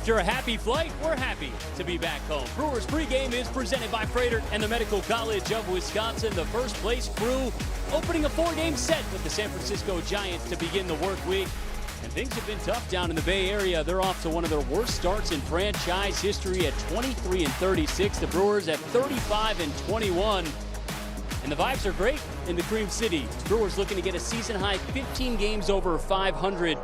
After a happy flight, we're happy to be back home. Brewers pregame is presented by Freighter and the Medical College of Wisconsin. The first place crew opening a 4-game set with the San Francisco Giants to begin the work week. And things have been tough down in the Bay Area. They're off to one of their worst starts in franchise history at 23-36. The Brewers at 35-21. And the vibes are great in the Cream City. Brewers looking to get a season-high 15 games over 500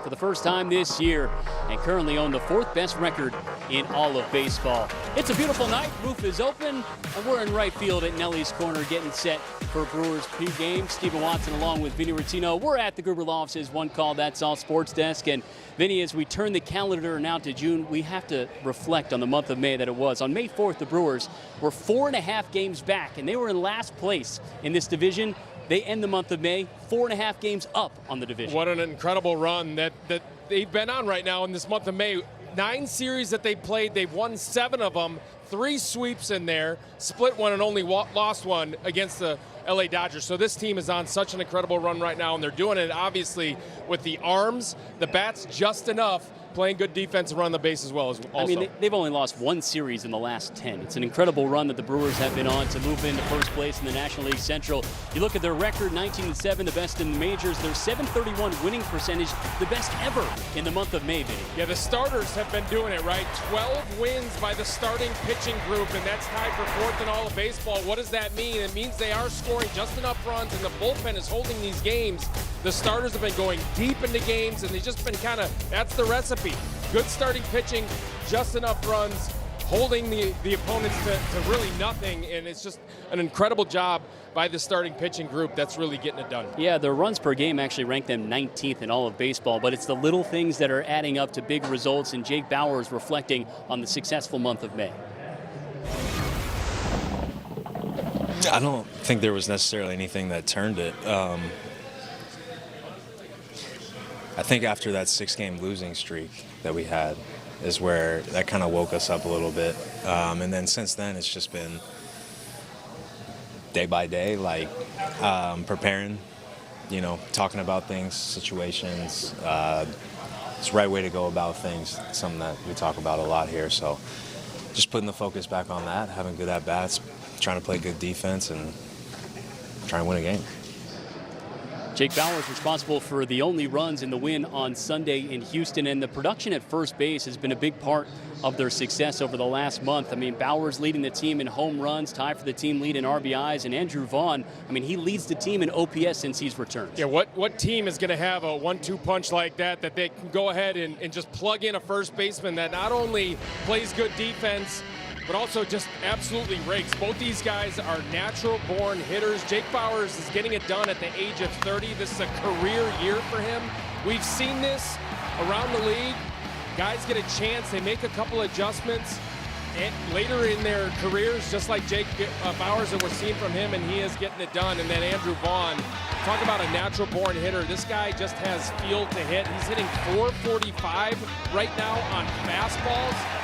for the first time this year, and currently own the 4th best record in all of baseball. It's a beautiful night, roof is open, and we're in right field at Nelly's Corner getting set for Brewers pregame. Stephen Watson along with Vinny Rottino. We're at the Gruber Law Office's One Call, That's All Sports Desk. And Vinny, as we turn the calendar now to June, we have to reflect on the month of May that it was. On May 4th, the Brewers were 4.5 games back, and they were in last place in this division. They end the month of May 4.5 games up on the division. What an incredible run that they've been on right now in this month of May. 9 series that they played, they've won 7 of them, 3 sweeps in there, split one and only lost one against the LA Dodgers. So this team is on such an incredible run right now, and they're doing it obviously with the arms, the bats just enough, playing good defense and run the base as well. I mean, they've only lost 1 series in the last 10. It's an incredible run that the Brewers have been on to move into first place in the National League Central. You look at their record, 19-7, the best in the majors. Their .731 winning percentage, the best ever in the month of May, Vinny. Yeah, the starters have been doing it, right? 12 wins by the starting pitching group, and that's tied for 4th in all of baseball. What does that mean? It means they are scoring just enough runs, and the bullpen is holding these games. The starters have been going deep into games, and they've just been that's the recipe. Good starting pitching, just enough runs, holding the opponents to really nothing, and it's just an incredible job by the starting pitching group that's really getting it done. Yeah, their runs per game actually ranked them 19th in all of baseball, but it's the little things that are adding up to big results, and Jake Bauers reflecting on the successful month of May. I don't think there was necessarily anything that turned it. I think after that 6-game losing streak that we had is where that kind of woke us up a little bit. And then since then, it's just been day by day, like preparing, talking about things, situations. It's the right way to go about things, something that we talk about a lot here. So just putting the focus back on that, having good at-bats, trying to play good defense, and trying to win a game. Jake Bauers responsible for the only runs in the win on Sunday in Houston, and the production at first base has been a big part of their success over the last month. I mean, Bauers leading the team in home runs, tied for the team lead in RBIs, and Andrew Vaughn, I mean, he leads the team in OPS since he's returned. Yeah, what team is going to have a 1-2 punch like that they can go ahead and just plug in a first baseman that not only plays good defense, but also just absolutely rakes. Both these guys are natural-born hitters. Jake Bauers is getting it done at the age of 30. This is a career year for him. We've seen this around the league. Guys get a chance, they make a couple adjustments, and later in their careers, just like Jake Bauers that we're seeing from him, and he is getting it done. And then Andrew Vaughn, talk about a natural-born hitter. This guy just has feel to hit. He's hitting .445 right now on fastballs.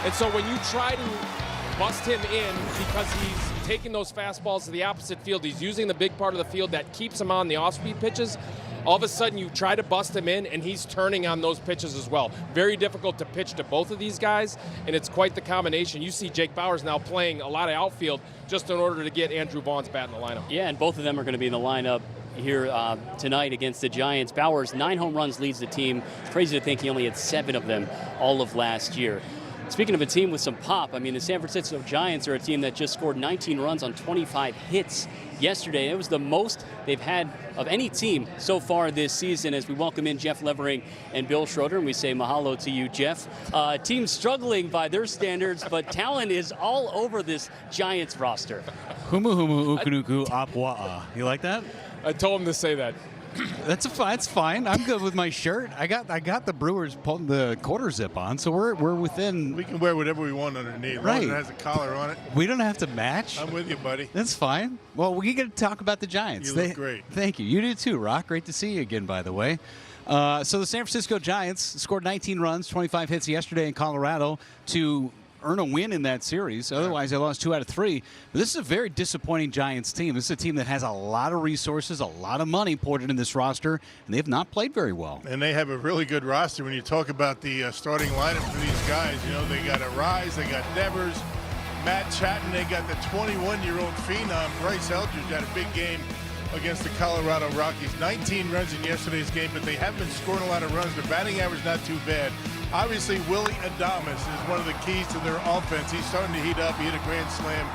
And so when you try to bust him in because he's taking those fastballs to the opposite field, he's using the big part of the field that keeps him on the off-speed pitches, all of a sudden you try to bust him in and he's turning on those pitches as well. Very difficult to pitch to both of these guys, and it's quite the combination. You see Jake Bauers now playing a lot of outfield just in order to get Andrew Vaughn's bat in the lineup. Yeah, and both of them are going to be in the lineup here tonight against the Giants. Bauers, 9 home runs, leads the team. It's crazy to think he only had 7 of them all of last year. Speaking of a team with some pop, I mean, the San Francisco Giants are a team that just scored 19 runs on 25 hits yesterday. It was the most they've had of any team so far this season. As we welcome in Jeff Levering and Bill Schroeder, and we say mahalo to you, Jeff. Team struggling by their standards, but talent is all over this Giants roster. Humu humu ukunuku apwa'a. You like that? I told him to say that. That's fine. I'm good with my shirt. I got the Brewers pulling the quarter zip on, so we're within. We can wear whatever we want underneath. Right. It has a collar on it. We don't have to match. I'm with you, buddy. That's fine. Well, we get to talk about the Giants. You look great. Thank you. You do too, Rock. Great to see you again, by the way. So the San Francisco Giants scored 19 runs, 25 hits yesterday in Colorado to earn a win in that series. Otherwise, they lost 2 out of 3. But this is a very disappointing Giants team. This is a team that has a lot of resources, a lot of money poured into this roster, and they have not played very well. And they have a really good roster. When you talk about the starting lineup for these guys, you know, they got Arise, they got Devers, Matt Chatton, they got the 21-year-old phenom. Bryce Eldridge had a big game against the Colorado Rockies. 19 runs in yesterday's game, but they haven't been scoring a lot of runs. Their batting average not too bad. Obviously, Willie Adames is one of the keys to their offense. He's starting to heat up. He hit a grand slam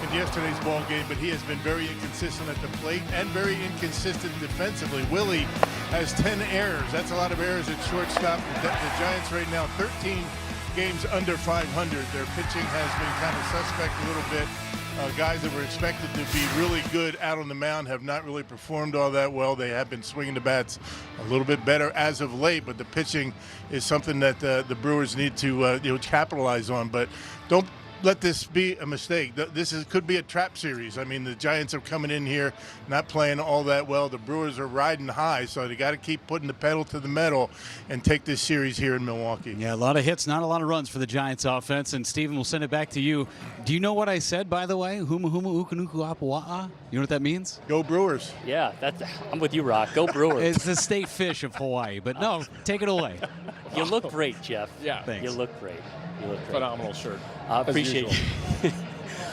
in yesterday's ball game, but he has been very inconsistent at the plate and very inconsistent defensively. Willie has 10 errors. That's a lot of errors at shortstop. The Giants right now, 13 games under 500. Their pitching has been kind of suspect a little bit. Guys that were expected to be really good out on the mound have not really performed all that well. They have been swinging the bats a little bit better as of late, but the pitching is something that the Brewers need to capitalize on. But don't let this be a mistake. Could be a trap series. I mean, the Giants are coming in here not playing all that well. The Brewers are riding high, so they got to keep putting the pedal to the metal and take this series here in Milwaukee. Yeah, a lot of hits, not a lot of runs for the Giants offense. And Steven, we'll send it back to you. Do you know what I said, by the way? Huma huma ukunuku apawa'a? You know what that means? Go Brewers. Yeah, I'm with you, Rock. Go Brewers. It's the state fish of Hawaii. But no, take it away. You look great, Jeff. Yeah. Thanks. You look great. You look great. Phenomenal shirt. Appreciate you.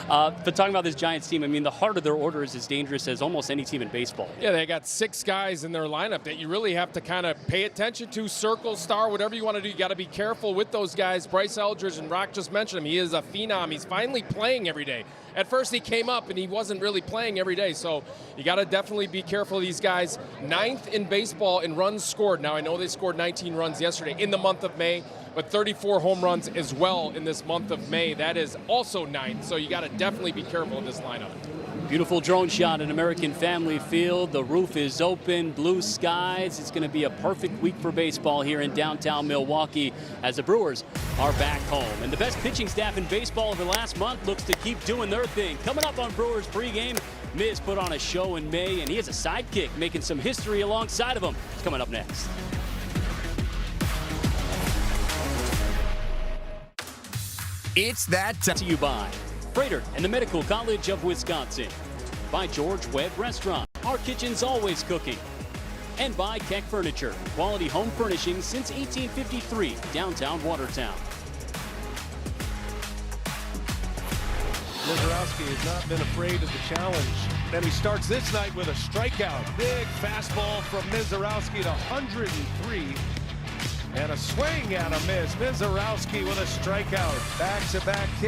But talking about this Giants team, I mean, the heart of their order is as dangerous as almost any team in baseball. Yeah, they got 6 guys in their lineup that you really have to kind of pay attention to, circle, star, whatever you want to do. You got to be careful with those guys. Bryce Eldridge, and Rock just mentioned him. He is a phenom. He's finally playing every day. At first he came up and he wasn't really playing every day, so you got to definitely be careful of these guys. 9th in baseball in runs scored. Now, I know they scored 19 runs yesterday in the month of May, but 34 home runs as well in this month of May. That is also 9th, so you got to definitely be careful in this lineup. Beautiful drone shot at American Family Field. The roof is open, blue skies. It's going to be a perfect week for baseball here in downtown Milwaukee as the Brewers are back home. And the best pitching staff in baseball over the last month looks to keep doing their thing. Coming up on Brewers pregame, Miz put on a show in May, and he has a sidekick making some history alongside of him. It's coming up next. It's that time. To you by Freighter and the Medical College of Wisconsin. By George Webb Restaurant. Our kitchen's always cooking. And by Keck Furniture. Quality home furnishings since 1853. Downtown Watertown. Mizorowski has not been afraid of the challenge. And he starts this night with a strikeout. Big fastball from Mizorowski to 103. And a swing and a miss. Mizorowski with a strikeout. Back-to-back Ks.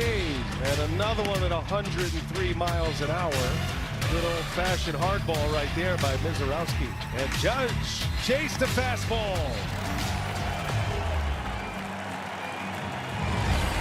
And another one at 103 miles an hour. Good old-fashioned hardball right there by Mizorowski. And Judge chased the fastball.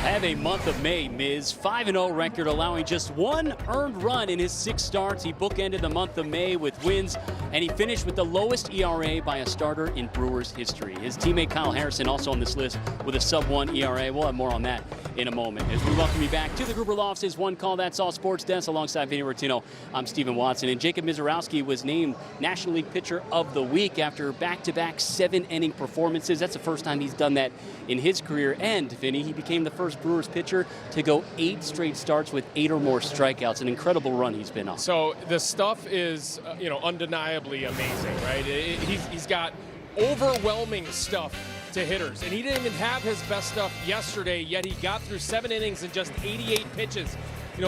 Have a month of May, Miz. 5-0 record, allowing just 1 earned run in his 6 starts. He bookended the month of May with wins, and he finished with the lowest ERA by a starter in Brewers history. His teammate Kyle Harrison also on this list with a sub-1 ERA. We'll have more on that in a moment. As we welcome you back to the Gruber Lofts' One Call That's All Sports Desk alongside Vinny Rotino. I'm Stephen Watson, and Jacob Mizorowski was named National League Pitcher of the Week after back-to-back 7-inning performances. That's the first time he's done that in his career, and Vinny, he became the first Brewers pitcher to go 8 straight starts with 8 or more strikeouts. An incredible run he's been on. So the stuff is, undeniably amazing, right? He's got overwhelming stuff to hitters, and he didn't even have his best stuff yesterday, yet he got through 7 innings and just 88 pitches.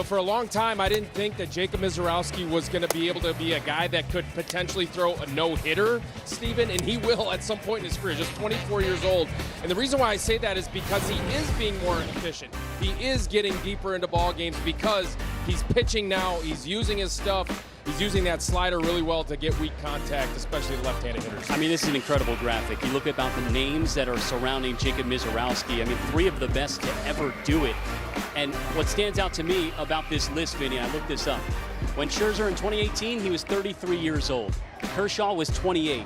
For a long time, I didn't think that Jacob Mizorowski was going to be able to be a guy that could potentially throw a no-hitter, Steven, and he will at some point in his career, just 24 years old. And the reason why I say that is because he is being more efficient. He is getting deeper into ball games because he's pitching now, he's using his stuff. He's using that slider really well to get weak contact, especially left-handed hitters. I mean, this is an incredible graphic. You look about the names that are surrounding Jacob Mizorowski. I mean, 3 of the best to ever do it. And what stands out to me about this list, Vinny, I looked this up. When Scherzer in 2018, he was 33 years old. Kershaw was 28.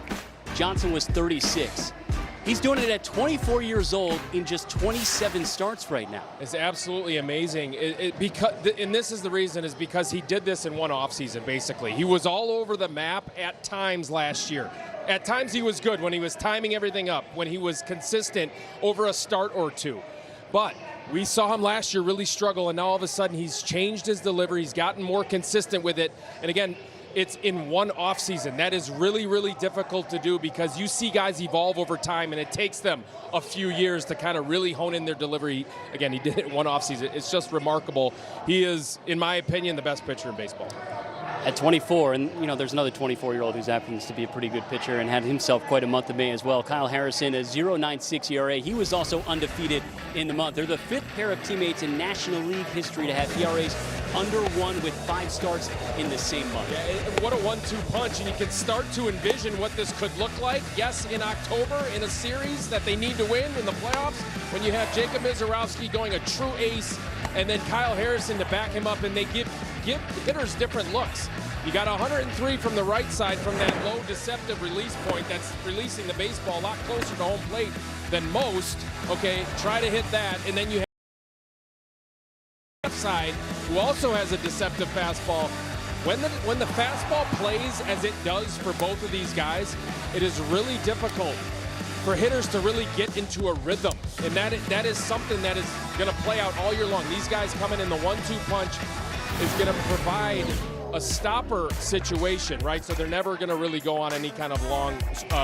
Johnson was 36. He's doing it at 24 years old in just 27 starts right now. It's absolutely amazing. And this is the reason, is because he did this in one offseason, basically. He was all over the map at times last year. At times he was good when he was timing everything up, when he was consistent over a start or two. But we saw him last year really struggle, and now all of a sudden he's changed his delivery. He's gotten more consistent with it. And again, it's in one offseason. That is really, really difficult to do because you see guys evolve over time, and it takes them a few years to kind of really hone in their delivery. Again, he did it in one offseason. It's just remarkable. He is, in my opinion, the best pitcher in baseball. At 24, and you know, there's another 24-year-old who happens to be a pretty good pitcher and had himself quite a month of May as well. Kyle Harrison, a 0.96 ERA. He was also undefeated in the month. They're the 5th pair of teammates in National League history to have ERAs under 1 with 5 starts in the same month. Yeah, what a 1-2 punch, and you can start to envision what this could look like. Yes, in October, in a series that they need to win in the playoffs, when you have Jacob Mizorowski going a true ace, and then Kyle Harrison to back him up, and they give hitters different looks. You got 103 from the right side from that low deceptive release point that's releasing the baseball a lot closer to home plate than most. Okay, try to hit that, and then you have left side who also has a deceptive fastball. When the fastball plays as it does for both of these guys, it is really difficult for hitters to really get into a rhythm, and that is something that is going to play out all year long. These guys coming in the 1-2 punch is going to provide a stopper situation, right? So they're never going to really go on any kind of long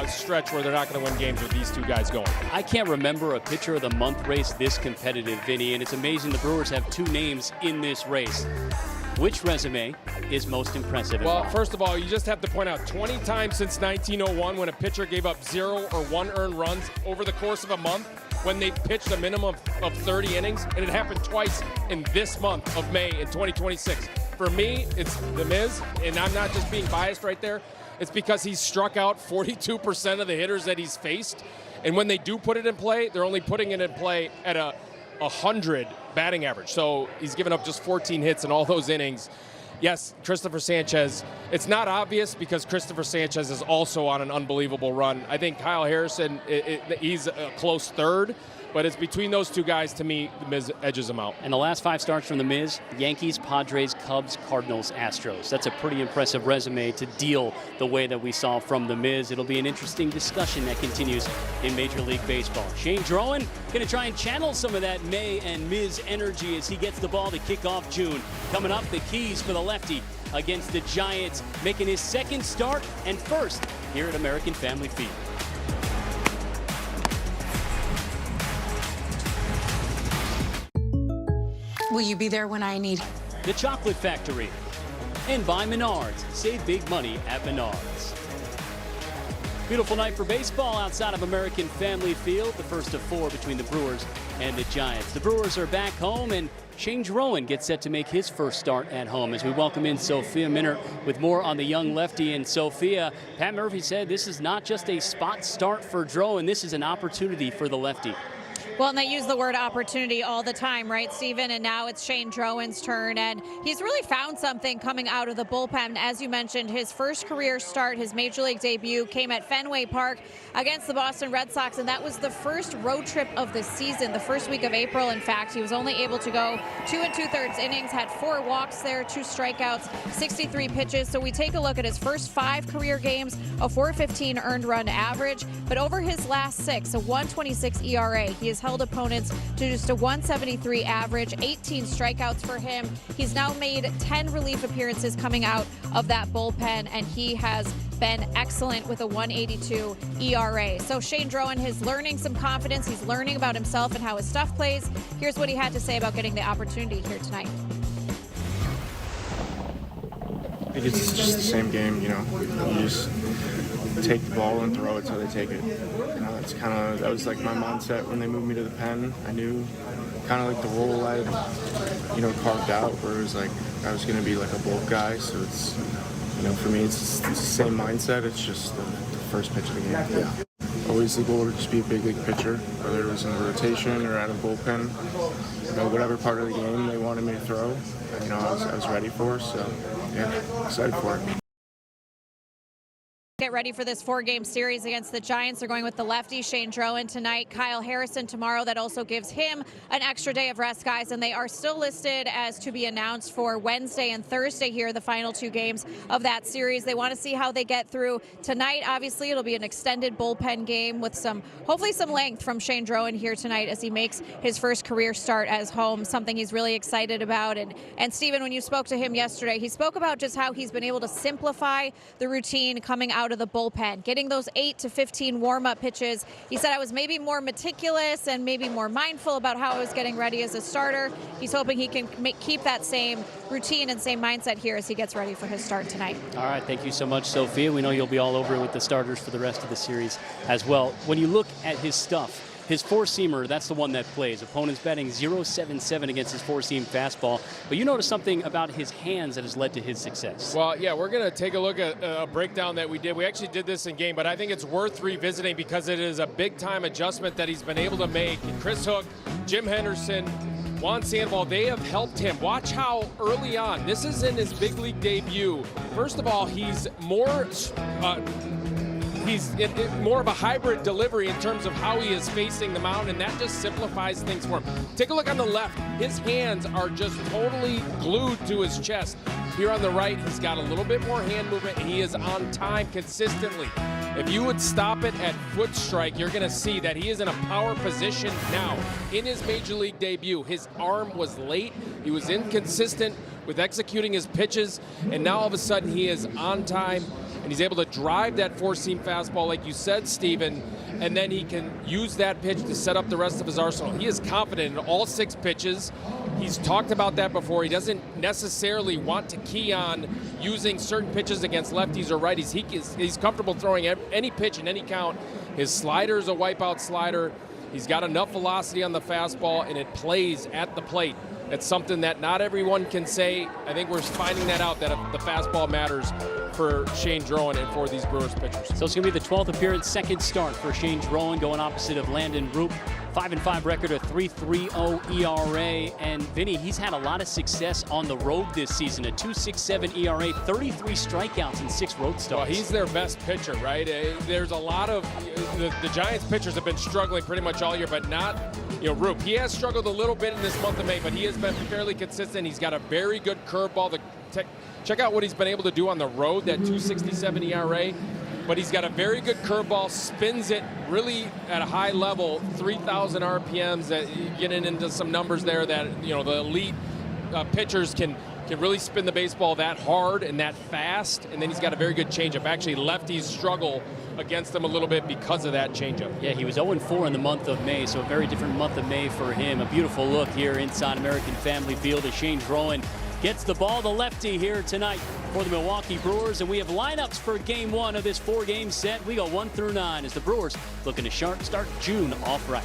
stretch where they're not going to win games with these two guys going. I can't remember a pitcher of the month race this competitive, Vinny, and it's amazing the Brewers have 2 names in this race. Which resume is most impressive? Well, first of all, you just have to point out 20 times since 1901 when a pitcher gave up 0 or 1 earned runs over the course of a month when they pitched a minimum of 30 innings, and it happened twice in this month of May in 2026. For me, it's The Miz, and I'm not just being biased right there. It's because he's struck out 42% of the hitters that he's faced, and when they do put it in play, they're only putting it in play at a 100 batting average. So he's given up just 14 hits in all those innings. Yes, Christopher Sanchez, it's not obvious because Christopher Sanchez is also on an unbelievable run. I think Kyle Harrison, he's a close third, but it's between those two guys, to me, The Miz edges him out. And the last 5 starts from The Miz: Yankees, Padres, Cubs, Cardinals, Astros. That's a pretty impressive resume to deal the way that we saw from The Miz. It'll be an interesting discussion that continues in Major League Baseball. Shane Drowan going to try and channel some of that May and Miz energy as he gets the ball to kick off June. Coming up, the keys for the lefty against the Giants, making his 2nd start and 1st here at American Family Field. Will you be there when I need? The Chocolate Factory, and by Menards. Save big money at Menards. Beautiful night for baseball outside of American Family Field. The first of 4 between the Brewers and the Giants. The Brewers are back home, and Shane Drowan gets set to make his first start at home as we welcome in Sophia Minner with more on the young lefty. And Sophia, Pat Murphy said this is not just a spot start for Drowan. This is an opportunity for the lefty. Well, and they use the word opportunity all the time, right, Stephen? And now it's Shane Drowan's turn, and he's really found something coming out of the bullpen. As you mentioned, his first career start, his Major League debut, came at Fenway Park against the Boston Red Sox, and that was the first road trip of the season, the first week of April, in fact. He was only able to go 2 2/3 innings, had 4 walks there, 2 strikeouts, 63 pitches. So we take a look at his first 5 career games, a 4.15 earned run average, but over his last 6, a 1.26 ERA. He has held opponents to just a 1.73 average, 18 strikeouts for him. He's now made 10 relief appearances coming out of that bullpen, and he has been excellent with a 1.82 ERA. So Shane Drowan is learning some confidence. He's learning about himself and how his stuff plays. Here's what he had to say about getting the opportunity here tonight. I think it's just the same game, you know. You just take the ball and throw it till they take it. You know, it's that was like my mindset when they moved me to the pen. I knew kind of like the role I had, you know, carved out, where it was like I was going to be like a bulk guy. So it's, you know, for me, it's the same mindset. It's just the first pitch of the game. Yeah. Always the goal to just be a big league pitcher, whether it was in the rotation or out of the bullpen. You know, whatever part of the game they wanted me to throw, you know, I was ready for. So yeah, excited for it. get ready for this 4-game series against the Giants. They're going with the lefty Shane Drowan tonight, Kyle Harrison tomorrow. That also gives him an extra day of rest, guys, and they are still listed as to be announced for Wednesday and Thursday here, the final 2 games of that series. They want to see how they get through tonight. Obviously, it'll be an extended bullpen game with hopefully some length from Shane Drowan here tonight as he makes his first career start as home, something he's really excited about. And Steven, when you spoke to him yesterday, he spoke about just how he's been able to simplify the routine coming out of the bullpen, getting those 8 to 15 warm-up pitches. He said, I was maybe more meticulous and maybe more mindful about how I was getting ready as a starter. He's hoping he can keep that same routine and same mindset here as he gets ready for his start tonight. All right, thank you so much, Sophia. We know you'll be all over it with the starters for the rest of the series as well. When you look at his stuff, his four-seamer, that's the one that plays. Opponents batting .077 against his four-seam fastball. But you notice something about his hands that has led to his success. Well, yeah, we're going to take a look at a breakdown that we did. We actually did this in game, but I think it's worth revisiting because it is a big-time adjustment that he's been able to make. And Chris Hook, Jim Henderson, Juan Sandoval, they have helped him. Watch how early on, this is in his big league debut. First of all, he's more of a hybrid delivery in terms of how he is facing the mound, and that just simplifies things for him. Take a look on the left. His hands are just totally glued to his chest. Here on the right, he's got a little bit more hand movement, and he is on time consistently. If you would stop it at foot strike, you're going to see that he is in a power position now. In his major league debut, his arm was late. He was inconsistent with executing his pitches, and now all of a sudden he is on time, and he's able to drive that four-seam fastball, like you said, Steven, and then he can use that pitch to set up the rest of his arsenal. He is confident in all 6 pitches. He's talked about that before. He doesn't necessarily want to key on using certain pitches against lefties or righties. He's comfortable throwing any pitch in any count. His slider is a wipeout slider. He's got enough velocity on the fastball, and it plays at the plate. It's something that not everyone can say. I think we're finding that out, that the fastball matters for Shane Drowan and for these Brewers pitchers. So it's going to be the 12th appearance, second start for Shane Drowan, going opposite of Landon Roop. 5-5 record, a 3.30 ERA. And Vinny, he's had a lot of success on the road this season. A 2.67 ERA, 33 strikeouts and 6 road starts. Well, he's their best pitcher, right? There's a lot of the Giants pitchers have been struggling pretty much all year, but not, Roop. He has struggled a little bit in this month of May, but he has been fairly consistent. He's got a very good curveball. Check out what he's been able to do on the road, that 2.67 ERA. But he's got a very good curveball, spins it really at a high level, 3,000 RPMs. That getting into some numbers there that the elite pitchers can really spin the baseball that hard and that fast. And then he's got a very good changeup. Actually, lefties struggle against him a little bit because of that changeup. Yeah, he was 0-4 in the month of May, so a very different month of May for him. A beautiful look here inside American Family Field as Shane Drowan gets the ball, the lefty, here tonight for the Milwaukee Brewers. And we have lineups for Game 1 of this 4-game set. We go 1 through 9 as the Brewers looking to start June off right.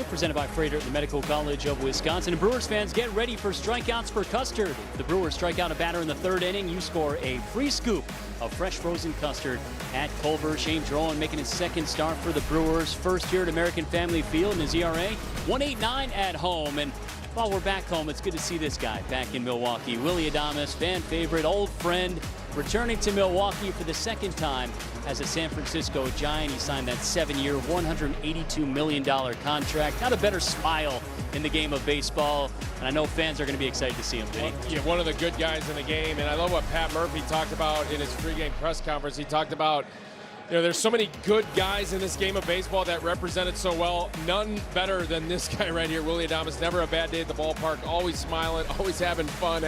Presented by Freighter at the Medical College of Wisconsin. And Brewers fans, get ready for strikeouts for custard. If the Brewers strike out a batter in the 3rd inning, you score a free scoop of fresh frozen custard at Culver. Shane Drowan making his 2nd start for the Brewers. First year at American Family Field in his ERA, 1.89 at home. And while we're back home, it's good to see this guy back in Milwaukee. Willy Adames, fan favorite, old friend, returning to Milwaukee for the 2nd time as a San Francisco Giant. He signed that 7-year, $182 million contract. Not a better smile in the game of baseball, and I know fans are going to be excited to see him. Well, yeah, one of the good guys in the game, and I love what Pat Murphy talked about in his pregame press conference. He talked about, there's so many good guys in this game of baseball that represent it so well. None better than this guy right here, Willy Adames. Never a bad day at the ballpark. Always smiling, always having fun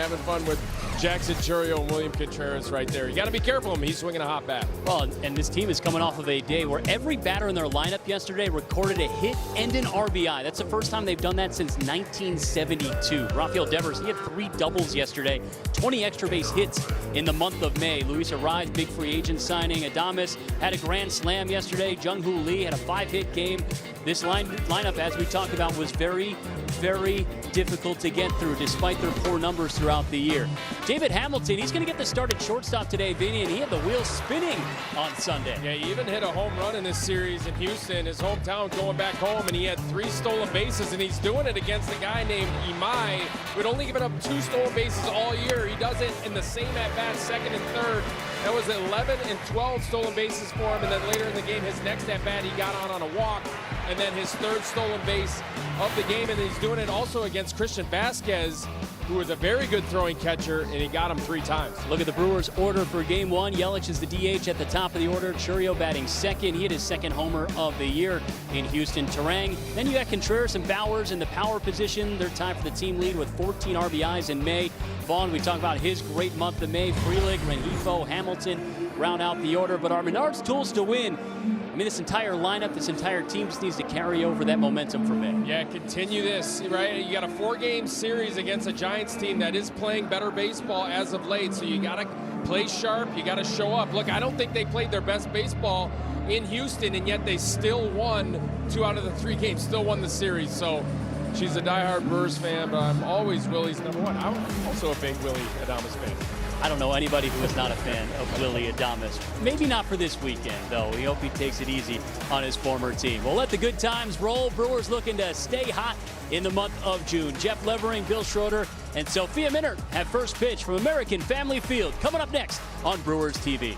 with Jackson Churio and William Contreras right there. You got to be careful of him. He's swinging a hot bat. Well, and this team is coming off of a day where every batter in their lineup yesterday recorded a hit and an RBI. That's the first time they've done that since 1972. Rafael Devers, he had 3 doubles yesterday, 20 extra base hits in the month of May. Luis Arraez, big free agent signing. Adames had a grand slam yesterday. Jung-Hoo Lee had a 5-hit game. This lineup, as we talked about, was very very difficult to get through despite their poor numbers throughout the year. David Hamilton, he's going to get the start at shortstop today, Vinny, and he had the wheels spinning on Sunday. Yeah, he even hit a home run in this series in Houston, his hometown, going back home, and he had 3 stolen bases, and he's doing it against a guy named Imai, who had only given up 2 stolen bases all year. He does it in the same at-bat, second and third. That was 11 and 12 stolen bases for him, and then later in the game, his next at-bat, he got on a walk, and then his 3rd stolen base of the game, and he's doing it also against Christian Vasquez, who is a very good throwing catcher, and he got him 3 times. Look at the Brewers' order for Game 1. Yelich is the DH at the top of the order. Churio batting second. He hit his 2nd homer of the year in Houston. Terang. Then you got Contreras and Bowers in the power position. They're tied for the team lead with 14 RBIs in May. Vaughn, we talked about his great month of May. Frelick, Rengifo, Hamilton round out the order. But our Menards tools to win. I mean, this entire lineup, this entire team just needs to carry over that momentum from May. Yeah, continue this, right? You got a 4-game series against a Giants team that is playing better baseball as of late, so you got to play sharp, you got to show up. Look, I don't think they played their best baseball in Houston, and yet they still won 2 out of the 3 games, still won the series. So she's a diehard Brewers fan, but I'm always Willie's number 1. I'm also a big Willie Adames fan. I don't know anybody who is not a fan of Willie Adames. Maybe not for this weekend, though. We hope he takes it easy on his former team. We'll let the good times roll. Brewers looking to stay hot in the month of June. Jeff Levering, Bill Schroeder, and Sophia Minnaert have first pitch from American Family Field. Coming up next on Brewers TV.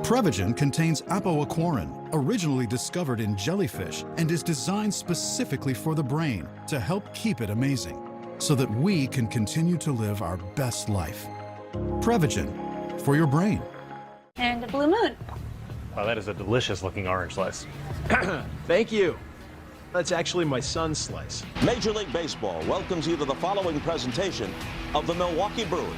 Prevagen contains apoaquarin, originally discovered in jellyfish, and is designed specifically for the brain to help keep it amazing, so that we can continue to live our best life. Prevagen, for your brain. And a blue moon. Wow, that is a delicious looking orange slice. Thank you. That's actually my son's slice. Major League Baseball welcomes you to the following presentation of the Milwaukee Brewers.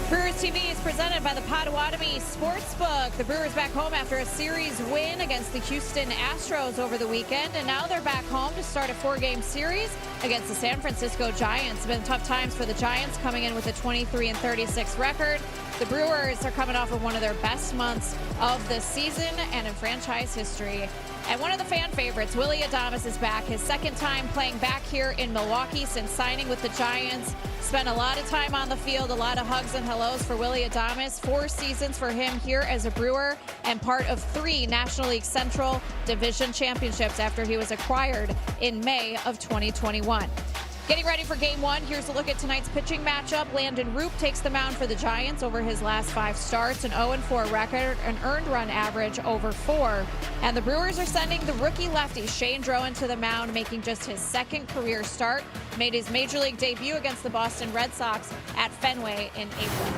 Brewers TV is presented by the Potawatomi Sportsbook. The Brewers back home after a series win against the Houston Astros over the weekend, and now they're back home to start a 4-game series against the San Francisco Giants. It's been tough times for the Giants, coming in with a 23-36 record. The Brewers are coming off of one of their best months of the season and in franchise history. And one of the fan favorites, Willie Adames, is back. His 2nd time playing back here in Milwaukee since signing with the Giants. Spent a lot of time on the field, a lot of hugs and hellos for Willie Adames. 4 seasons for him here as a Brewer and part of 3 National League Central Division championships after he was acquired in May of 2021. Getting ready for Game 1, here's a look at tonight's pitching matchup. Landon Roop takes the mound for the Giants over his last 5 starts, an 0-4 record, an earned run average over 4. And the Brewers are sending the rookie lefty Shane Drowan to the mound, making just his 2nd career start. Made his Major League debut against the Boston Red Sox at Fenway in April.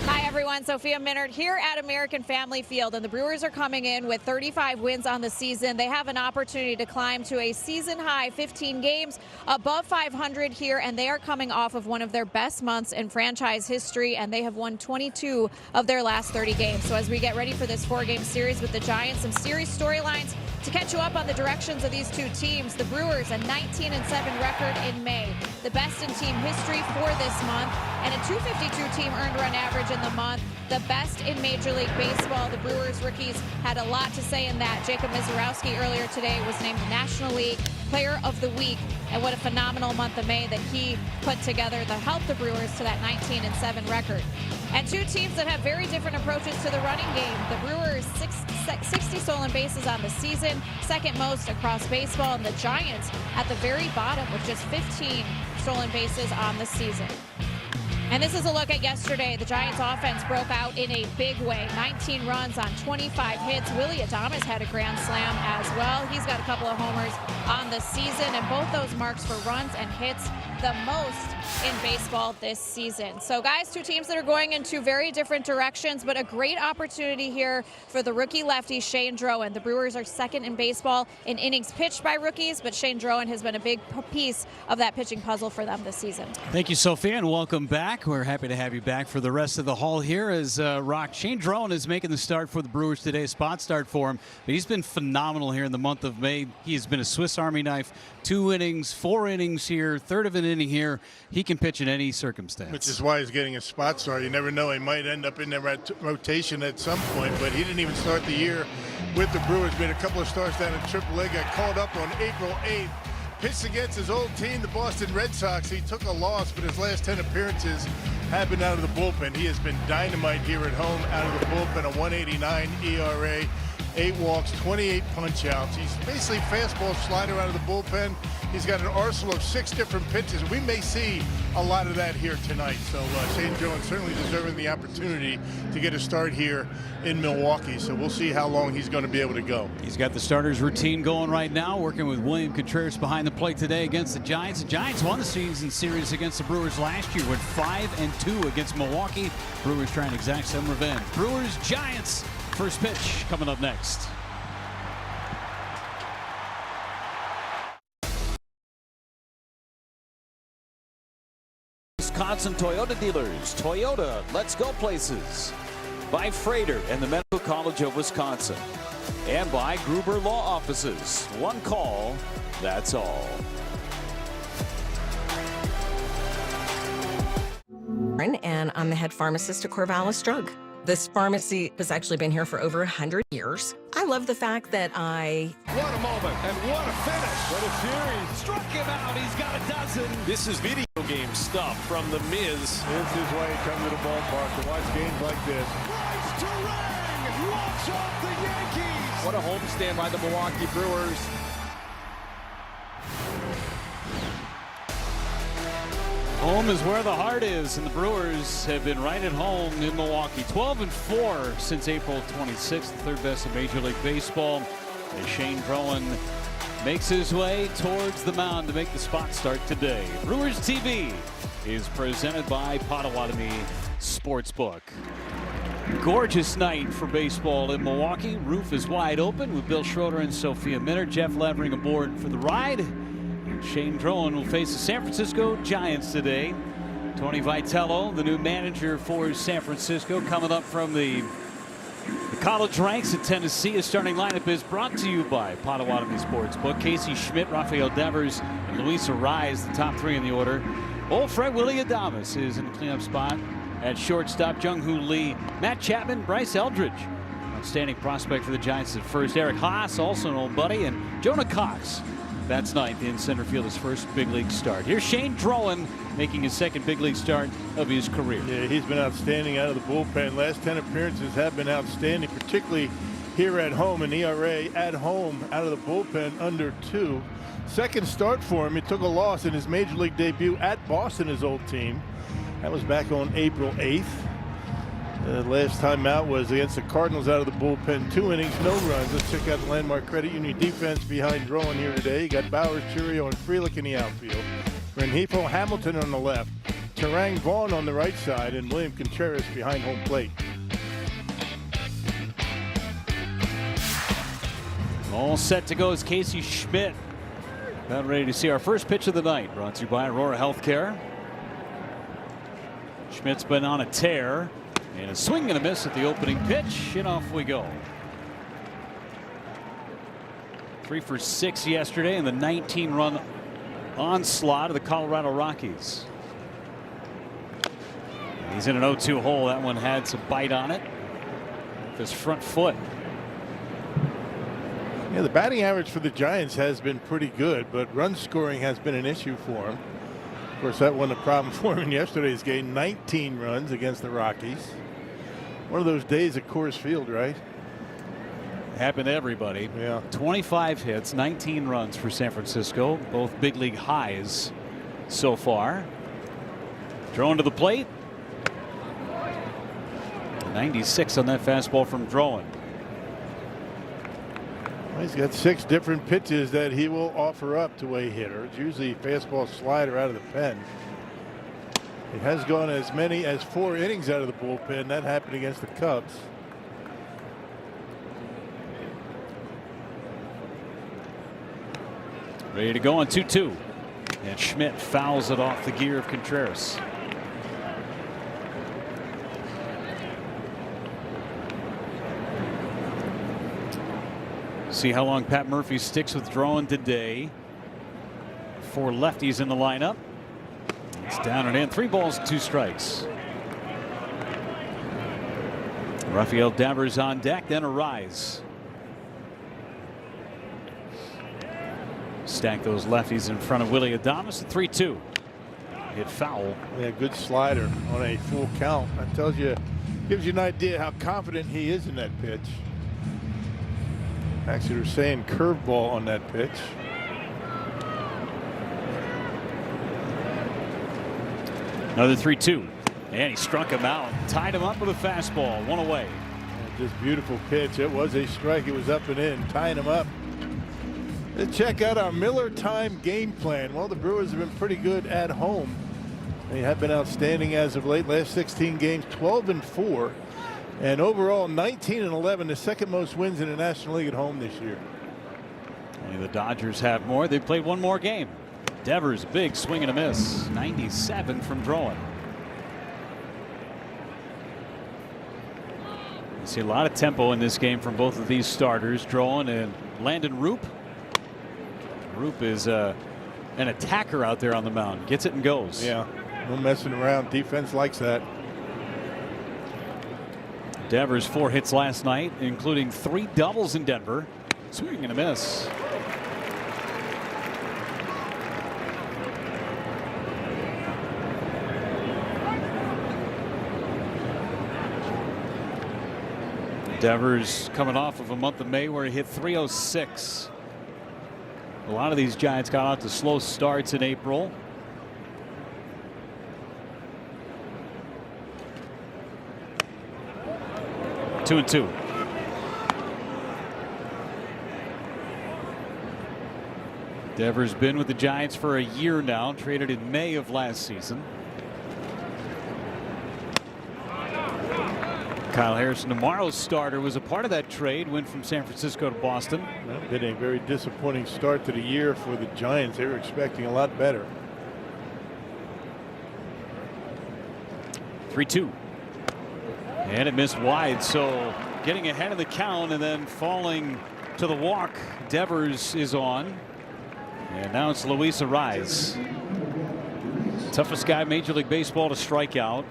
Hi, everyone. Sophia Minnaert here at American Family Field, and the Brewers are coming in with 35 wins on the season. They have an opportunity to climb to a season-high 15 games above 500 here, and they are coming off of one of their best months in franchise history, and they have won 22 of their last 30 games. So as we get ready for this 4-game series with the Giants, some series storylines to catch you up on the directions of these 2 teams. The Brewers, a 19-7 record in May, the best in team history for this month, and a 252 team earned run average in the month, the best in Major League Baseball. The Brewers rookies had a lot to say in that. Jacob Mizorowski earlier today was named National League Player of the Week, and what a phenomenal month of May that he put together to help the Brewers to that 19-7 record. And 2 teams that have very different approaches to the running game. The Brewers, 60 stolen bases on the season, 2nd most across baseball, and the Giants at the very bottom with just 15 stolen bases on the season. And this is a look at yesterday. The Giants offense broke out in a big way. 19 runs on 25 hits. Willie Adames had a grand slam as well. He's got a couple of homers on the season, and both those marks for runs and hits the most in baseball this season. So guys, two teams that are going in two very different directions, but a great opportunity here for the rookie lefty Shane Drowan. The Brewers are second in baseball in innings pitched by rookies, but Shane Drowan has been a big piece of that pitching puzzle for them this season. Thank you, Sophia, and welcome back. We're happy to have you back for the rest of the haul here as Shane Drowan is making the start for the Brewers today. Spot start for him, but he's been phenomenal here in the month of May. He has been a Swiss Army knife. 2 innings, 4 innings here, third of an inning here. He can pitch in any circumstance. Which is why he's getting a spot start. You never know. He might end up in the rotation at some point, but he didn't even start the year with the Brewers. Made a couple of starts down in AAA. Got called up on April 8th. Pitched against his old team, the Boston Red Sox. He took a loss, but his last 10 appearances have been out of the bullpen. He has been dynamite here at home, out of the bullpen, a 1.89 ERA. 8 walks, 28 punch outs. He's basically fastball slider out of the bullpen. He's got an arsenal of 6 different pitches. We may see a lot of that here tonight. So Shane Drowan certainly deserving the opportunity to get a start here in Milwaukee. So we'll see how long he's going to be able to go. He's got the starters routine going right now, working with William Contreras behind the plate today against the Giants. The Giants won the season series against the Brewers last year, went 5-2 against Milwaukee. Brewers trying to exact some revenge. Brewers, Giants. First pitch coming up next. Wisconsin Toyota dealers. Toyota, let's go places. By Freighter and the Medical College of Wisconsin. And by Gruber Law Offices. One call, that's all. And I'm the head pharmacist at Corvallis Drug. This pharmacy has actually been here for over 100 years. I love the fact that What a moment and what a finish. What a series. Struck him out. He's got a dozen. This is video game stuff from The Miz. This is why you come to the ballpark to watch games like this. Bryce Terang walks off the Yankees. What a homestand by the Milwaukee Brewers. Home is where the heart is, and the Brewers have been right at home in Milwaukee. 12-4 since April 26th, the third best in Major League Baseball. As Shane Drowan makes his way towards the mound to make the spot start today. Brewers TV is presented by Potawatomi Sportsbook. Gorgeous night for baseball in Milwaukee. Roof is wide open with Bill Schroeder and Sophia Minner. Jeff Levering aboard for the ride. Shane Drowan will face the San Francisco Giants today. Tony Vitello, the new manager for San Francisco, coming up from the college ranks at Tennessee. His starting lineup is brought to you by Potawatomi Sportsbook. Casey Schmidt, Rafael Devers, and Luis Arraez, the top 3 in the order. Old Fred Willie Adames is in the cleanup spot at shortstop. Jung-Hoo Lee, Matt Chapman, Bryce Eldridge. Outstanding prospect for the Giants at first. Eric Haas, also an old buddy, and Jonah Cox. That's ninth in center field, his first big league start. Here's Shane Drowan making his second big league start of his career. Yeah, he's been outstanding out of the bullpen. Last 10 appearances have been outstanding, particularly here at home. An ERA at home out of the bullpen under 2. Second start for him. He took a loss in his major league debut at Boston, his old team. That was back on April 8th. Last time out was against the Cardinals out of the bullpen. 2 innings, no runs. Let's check out the Landmark Credit Union defense behind Drowan here today. You got Bowers, Churio, and Frelick in the outfield. Rengifo, Hamilton on the left. Terang, Vaughn on the right side, and William Contreras behind home plate. All set to go is Casey Schmidt. About ready to see our first pitch of the night. Brought to you by Aurora Healthcare. Schmidt's been on a tear. And a swing and a miss at the opening pitch, and off we go. 3 for 6 yesterday in the 19-run onslaught of the Colorado Rockies. He's in an 0-2 hole. That one had some bite on it with his front foot. Yeah, the batting average for the Giants has been pretty good, but run scoring has been an issue for him. Of course, that wasn't a problem for him in yesterday's game. 19 runs against the Rockies. One of those days at Coors Field, right? Happened to everybody. Yeah. 25 hits, 19 runs for San Francisco, both big league highs so far. Thrown to the plate. 96 on that fastball from Drowan. Well, he's got 6 different pitches that he will offer up to a hitter. It's usually fastball slider out of the pen. He has gone as many as 4 innings out of the bullpen. That happened against the Cubs. Ready to go on 2-2. And Schmidt fouls it off the gear of Contreras. See how long Pat Murphy sticks with Drowan today. 4 lefties in the lineup. It's down and in. 3 balls, 2 strikes. Rafael Devers on deck, then a rise. Stack those lefties in front of Willie Adames at 3-2. Hit foul. Yeah, good slider on a full count. That tells you, gives you an idea how confident he is in that pitch. Actually, they're saying curveball on that pitch. Another 3-2. And he struck him out. Tied him up with a fastball. 1 away. Just beautiful pitch. It was a strike. It was up and in. Tying him up. Let's check out our Miller Time game plan. Well, the Brewers have been pretty good at home. They have been outstanding as of late. Last 16 games, 12-4. And overall, 19-11, the second most wins in the National League at home this year. Only the Dodgers have more. They've played 1 more game. Devers, big swing and a miss. 97 from Drowan. You see a lot of tempo in this game from both of these starters, Drowan and Landon Roop. Roop is an attacker out there on the mound. Gets it and goes. Yeah, no messing around. Defense likes that. Devers 4 hits last night, including 3 doubles in Denver. Swing and a miss. Devers coming off of a month of May where he hit .306. A lot of these Giants got out to slow starts in April. Two and 2. Devers been with the Giants for a year now, traded in May of last season. Kyle Harrison, tomorrow's starter, was a part of that trade, went from San Francisco to Boston. Well, been a very disappointing start to the year for the Giants. They were expecting a lot better. 3-2. And it missed wide, so getting ahead of the count and then falling to the walk. Devers is on. And now it's Luis Arraez. Toughest guy in Major League Baseball to strike out.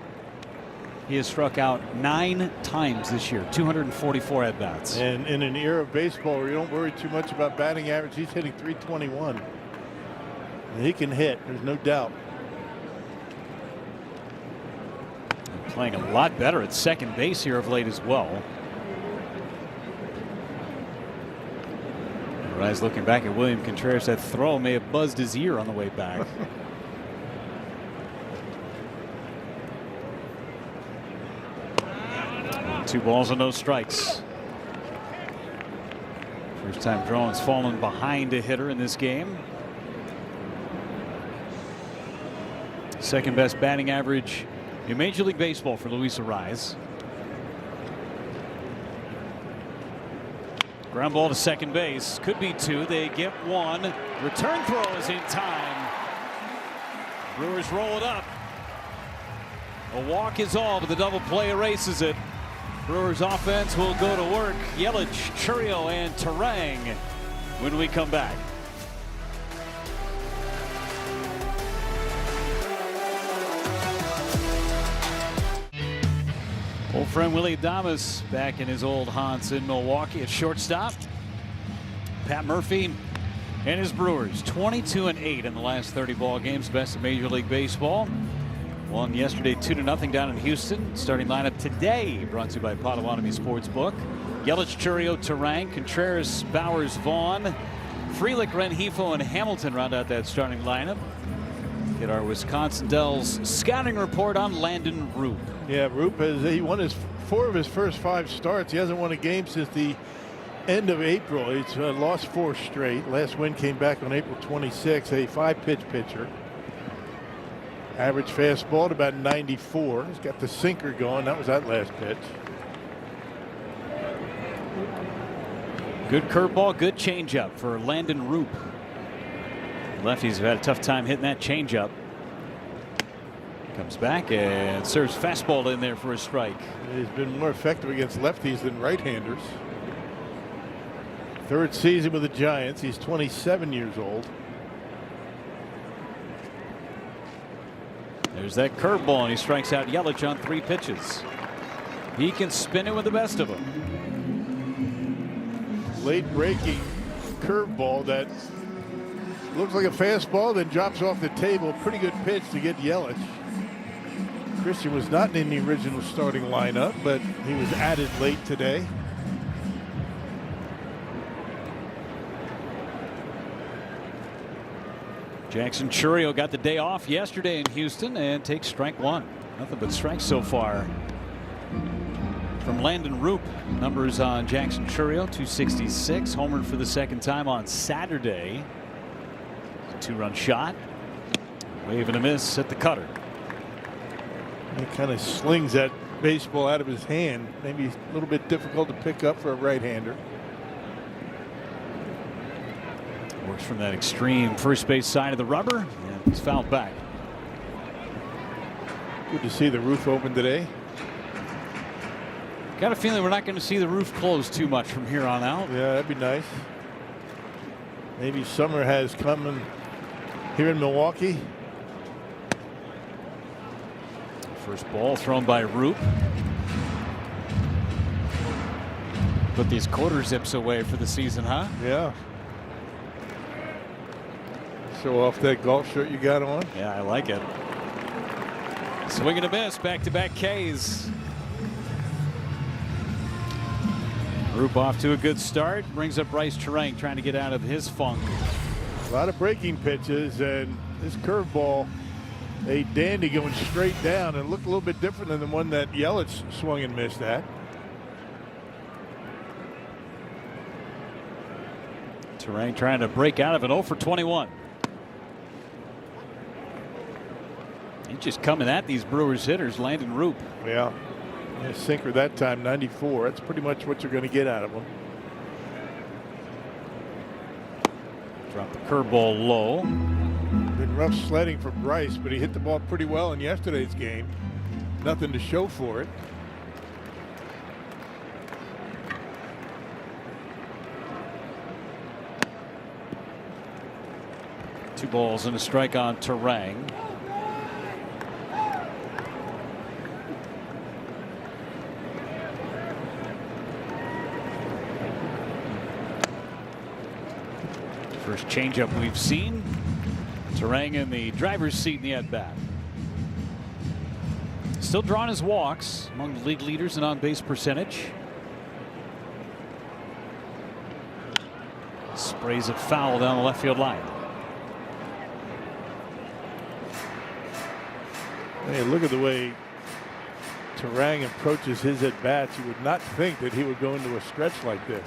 He has struck out 9 times this year, 244 at-bats. And in an era of baseball where you don't worry too much about batting average, he's hitting .321. And he can hit, there's no doubt. Playing a lot better at second base here of late as well. Arraez looking back at William Contreras. That throw may have buzzed his ear on the way back. Two balls and no strikes. First time Drowan's fallen behind a hitter in this game. Second best batting average in Major League Baseball for Luis Arraez. Ground ball to second base. Could be 2. They get 1. Return throw is in time. Brewers roll it up. A walk is all, but the double play erases it. Brewers offense will go to work. Yelich, Churio, and Terang when we come back. Old friend Willie Adames back in his old haunts in Milwaukee at shortstop. Pat Murphy and his Brewers 22-8 in the last 30 ball games, best in Major League Baseball. Won yesterday 2-0 down in Houston. Starting lineup today brought to you by Potawatomi Sportsbook. Yelich, Churio, Terang, Contreras, Bowers, Vaughn, Frelick, Rengifo, and Hamilton round out that starting lineup. Get our Wisconsin Dells scouting report on Landon Roop. Yeah, Roop he won 4 of his first 5 starts. He hasn't won a game since the end of April. He's lost 4 straight. Last win came back on April 26. A 5-pitch pitcher. Average fastball at about 94. He's got the sinker going. That was that last pitch. Good curveball, good changeup for Landon Roop. Lefties have had a tough time hitting that changeup. Comes back and serves fastball in there for a strike. He's been more effective against lefties than right-handers. 3rd season with the Giants. He's 27 years old. There's that curveball, and he strikes out Yelich on 3 pitches. He can spin it with the best of them. Late breaking curveball that looks like a fastball, then drops off the table. Pretty good pitch to get Yelich. Christian was not in the original starting lineup, but he was added late today. Jackson Chourio got the day off yesterday in Houston and takes strike 1. Nothing but strikes so far from Landon Roop. Numbers on Jackson Chourio: 266, homered for the 2nd time on Saturday. 2-run shot. Wave and a miss at the cutter. He kind of slings that baseball out of his hand. Maybe a little bit difficult to pick up for a right-hander. Works from that extreme first base side of the rubber, and he's fouled back. Good to see the roof open today. Got a feeling we're not going to see the roof close too much from here on out. Yeah, that'd be nice. Maybe summer has come in here in Milwaukee. First ball thrown by Roop. Put these quarter zips away for the season, huh? Yeah. Show off that golf shirt you got on. Yeah, I like it. Swing and a miss, back-to-back Ks. Roop off to a good start. Brings up Bryce Terang, trying to get out of his funk. A lot of breaking pitches, and this curveball, a dandy going straight down, and looked a little bit different than the one that Yelich swung and missed at. Terang trying to break out of it. 0 for 21. He's just coming at these Brewers hitters. Landon Roop. Yeah. A sinker that time, 94. That's pretty much what you're going to get out of him. Dropped the curveball low. Been rough sledding for Bryce, but he hit the ball pretty well in yesterday's game. Nothing to show for it. Two balls and a strike on Terang. First changeup we've seen. Terang in the driver's seat in the at-bat. Still drawing his walks, among the league leaders in on-base percentage. Sprays it foul down the left field line. Hey, look at the way Terang approaches his at-bats. You would not think that he would go into a stretch like this.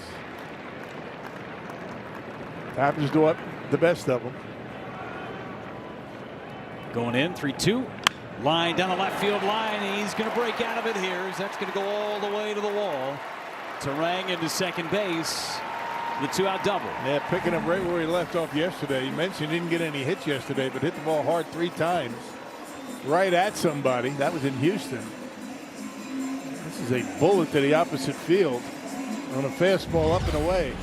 Happens to up the best of them. Going in, 3-2. Line down the left field line. He's going to break out of it here. That's going to go all the way to the wall. Terang into second base. The 2-out double. Yeah, picking up right where he left off yesterday. He mentioned he didn't get any hits yesterday, but hit the ball hard 3 times. Right at somebody. That was in Houston. This is a bullet to the opposite field on a fastball up and away.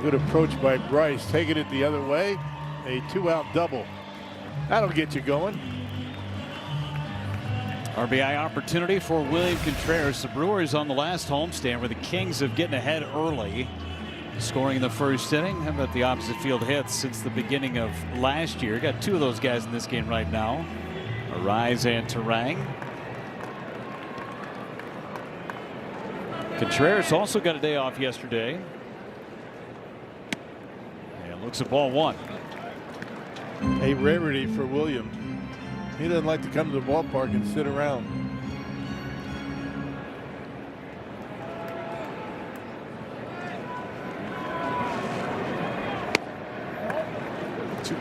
Good approach by Bryce. Taking it the other way. A 2-out double. That'll get you going. RBI opportunity for William Contreras. The Brewers on the last homestand where the Kings have getting ahead early, scoring in the first inning. How about the opposite field hits since the beginning of last year? Got 2 of those guys in this game right now. Arise and Terang. Contreras also got a day off yesterday. And looks at ball 1. A rarity for William. He doesn't like to come to the ballpark and sit around.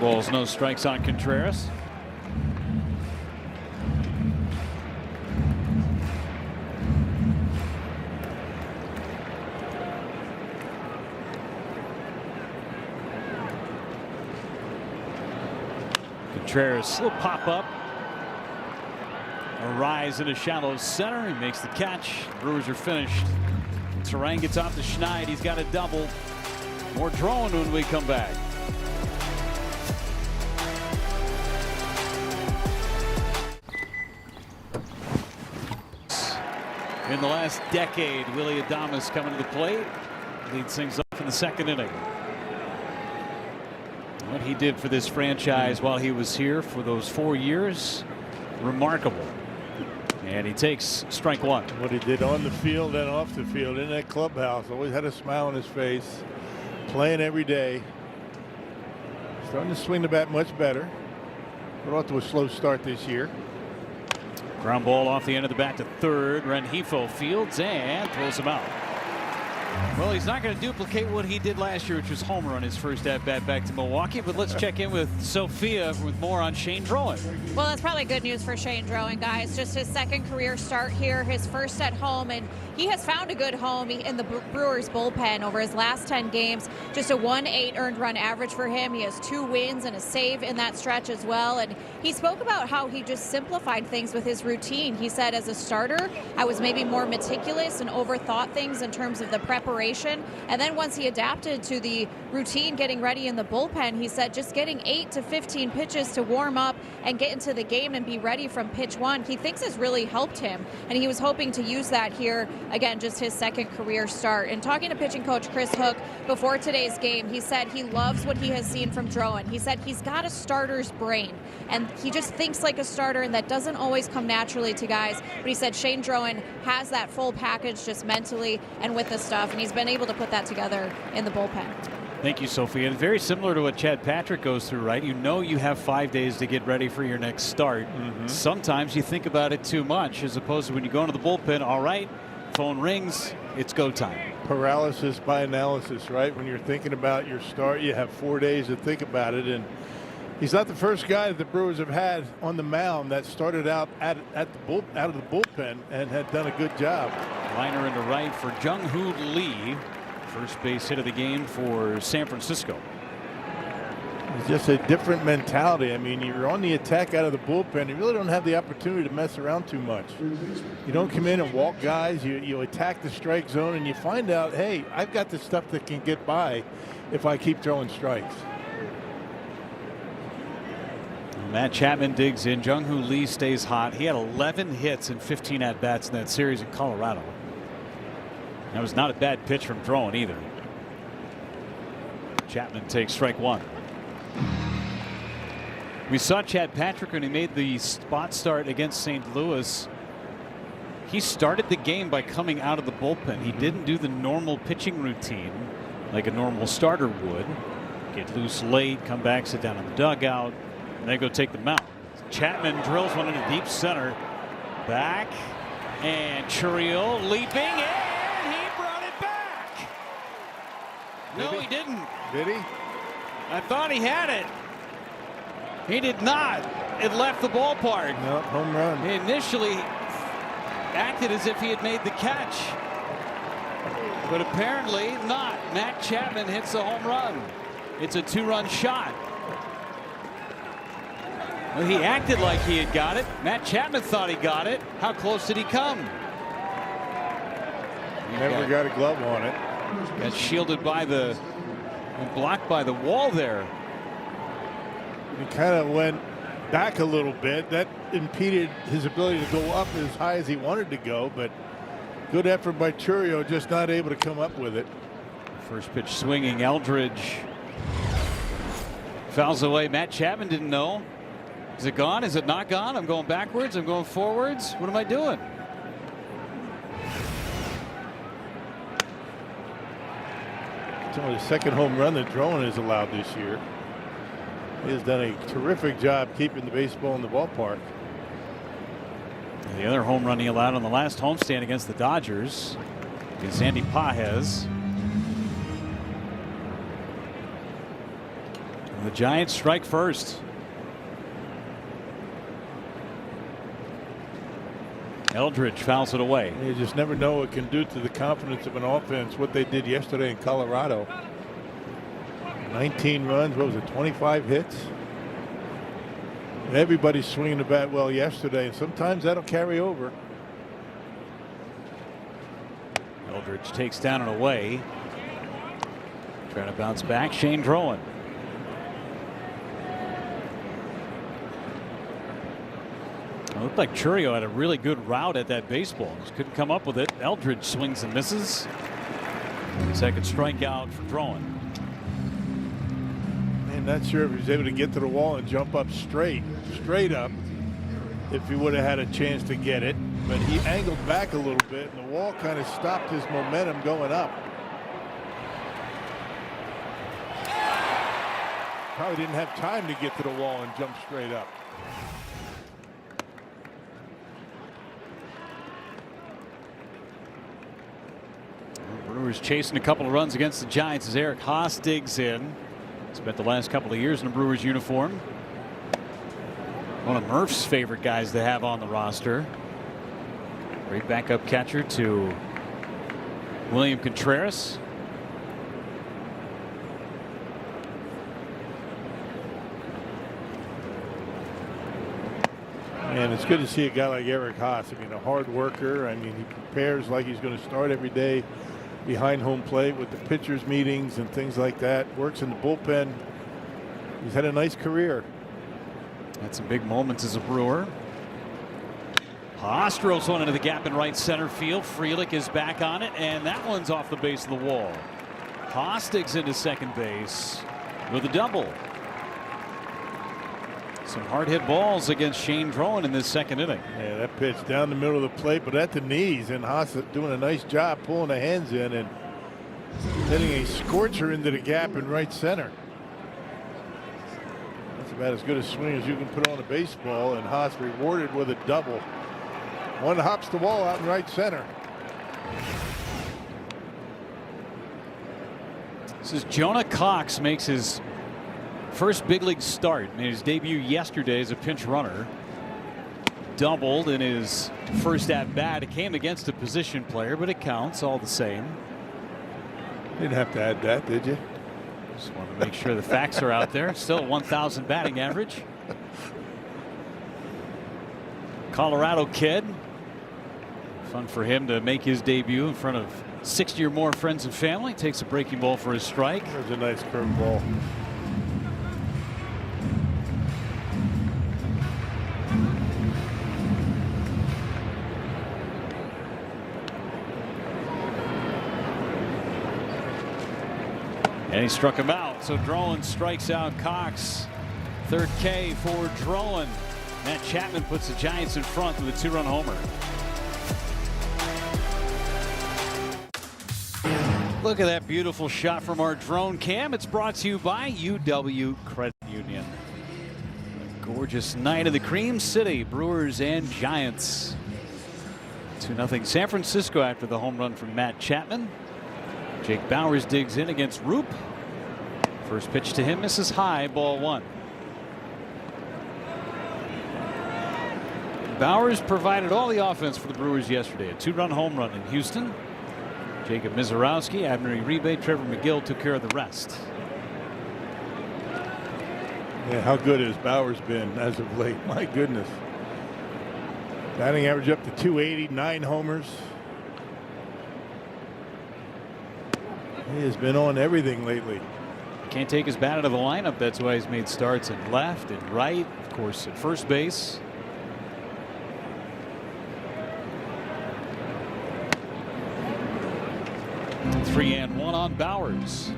balls, no strikes on Contreras. Contreras will pop up. A rise in a shallow center. He makes the catch. Brewers are finished. Terang gets off the Schneid. He's got a double. More Drowan when we come back. In the last decade, Willie Adames coming to the plate. Leads things off in the second inning. What he did for this franchise while he was here for those 4 years, remarkable. And he takes strike one. What he did on the field and off the field in that clubhouse, always had a smile on his face, playing every day. Starting to swing the bat much better. Got off to a slow start this year. Ground ball off the end of the bat to third. Rengifo fields and throws him out. Well, he's not going to duplicate what he did last year, which was homer on his first at-bat back to Milwaukee. But let's check in with Sophia with more on Shane Drowan. Well, that's probably good news for Shane Drowan, guys. Just his second career start here, his first at home, and he has found a good home in the Brewers bullpen over his last 10 games. Just a 1.8 earned run average for him. He has 2 wins and a save in that stretch as well. And he spoke about how he just simplified things with his routine. He said, as a starter, I was maybe more meticulous and overthought things in terms of the preparation. And then once he adapted to the routine getting ready in the bullpen, he said just getting 8 to 15 pitches to warm up and get into the game and be ready from pitch one, he thinks has really helped him. And he was hoping to use that here, again, just his second career start. And talking to pitching coach Chris Hook before today's game, he said he loves what he has seen from Drowan. He said he's got a starter's brain and he just thinks like a starter, and that doesn't always come naturally to guys. But he said Shane Drowan has that full package just mentally and with the stuff, and he's been able to put that together in the bullpen. Thank you, Sophie. And very similar to what Chad Patrick goes through, right? You know you have 5 days to get ready for your next start. Sometimes you think about it too much, as opposed to when you go into the bullpen, all right, phone rings, it's go time. Paralysis by analysis, right? When you're thinking about your start, you have 4 days to think about it. And he's not the first guy that the Brewers have had on the mound that started out out of the bullpen and had done a good job. Liner into right for Jung-Hoo Lee. First base hit of the game for San Francisco. It's just a different mentality. I mean, you're on the attack out of the bullpen. You really don't have the opportunity to mess around too much. You don't come in and walk guys. You attack the strike zone, and you find out, hey, I've got the stuff that can get by if I keep throwing strikes. Matt Chapman digs in. Jung-Hoo Lee stays hot. He had 11 hits and 15 at-bats in that series in Colorado. That was not a bad pitch from Drowan either. Chapman takes strike one. We saw Chad Patrick when he made the spot start against St. Louis. He started the game by coming out of the bullpen. He didn't do the normal pitching routine like a normal starter would. Get loose late, come back, sit down in the dugout, and then go take the mound. Chapman drills one into deep center. Back, and Churiel leaping in. No, he didn't. Did he? I thought he had it. He did not. It left the ballpark. No, home run. He initially acted as if he had made the catch, but apparently not. Matt Chapman hits a home run. It's a 2-run shot. Well, he acted like he had got it. Matt Chapman thought he got it. How close did he come? Never got a glove on it. Got shielded by the and blocked by the wall there. He kind of went back a little bit. That impeded his ability to go up as high as he wanted to go, but good effort by Churiel, just not able to come up with it. First pitch swinging. Eldridge fouls away. Matt Chapman didn't know. Is it gone? Is it not gone? I'm going backwards. I'm going forwards. What am I doing? It's only the second home run that Drowan has allowed this year. He has done a terrific job keeping the baseball in the ballpark. The other home run he allowed on the last homestand against the Dodgers is Andy Pages. The Giants strike first. Eldridge fouls it away. You just never know what it can do to the confidence of an offense. What they did yesterday in Colorado. 19 runs, what was it, 25 hits? And everybody's swinging the bat well yesterday, and sometimes that'll carry over. Eldridge takes down and away. Trying to bounce back, Shane Drowan. It looked like Churio had a really good route at that baseball. Just couldn't come up with it. Eldridge swings and misses. Second strikeout for Drowan. I'm not sure if he was able to get to the wall and jump up straight up if he would have had a chance to get it. But he angled back a little bit, and the wall kind of stopped his momentum going up. Probably didn't have time to get to the wall and jump straight up. Brewers chasing a couple of runs against the Giants as Eric Haas digs in. Spent the last couple of years in a Brewers uniform. One of Murph's favorite guys to have on the roster. Great backup catcher to William Contreras. And it's good to see a guy like Eric Haas. I mean, a hard worker. I mean, he prepares like he's going to start every day behind home plate with the pitchers meetings and things like that. Works in the bullpen. He's had a nice career. Had some big moments as a Brewer. Haas throws one into the gap in right center field. Frelick is back on it, and that one's off the base of the wall. Haas digs into second base with a double. Some hard hit balls against Shane Drowan in this second inning. Yeah, that pitch down the middle of the plate, but at the knees, and Haas doing a nice job pulling the hands in and hitting a scorcher into the gap in right center. That's about as good a swing as you can put on a baseball, and Haas rewarded with a double. One hops the wall out in right center. This is Jonah Cox makes his first big league start. Made his debut yesterday as a pinch runner. Doubled in his first at bat. It came against a position player, but it counts all the same. Didn't have to add that, did you? Just wanted to make sure the facts are out there. Still 1,000 batting average. Colorado kid. Fun for him to make his debut in front of 60 or more friends and family. Takes a breaking ball for his strike. There's a nice curveball. And he struck him out. So Drowan strikes out Cox. Third K for Drowan. Matt Chapman puts the Giants in front with a two-run homer. Look at that beautiful shot from our drone cam. It's brought to you by UW Credit Union. A gorgeous night of the Cream City, Brewers and Giants. 2-0 San Francisco after the home run from Matt Chapman. Jake Bauers digs in against Roop. First pitch to him misses high, ball one. Bauers provided all the offense for the Brewers yesterday. A two-run home run in Houston. Jacob Mizorowski, Abner Uribe, Trevor McGill took care of the rest. Yeah, how good has Bauers been as of late? My goodness. Batting average up to 280, 9 homers. He has been on everything lately. Can't take his bat out of the lineup. That's why he's made starts at left and right, of course, at first base. Three and one on Bauers.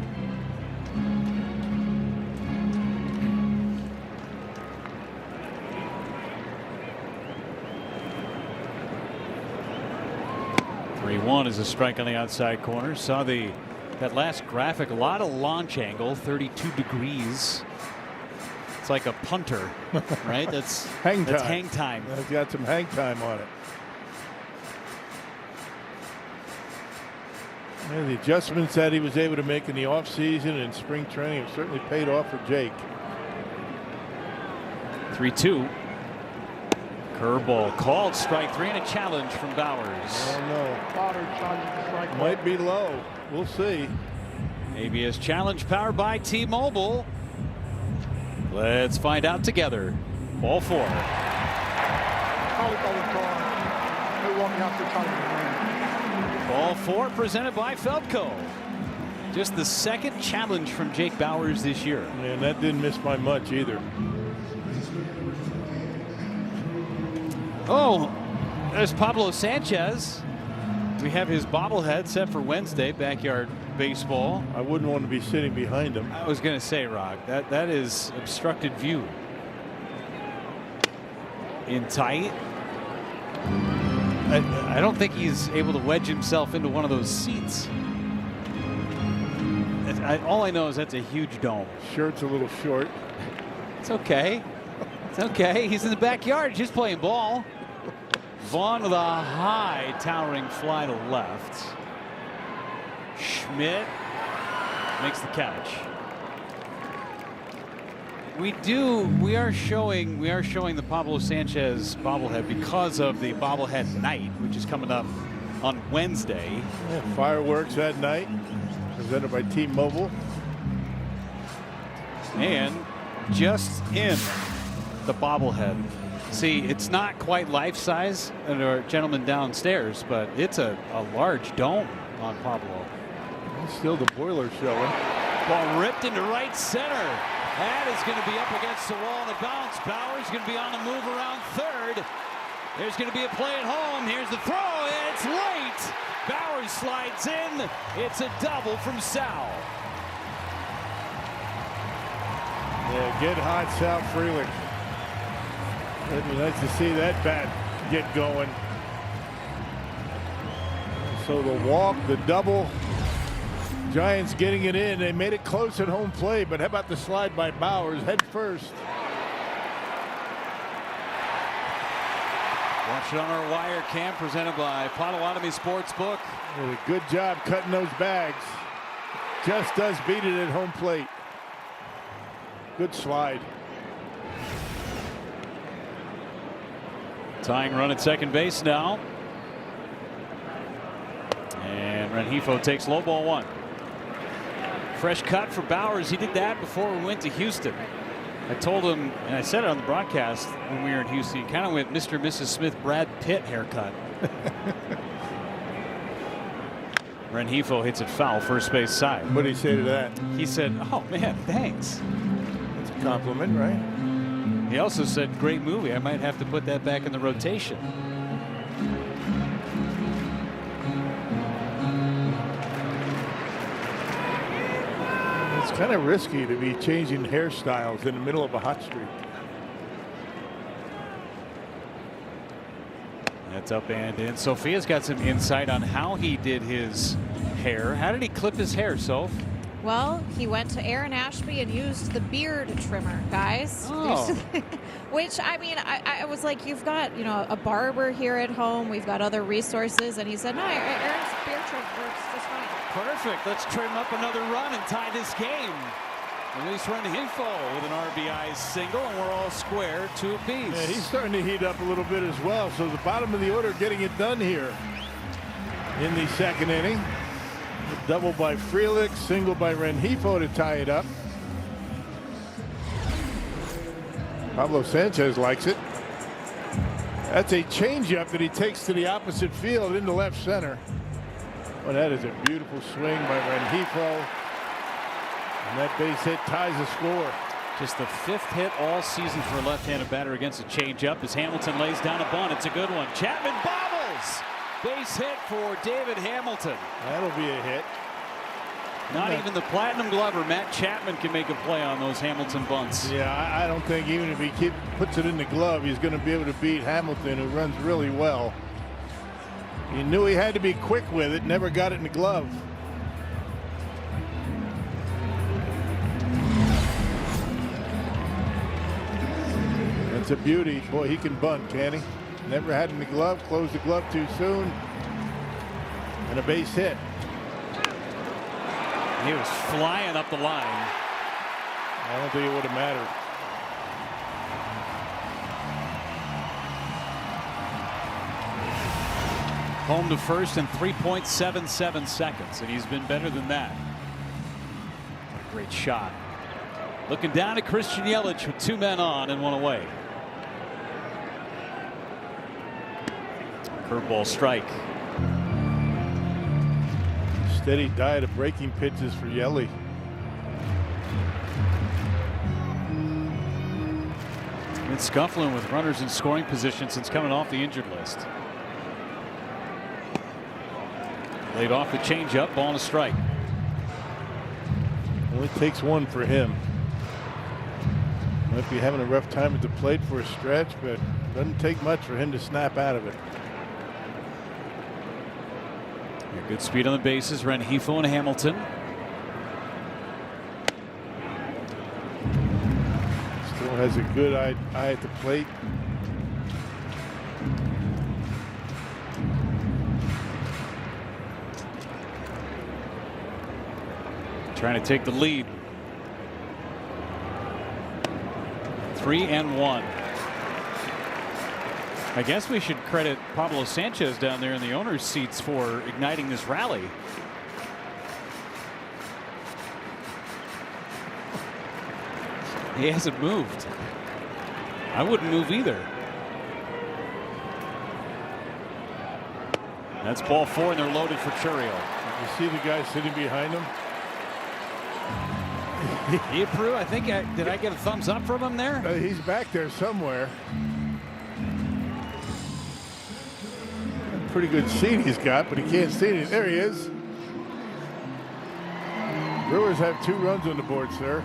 One is a strike on the outside corner. Saw that last graphic, a lot of launch angle, 32 degrees. It's like a punter, right? That's hang time. That's hang time. It's got some hang time on it. And the adjustments that he was able to make in the offseason and spring training have certainly paid off for Jake. 3-2. Curveball called, strike 3, and a challenge from Bowers. I don't know. Might be low. We'll see. ABS challenge powered by T-Mobile. Let's find out together. Ball 4. Ball 4 presented by Feltco. Just the second challenge from Jake Bowers this year. Man, that didn't miss by much either. Oh, there's Pablo Sanchez. We have his bobblehead set for Wednesday, backyard baseball. I wouldn't want to be sitting behind him. I was going to say, Rock, that is obstructed view. In tight. I don't think he's able to wedge himself into one of those seats. All I know is that's a huge dome. Shirt's a little short. It's okay. It's okay. He's in the backyard, just playing ball. Vaughn with a high towering fly to left. Schmidt makes the catch. We are showing the Pablo Sanchez bobblehead because of the bobblehead night, which is coming up on Wednesday. Yeah, fireworks that night, presented by T-Mobile. And just in the bobblehead. See, it's not quite life size and our gentleman downstairs, but it's a large dome on Pablo. Still the boiler showing. Ball ripped into right center. That is going to be up against the wall and a bounce. Bowers going to be on the move around third. There's going to be a play at home. Here's the throw. It's late. Bowers slides in. It's a double from Sal. Yeah, get hot, Sal Frelick. It'd be nice to see that bat get going. So the walk, the double. Giants getting it in. They made it close at home plate, but how about the slide by Bowers head first? Watch it on our wire cam presented by Potawatomi Sportsbook. Did a good job cutting those bags. Just does beat it at home plate. Good slide. Tying run at second base now. And Rengifo takes low ball 1. Fresh cut for Bowers. He did that before we went to Houston. I told him, and I said it on the broadcast when we were in Houston, he kind of went Mr. and Mrs. Smith Brad Pitt haircut. Rengifo hits it foul, first base side. What did he say to that? He said, "Oh man, thanks." That's a compliment, right? He also said, "Great movie. I might have to put that back in the rotation." It's kind of risky to be changing hairstyles in the middle of a hot streak. That's up and in. Sophia's got some insight on how he did his hair. How did he clip his hair, Soph? Well, he went to Aaron Ashby and used the beard trimmer, guys. Oh. Which, I mean, I was like, you've got, you know, a barber here at home. We've got other resources. And he said, no, Aaron's beard trim works just fine. Perfect. Let's trim up another run and tie this game. Luis Rengifo with an RBI single, and we're all square, 2 apiece. Yeah, he's starting to heat up a little bit as well. So the bottom of the order getting it done here in the second inning. A double by Frelick, single by Rengifo to tie it up. Pablo Sanchez likes it. That's a changeup that he takes to the opposite field into left center. Well, that is a beautiful swing by Rengifo. And that base hit ties the score. Just the 5th hit all season for a left-handed batter against a changeup as Hamilton lays down a bunt. It's a good one. Chapman bobbles. Base hit for David Hamilton. That'll be a hit. Not even the Platinum Glover, Matt Chapman, can make a play on those Hamilton bunts. Yeah, I don't think even if he puts it in the glove, he's going to be able to beat Hamilton, who runs really well. He knew he had to be quick with it, never got it in the glove. That's a beauty. Boy, he can bunt, can he? Never had in the glove, closed the glove too soon. And a base hit. He was flying up the line. I don't think it would have mattered. Home to first in 3.77 seconds, and he's been better than that. Great shot. Looking down at Christian Yelich with 2 men on and 1 away. Curveball strike. Steady diet of breaking pitches for Yelich. Been scuffling with runners in scoring position since coming off the injured list. Laid off the changeup, ball and a strike. Only takes one for him. Might be having a rough time at the plate for a stretch, but doesn't take much for him to snap out of it. Good speed on the bases. Rengifo and Hamilton. Still has a good eye at the plate. Trying to take the lead. 3-1. I guess we should credit Pablo Sanchez down there in the owner's seats for igniting this rally. He hasn't moved. I wouldn't move either. That's ball 4, and they're loaded for Churiel. You see the guy sitting behind him? He approved. I think did I get a thumbs up from him there? He's back there somewhere. Pretty good seat he's got, but he can't see it. There he is. Brewers have 2 runs on the board, sir.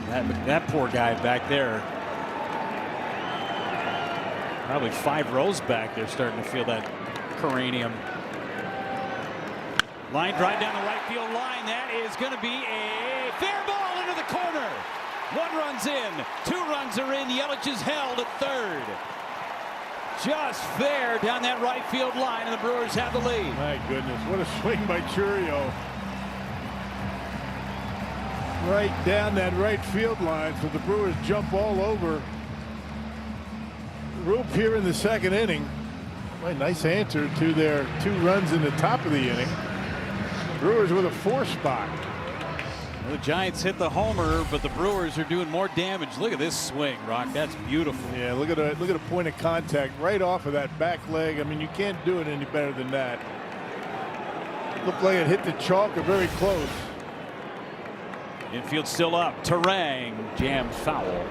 That poor guy back there. Probably 5 rows back there starting to feel that cranium. Line drive down the right field line. That is going to be a fair ball into the corner. 1 run's in. 2 runs are in. Yelich is held at third. Just fair down that right field line, and the Brewers have the lead. My goodness, what a swing by Churiel. Right down that right field line, so the Brewers jump all over Roop here in the 2nd inning. A nice answer to their 2 runs in the top of the inning. Brewers with a 4 spot. The Giants hit the homer, but the Brewers are doing more damage. Look at this swing, Rock. That's beautiful. Yeah, look at a point of contact right off of that back leg. I mean, you can't do it any better than that. Looked like it hit the chalk or very close. Infield still up. Terang jammed foul.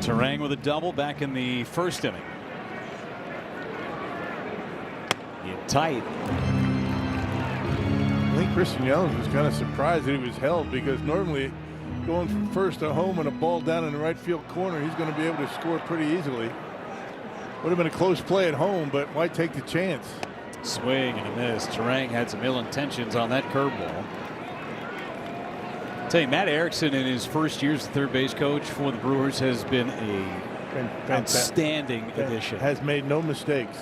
Terang with a double back in the 1st inning. Get tight. I think Christian Yelich was kind of surprised that he was held, because normally going from first to home and a ball down in the right field corner, he's going to be able to score pretty easily. Would have been a close play at home, but why take the chance? Swing and a miss. Terang had some ill intentions on that curveball. I'll tell you, Matt Erickson in his first year as the third base coach for the Brewers has been a outstanding addition. Has made no mistakes.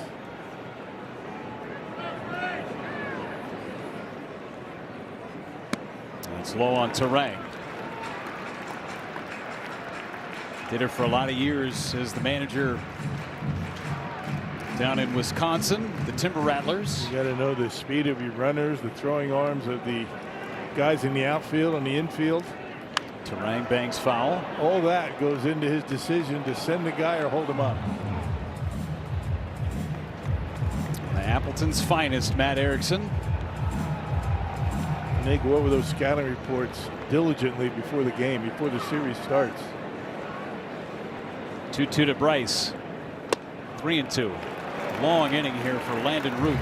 It's low on Terang. Did it for a lot of years as the manager down in Wisconsin, the Timber Rattlers. You got to know the speed of your runners, the throwing arms of the guys in the outfield and the infield. Terang bangs foul. All that goes into his decision to send the guy or hold him up. The Appleton's finest, Matt Erickson. And they go over those scouting reports diligently before the game, before the series starts. 2-2 to Bryce. 3-2. Long inning here for Landon Root.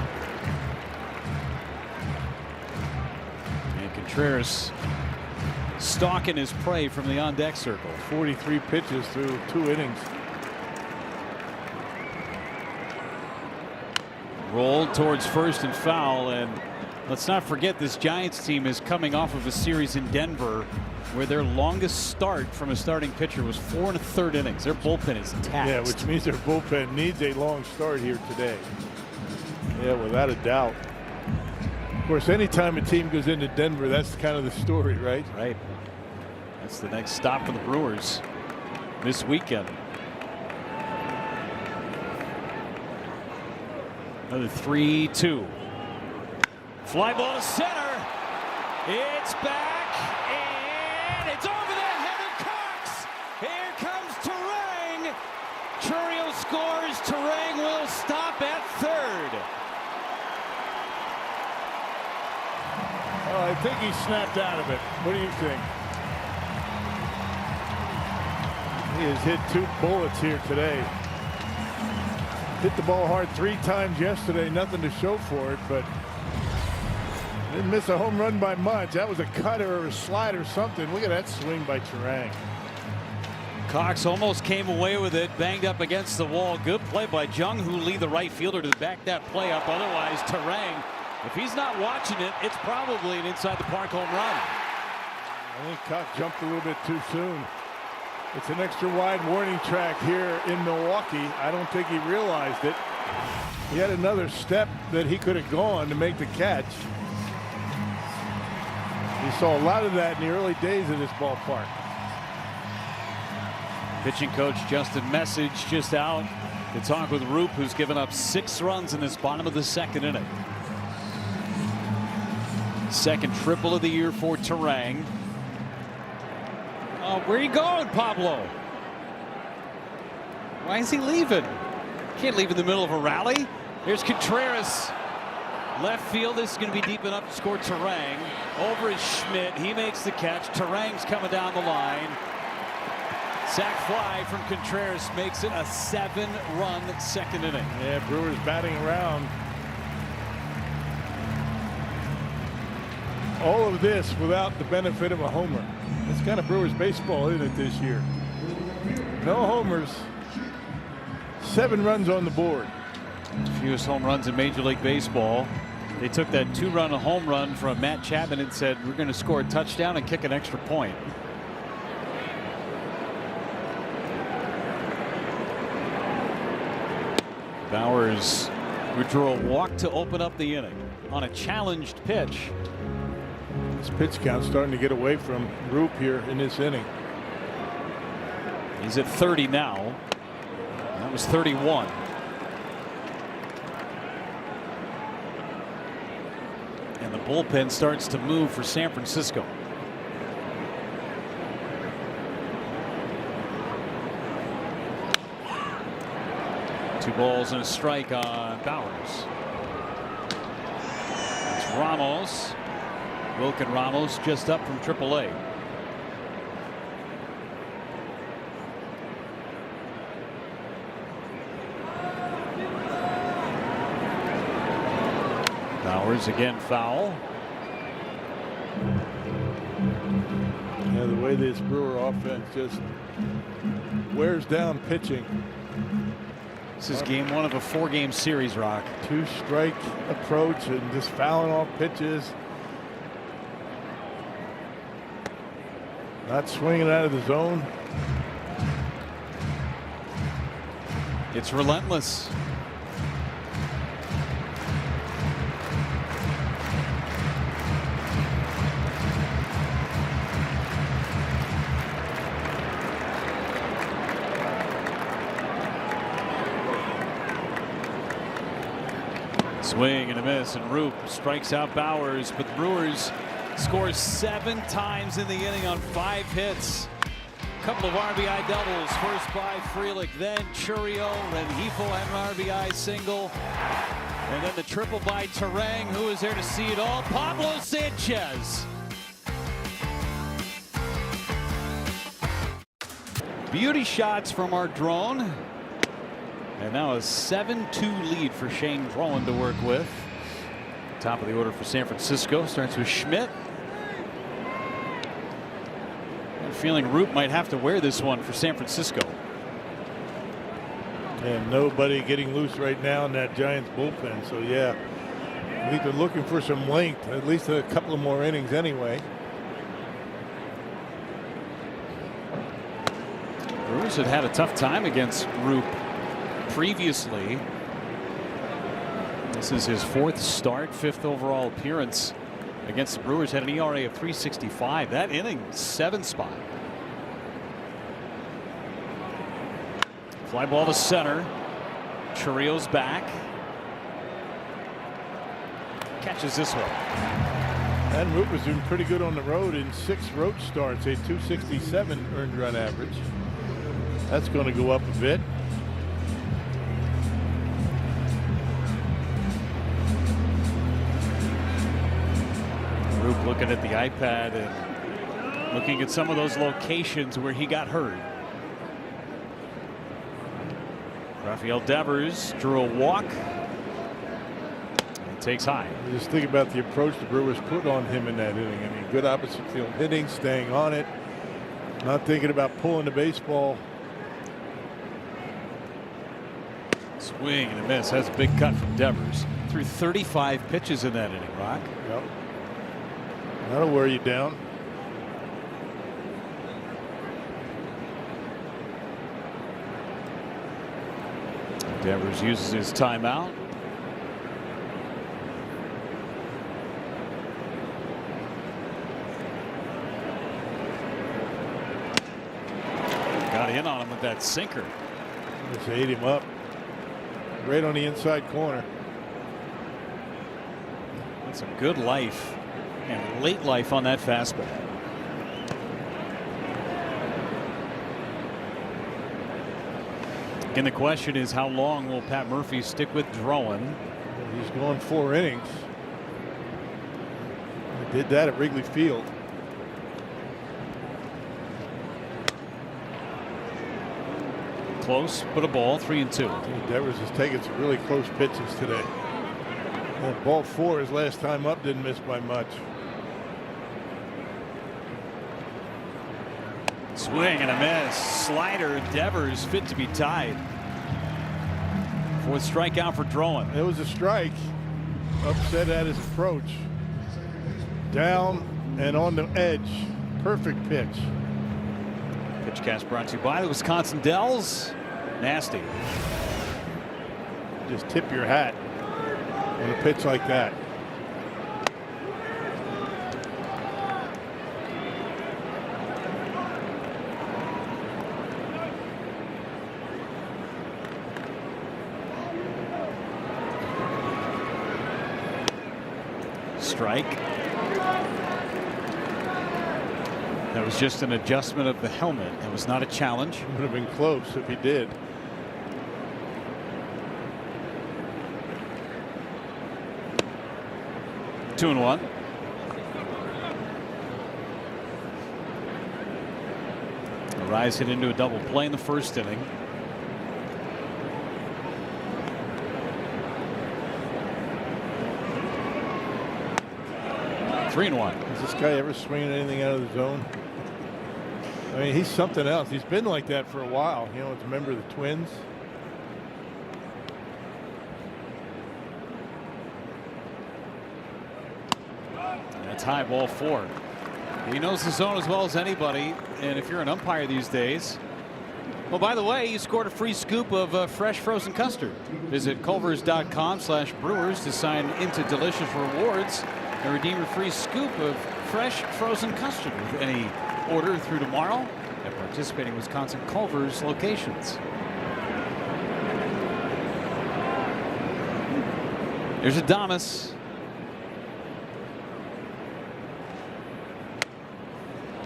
And Contreras stalking his prey from the on-deck circle. 43 pitches through 2 innings. Rolled towards first and foul, and let's not forget this Giants team is coming off of a series in Denver where their longest start from a starting pitcher was 4 1/3 innings. Their bullpen is taxed. Yeah, which means their bullpen needs a long start here today. Yeah, without a doubt. Of course, anytime a team goes into Denver, that's kind of the story, right? Right. That's the next stop for the Brewers this weekend. Another 3-2. Fly ball to center. It's back and it's over the head of Cox. Here comes Terang. Chourio scores. Terang will stop at third. Oh, I think he snapped out of it. What do you think? He has hit 2 bullets here today. Hit the ball hard 3 times yesterday, nothing to show for it, but didn't miss a home run by much. That was a cutter or a slide or something. Look at that swing by Terang. Cox almost came away with it, banged up against the wall. Good play by Jung Hoo Lee, the right fielder, to back that play up. Otherwise, Terang, if he's not watching it, it's probably an inside the park home run. I think Cox jumped a little bit too soon. It's an extra wide warning track here in Milwaukee. I don't think he realized it. He had another step that he could have gone to make the catch. We saw a lot of that in the early days of this ballpark. Pitching coach Justin Message just out to talk with Roop, who's given up 6 runs in this bottom of the 2nd inning. Second triple of the year for Terang. Where are you going, Pablo? Why is he leaving? Can't leave in the middle of a rally. There's Contreras. Left field. This is going to be deep enough to score. Terang over is Schmidt. He makes the catch. Terang's coming down the line. Sac fly from Contreras makes it a 7-run 2nd inning. Yeah, Brewers batting around. All of this without the benefit of a homer. It's kind of Brewers baseball, isn't it, this year? No homers. 7 runs on the board. Fewest home runs in Major League Baseball. They took that 2-run home run from Matt Chapman and said, we're going to score a touchdown and kick an extra point. Bowers would draw a walk to open up the inning on a challenged pitch. This pitch count starting to get away from Roop here in this inning. He's at 30 now. That was 31. And the bullpen starts to move for San Francisco. Two balls and a strike on Bowers. It's Ramos. Wilkin Ramos just up from AAA. Bowers again foul. Yeah, the way this Brewer offense just wears down pitching. This is game 1 of a 4-game series, Rock. 2-strike approach and just fouling off pitches. Not swinging out of the zone. It's relentless. Swing and a miss, and Roop strikes out Bowers, but the Brewers scores 7 times in the inning on 5 hits. A couple of RBI doubles, first by Frelick, then Chourio, then Hefel had an RBI single, and then the triple by Terang, who is there to see it all. Pablo Sanchez. Beauty shots from our drone. And now a 7-2 lead for Shane Drowan to work with. Top of the order for San Francisco starts with Schmidt. I'm feeling Roop might have to wear this one for San Francisco. And nobody getting loose right now in that Giants bullpen. So yeah, I think they're looking for some length, at least a couple of more innings anyway. Brewers had a tough time against Roop previously. This is his 4th start, 5th overall appearance against the Brewers. Had an ERA of 3.65. That inning, 7 spot. Fly ball to center. Churrio's back. Catches this one. And Root was doing pretty good on the road in 6 road starts, a 267 earned run average. That's going to go up a bit. Root looking at the iPad and looking at some of those locations where he got hurt. Rafael Devers drew a walk. Takes high. Just think about the approach the Brewers put on him in that inning. I mean, good opposite field hitting, staying on it, not thinking about pulling the baseball. Swing and a miss. Has a big cut from Devers. Threw 35 pitches in that inning, Rock. Yep. That'll wear you down. Devers uses his timeout. Got in on him with that sinker. Just ate him up. Right on the inside corner. That's some good life and late life on that fastball. And the question is, how long will Pat Murphy stick with Drowan? He's going 4 innings. He did that at Wrigley Field. Close, but a ball, 3-2. Devers is taking some really close pitches today. That ball 4, his last time up, didn't miss by much. Swing and a miss. Slider. Devers fit to be tied. 4th strikeout for Drowan. It was a strike. Upset at his approach. Down and on the edge. Perfect pitch. Pitch cast brought to you by the Wisconsin Dells. Nasty. Just tip your hat on a pitch like that. Strike. That was just an adjustment of the helmet. It was not a challenge. Would have been close if he did. Two and one. Rise hit into a double play in the first inning. Three and one. Has this guy ever swinging anything out of the zone? I mean, he's something else. He's been like that for a while. You know, as a member of the Twins. That's high, ball 4. He knows the zone as well as anybody. And if you're an umpire these days. Well, by the way, you scored a free scoop of fresh frozen custard. Visit culvers.com/brewers to sign into delicious rewards and redeem a free scoop of fresh frozen custard with any order through tomorrow at participating Wisconsin Culver's locations. There's Adames.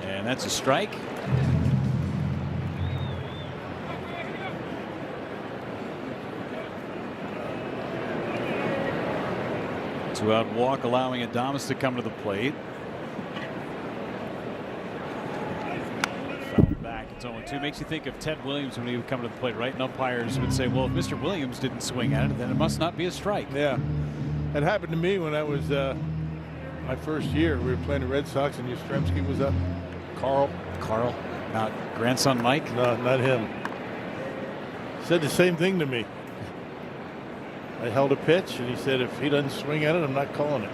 And that's a strike. Two-out walk, allowing Adames to come to the plate. Foul back. It's 0-2. Makes you think of Ted Williams when he would come to the plate, right? And umpires would say, well, if Mr. Williams didn't swing at it, then it must not be a strike. Yeah. It happened to me when I was my first year. We were playing the Red Sox and Yastrzemski was up. Carl, not grandson Mike? No, not him. Said the same thing to me. I held a pitch and he said if he doesn't swing at it, I'm not calling it.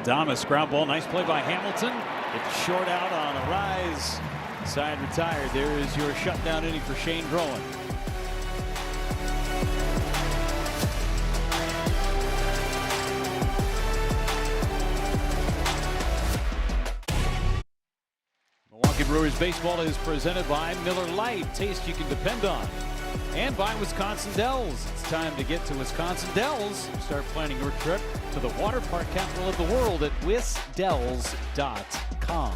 Adames, ground ball, nice play by Hamilton. It's short out on a rise. Side retired. There is your shutdown inning for Shane Drowan. Brewers baseball is presented by Miller Lite, taste you can depend on, and by Wisconsin Dells. It's time to get to Wisconsin Dells. Start planning your trip to the water park capital of the world at wisdells.com.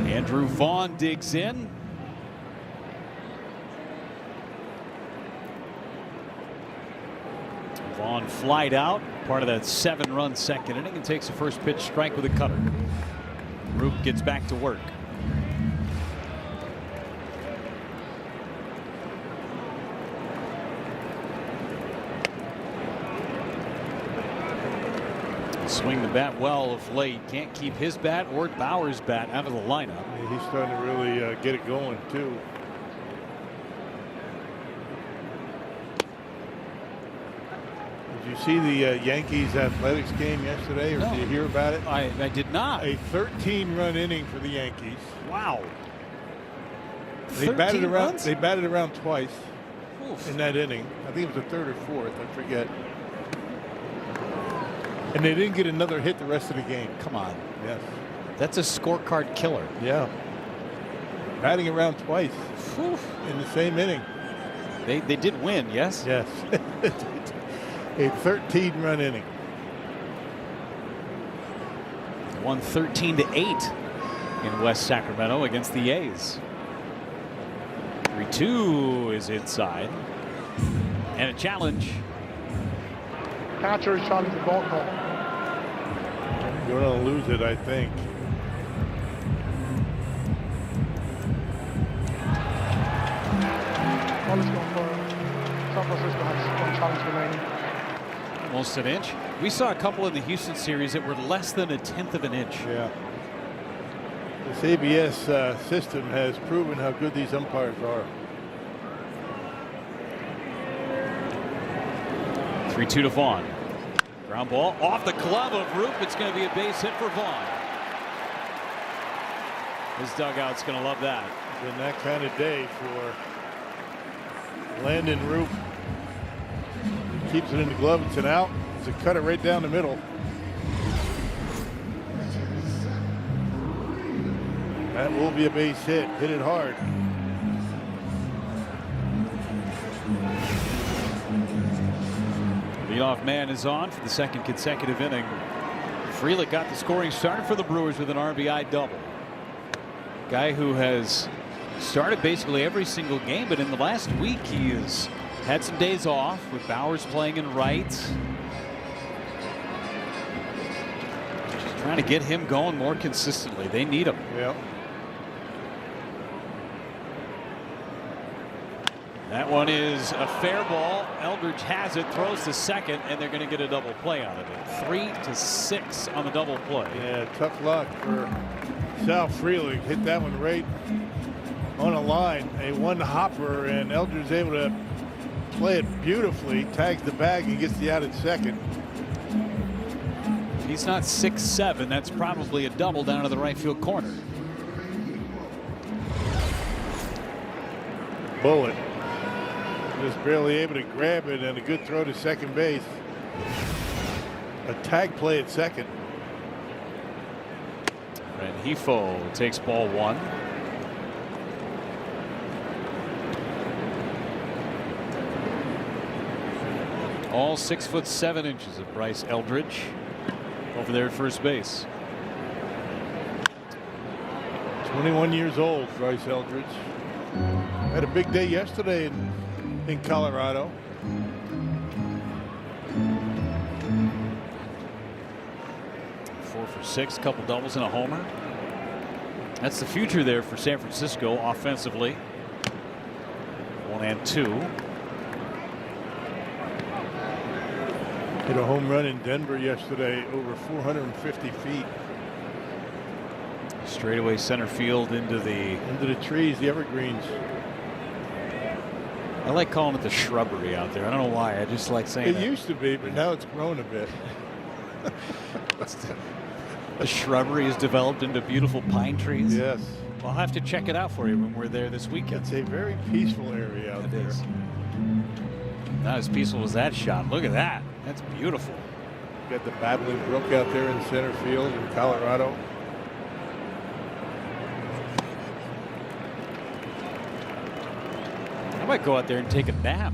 Andrew Vaughn digs in. Vaughn flied out, part of that 7-run second inning, and takes a first pitch strike with a cutter. Roop gets back to work. Swing the bat well of late. Can't keep his bat or Bauer's bat out of the lineup. Yeah, he's starting to really get it going too. Did you see the Yankees Athletics game yesterday, or No. did you hear about it? I did not. A 13-run inning for the Yankees. Wow. They batted 13 around. runs? They batted around twice Oof. in that inning. I think it was the third or fourth. I forget. And they didn't get another hit the rest of the game. Come on. Yes. That's a scorecard killer. Yeah. Batting around twice in the same inning. They did win, yes? Yes. A 13-run inning. Won 13-8 in West Sacramento against the A's. 3-2 is inside. And a challenge. Catcher is challenging the ball call. You're going to lose it, I think. Ball is going for San Francisco has one challenge remaining. Almost an inch. We saw a couple in the Houston series that were less than 1/10 of an inch. Yeah. This ABS system has proven how good these umpires are. 3-2 to Vaughn. Ground ball off the glove of Roop. It's going to be a base hit for Vaughn. His dugout's going to love that. It's been that kind of day for Landon Roop. He keeps it in the glove. It's an out. It's a cutter right down the middle. That will be a base hit. Hit it hard. Leadoff man is on for the second consecutive inning. Frelick got the scoring started for the Brewers with an RBI double. Guy who has started basically every single game, but in the last week he has had some days off with Bauers playing in right. Just trying to get him going more consistently. They need him. Yeah. That one is a fair ball. Eldridge has it, throws to second, and they're going to get a double play out of it. 3-6 on the double play. Yeah, tough luck for Sal Frelick. Hit that one right on a line. A one hopper, and Eldridge able to play it beautifully. Tags the bag and gets the out at second. If he's not 6'7", that's probably a double down to the right field corner. Bullet. Just barely able to grab it, and a good throw to second base. A tag play at second. Rengifo takes ball one. All 6'7" of Bryce Eldridge over there at first base. 21 years old, Bryce Eldridge. Had a big day yesterday in Colorado. Four for 6, couple doubles and a homer. That's the future there for San Francisco offensively. 1 and 2. Hit a home run in Denver yesterday, over 450 feet. Straightaway center field into the trees, the evergreens. I like calling it the shrubbery out there. I don't know why. I just like saying it used to be, but now it's grown a bit. The shrubbery has developed into beautiful pine trees. Yes. I'll have to check it out for you when we're there this weekend. It's a very peaceful area out there. Not as peaceful as that shot. Look at that. That's beautiful. Got the babbling brook out there in center field in Colorado. I might go out there and take a nap.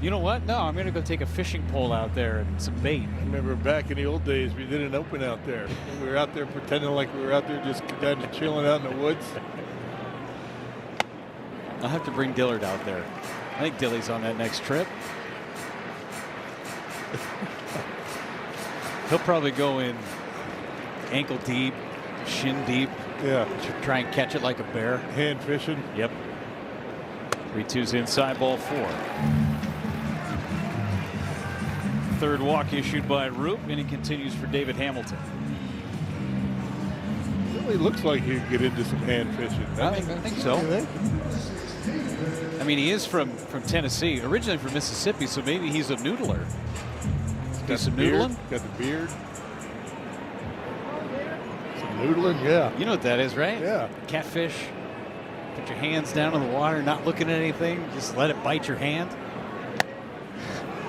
You know what? No, I'm going to go take a fishing pole out there and some bait. I remember back in the old days, we didn't open out there. We were out there pretending like we were out there just kind of chilling out in the woods. I'll have to bring Dillard out there. I think Dilly's on that next trip. He'll probably go in ankle deep, shin deep. Yeah. Try and catch it like a bear. Hand fishing. Yep. 3-2's inside, ball 4. Third walk issued by Roop, and he continues for David Hamilton. Really looks like he could get into some hand fishing. I think so. I mean, he is from Tennessee, originally from Mississippi, so maybe he's a noodler. Got some the beard, noodling? got the beard. Some noodling, yeah. You know what that is, right? Yeah. Catfish. Put your hands down in the water, not looking at anything. Just let it bite your hand.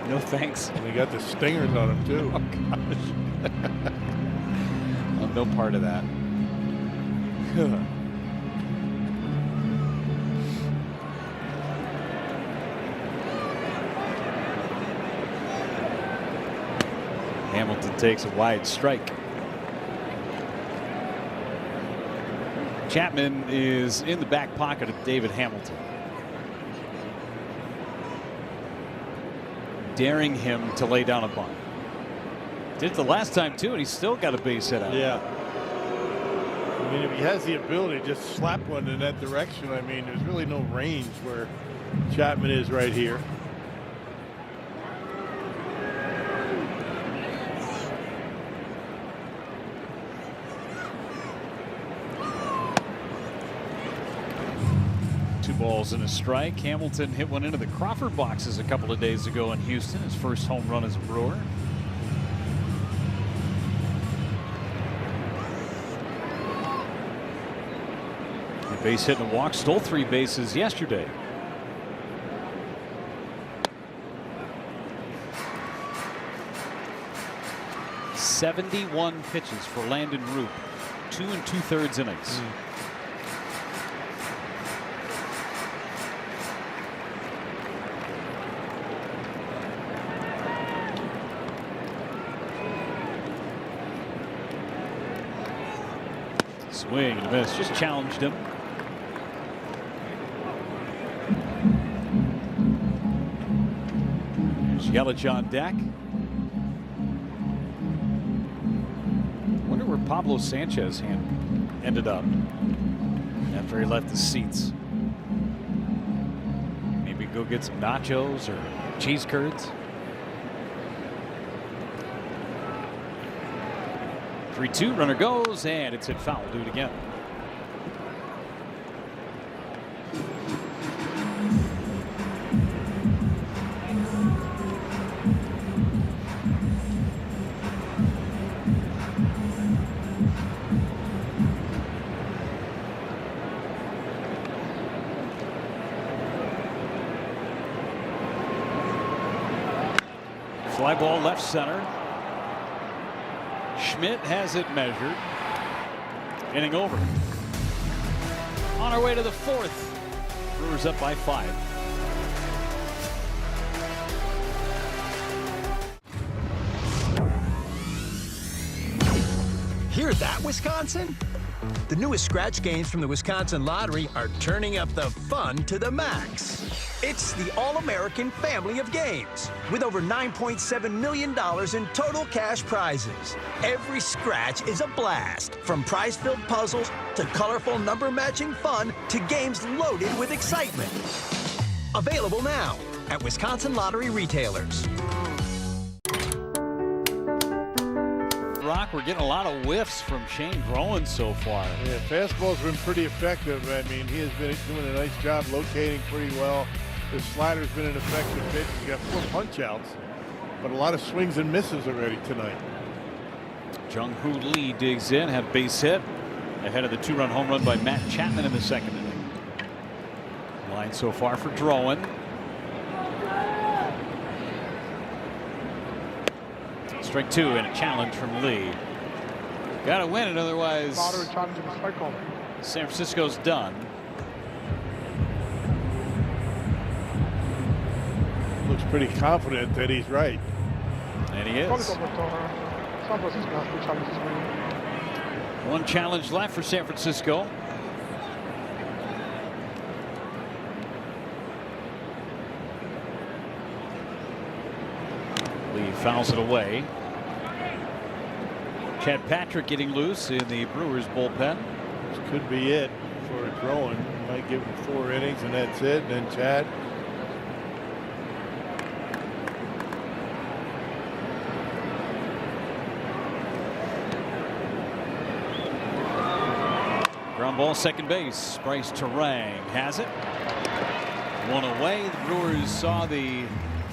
No thanks. And he got the stingers on him, too. Oh, gosh. I'm no part of that. Hamilton takes a wide strike. Chapman is in the back pocket of David Hamilton, daring him to lay down a bunt. Did it the last time too, and he's still got a base hit out. Yeah. I mean, if he has the ability to just slap one in that direction, I mean, there's really no range where Chapman is right here. Balls and a strike. Hamilton hit one into the Crawford boxes a couple of days ago in Houston, his first home run as a Brewer. A base hit and a walk, stole 3 bases yesterday. "71 pitches for Landon Roop, 2 2/3 innings. Swing and a miss, just challenged him. There's Yelich on deck. Wonder where Pablo Sanchez ended up after he left the seats. Maybe go get some nachos or cheese curds. 3-2, runner goes, and it's hit foul. Do it again. Fly ball left center. Schmidt has it measured. Inning over. On our way to the 4th. Brewers up by 5. Hear that, Wisconsin? The newest scratch games from the Wisconsin Lottery are turning up the fun to the max. It's the All-American family of games with over $9.7 million in total cash prizes. Every scratch is a blast, from prize-filled puzzles to colorful number-matching fun to games loaded with excitement. Available now at Wisconsin Lottery retailers. Rock, we're getting a lot of whiffs from Shane Drowan so far. Yeah, fastball's been pretty effective. I mean, he has been doing a nice job locating pretty well. His slider's been an effective pitch. He's got 4 punch-outs, but a lot of swings and misses already tonight. Jung-Hoo Lee digs in, had base hit ahead of the 2-run home run by Matt Chapman in the 2nd inning. Line so far for Drowan. Strike two and a challenge from Lee. Got to win it, otherwise San Francisco's done. Looks pretty confident that he's right. And he is. One challenge left for San Francisco. Lee fouls it away. Chad Patrick getting loose in the Brewers bullpen. This could be it for Drowan. Might give him 4 innings and that's it. And then Chad. Ground ball, second base. Bryce Terang has it. One away. The Brewers saw the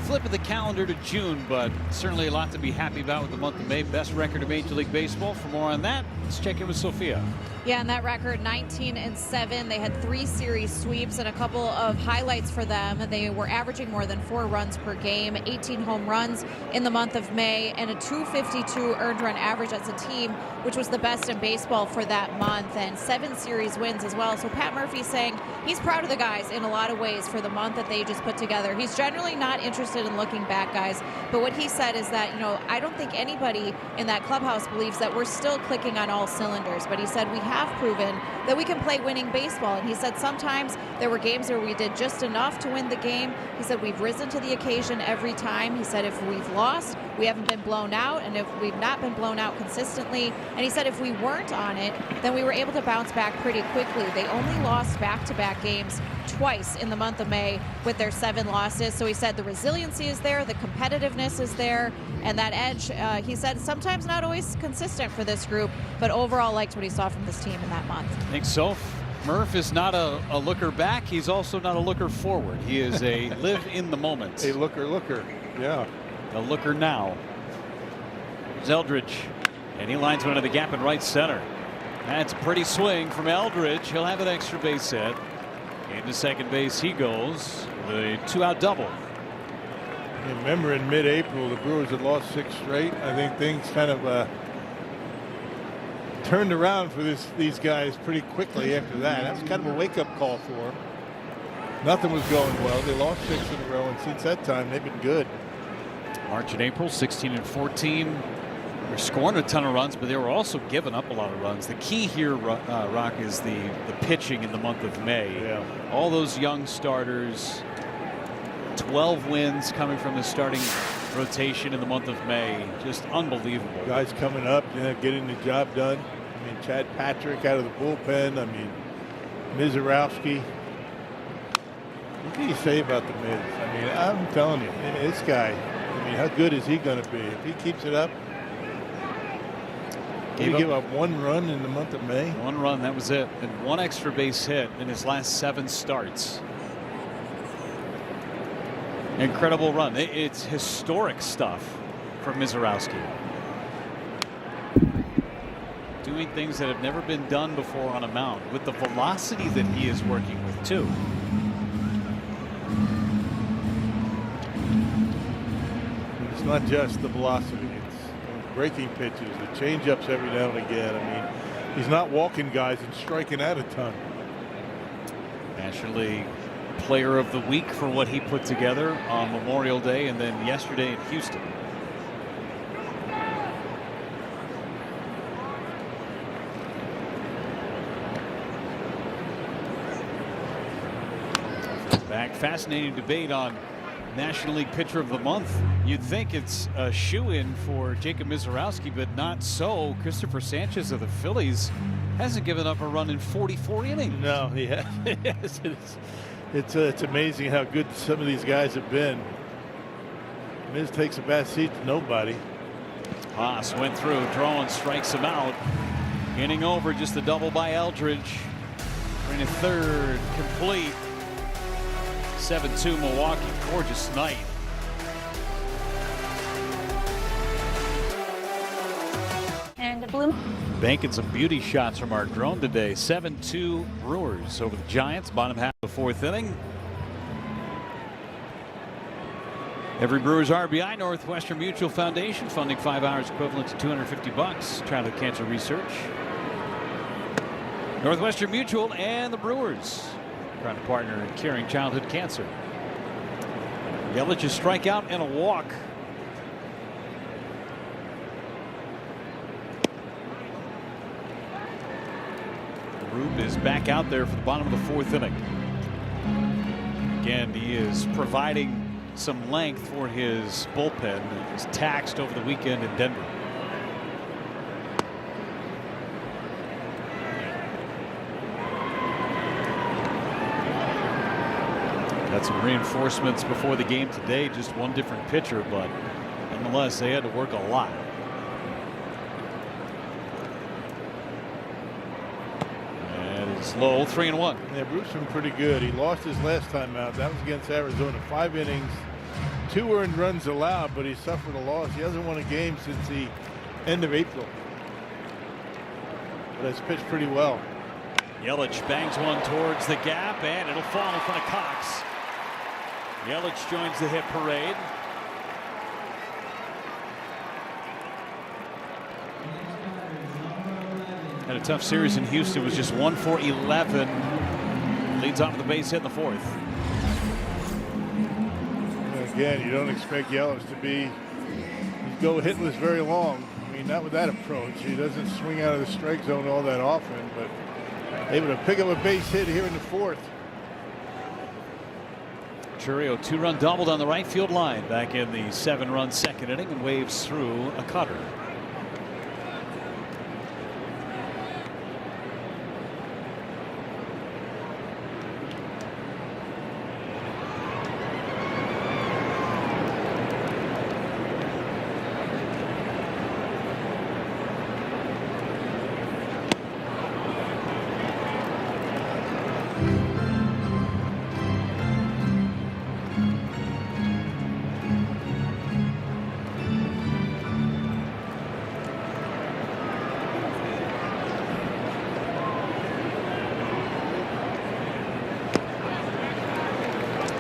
flip of the calendar to June, but certainly a lot to be happy about with the month of May. Best record of Major League Baseball. For more on that, let's check in with Sophia. Yeah, and that record 19-7. They had 3 series sweeps and a couple of highlights for them. They were averaging more than 4 runs per game, 18 home runs in the month of May, and a 252 earned run average as a team, which was the best in baseball for that month, and 7 series wins as well. So Pat Murphy's saying he's proud of the guys in a lot of ways for the month that they just put together. He's generally not interested in looking back, guys, but what he said is that, I don't think anybody in that clubhouse believes that we're still clicking on all cylinders, but he said we have proven that we can play winning baseball. And he said sometimes there were games where we did just enough to win the game. He said we've risen to the occasion every time. He said if we've lost, we haven't been blown out, and if we've not been blown out consistently. And he said if we weren't on it, then we were able to bounce back pretty quickly. They only lost back-to-back games twice in the month of May with their 7 losses. So he said the resiliency is there, the competitiveness is there, and that edge, he said, sometimes not always consistent for this group, but overall liked what he saw from this team in that month. I think so. Murph is not a looker back. He's also not a looker forward. He is a live in the moment. A looker, yeah. A looker now. There's Eldridge, and he lines one to the gap in right center. That's a pretty swing from Eldridge. He'll have an extra base hit. Into second base he goes. The 2-out double. Remember in mid-April the Brewers had lost 6 straight. I think things kind of turned around for these guys pretty quickly after that. That was kind of a wake-up call for them. Nothing was going well. They lost 6 in a row, and since that time they've been good. March and April, 16-14. They're scoring a ton of runs, but they were also giving up a lot of runs. The key here, Rock, is the pitching in the month of May. Yeah. All those young starters, 12 wins coming from the starting rotation in the month of May. Just unbelievable. Guys coming up, getting the job done. I mean, Chad Patrick out of the bullpen. I mean, Mizorowski. What can you say about the Miz? I mean, I'm telling you, this guy, I mean, how good is he going to be? If he keeps it up, he gave up 1 run in the month of May. 1 run, that was it. And 1 extra base hit in his last 7 starts. Incredible run. It's historic stuff from Mizorowski. Doing things that have never been done before on a mound with the velocity that he is working with, too. It's not just the velocity. It's breaking pitches, the change-ups every now and again. I mean, he's not walking guys and striking out a ton. National League Player of the Week for what he put together on Memorial Day and then yesterday in Houston. Back, fascinating debate on National League Pitcher of the Month. You'd think it's a shoe-in for Jacob Mizorowski, but not so. Christopher Sanchez of the Phillies hasn't given up a run in 44 innings. No, he has. It's amazing how good some of these guys have been. Miz takes a bad seat to nobody. Haas went through, Drowan strikes him out. Inning over, just a double by Eldridge. Bring a third, complete. 7-2 Milwaukee, gorgeous night. And a blue. Banking some beauty shots from our drone today. 7-2 Brewers over the Giants, bottom half of the 4th inning. Every Brewers RBI, Northwestern Mutual Foundation, funding 5 hours equivalent to $250. Childhood cancer research. Northwestern Mutual and the Brewers, proud to partner in curing childhood cancer. Yelich's strikeout and a walk. Rube is back out there for the bottom of the 4th inning. Again, he is providing some length for his bullpen. He was taxed over the weekend in Denver. Got some reinforcements before the game today. Just one different pitcher, but nonetheless, they had to work a lot. And it's low, 3-1. Yeah, Bruce been pretty good. He lost his last time out. That was against Arizona. 5 innings, 2 earned runs allowed, but he suffered a loss. He hasn't won a game since the end of April. But has pitched pretty well. Yelich bangs one towards the gap, and it'll fall in front of Cox. Yelich joins the hit parade. Had a tough series in Houston. Was just 1 for 11. Leads off the base hit in the 4th. Again, you don't expect Yelich to go hitless very long. I mean, not with that approach. He doesn't swing out of the strike zone all that often, but able to pick up a base hit here in the 4th. Churio 2-run doubled on the right field line back in the 7-run 2nd inning and waves through a cutter.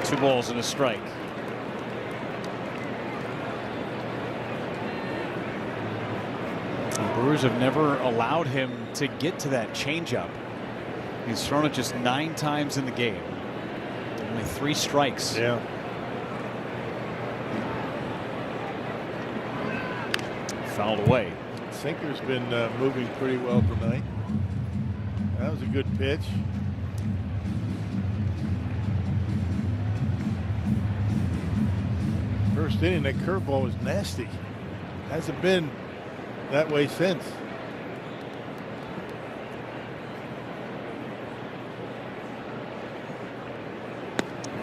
Two balls and a strike. The Brewers have never allowed him to get to that changeup. He's thrown it just 9 times in the game. Only 3 strikes. Yeah. Fouled away. Sinker's been moving pretty well tonight. That was a good pitch. First inning, that curveball was nasty. Hasn't been that way since.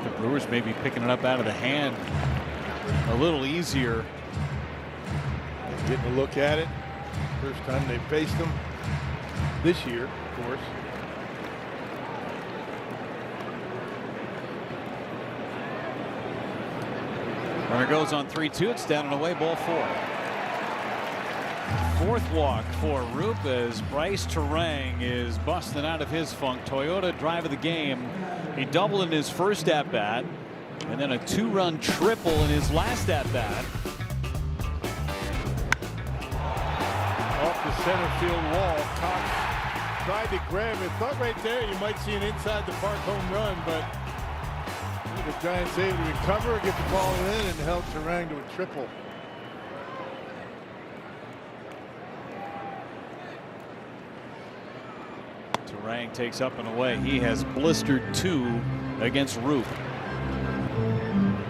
The Brewers may be picking it up out of the hand a little easier. Getting a look at it. First time they faced him this year, of course. Runner goes on 3-2. It's down and away, ball 4. 4th walk for Roop as Bryce Terang is busting out of his funk. Toyota drive of the game. He doubled in his first at bat, and then a 2-run triple in his last at bat. Off the center field wall, Cox tried to grab it. Thought right there you might see an inside the park home run, but the Giants able to recover, get the ball in, and help Terang to a triple. Terang takes up and away. He has blistered 2 against Roop.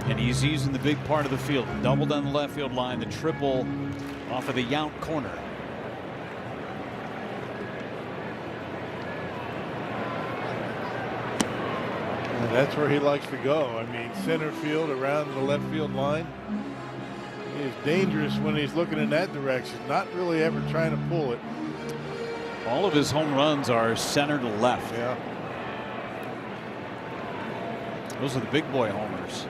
And he's using the big part of the field. Double down the left field line, the triple off of the Yount corner. And that's where he likes to go. I mean, center field around the left field line. He is dangerous when he's looking in that direction, not really ever trying to pull it. All of his home runs are center to left. Yeah. Those are the big boy homers.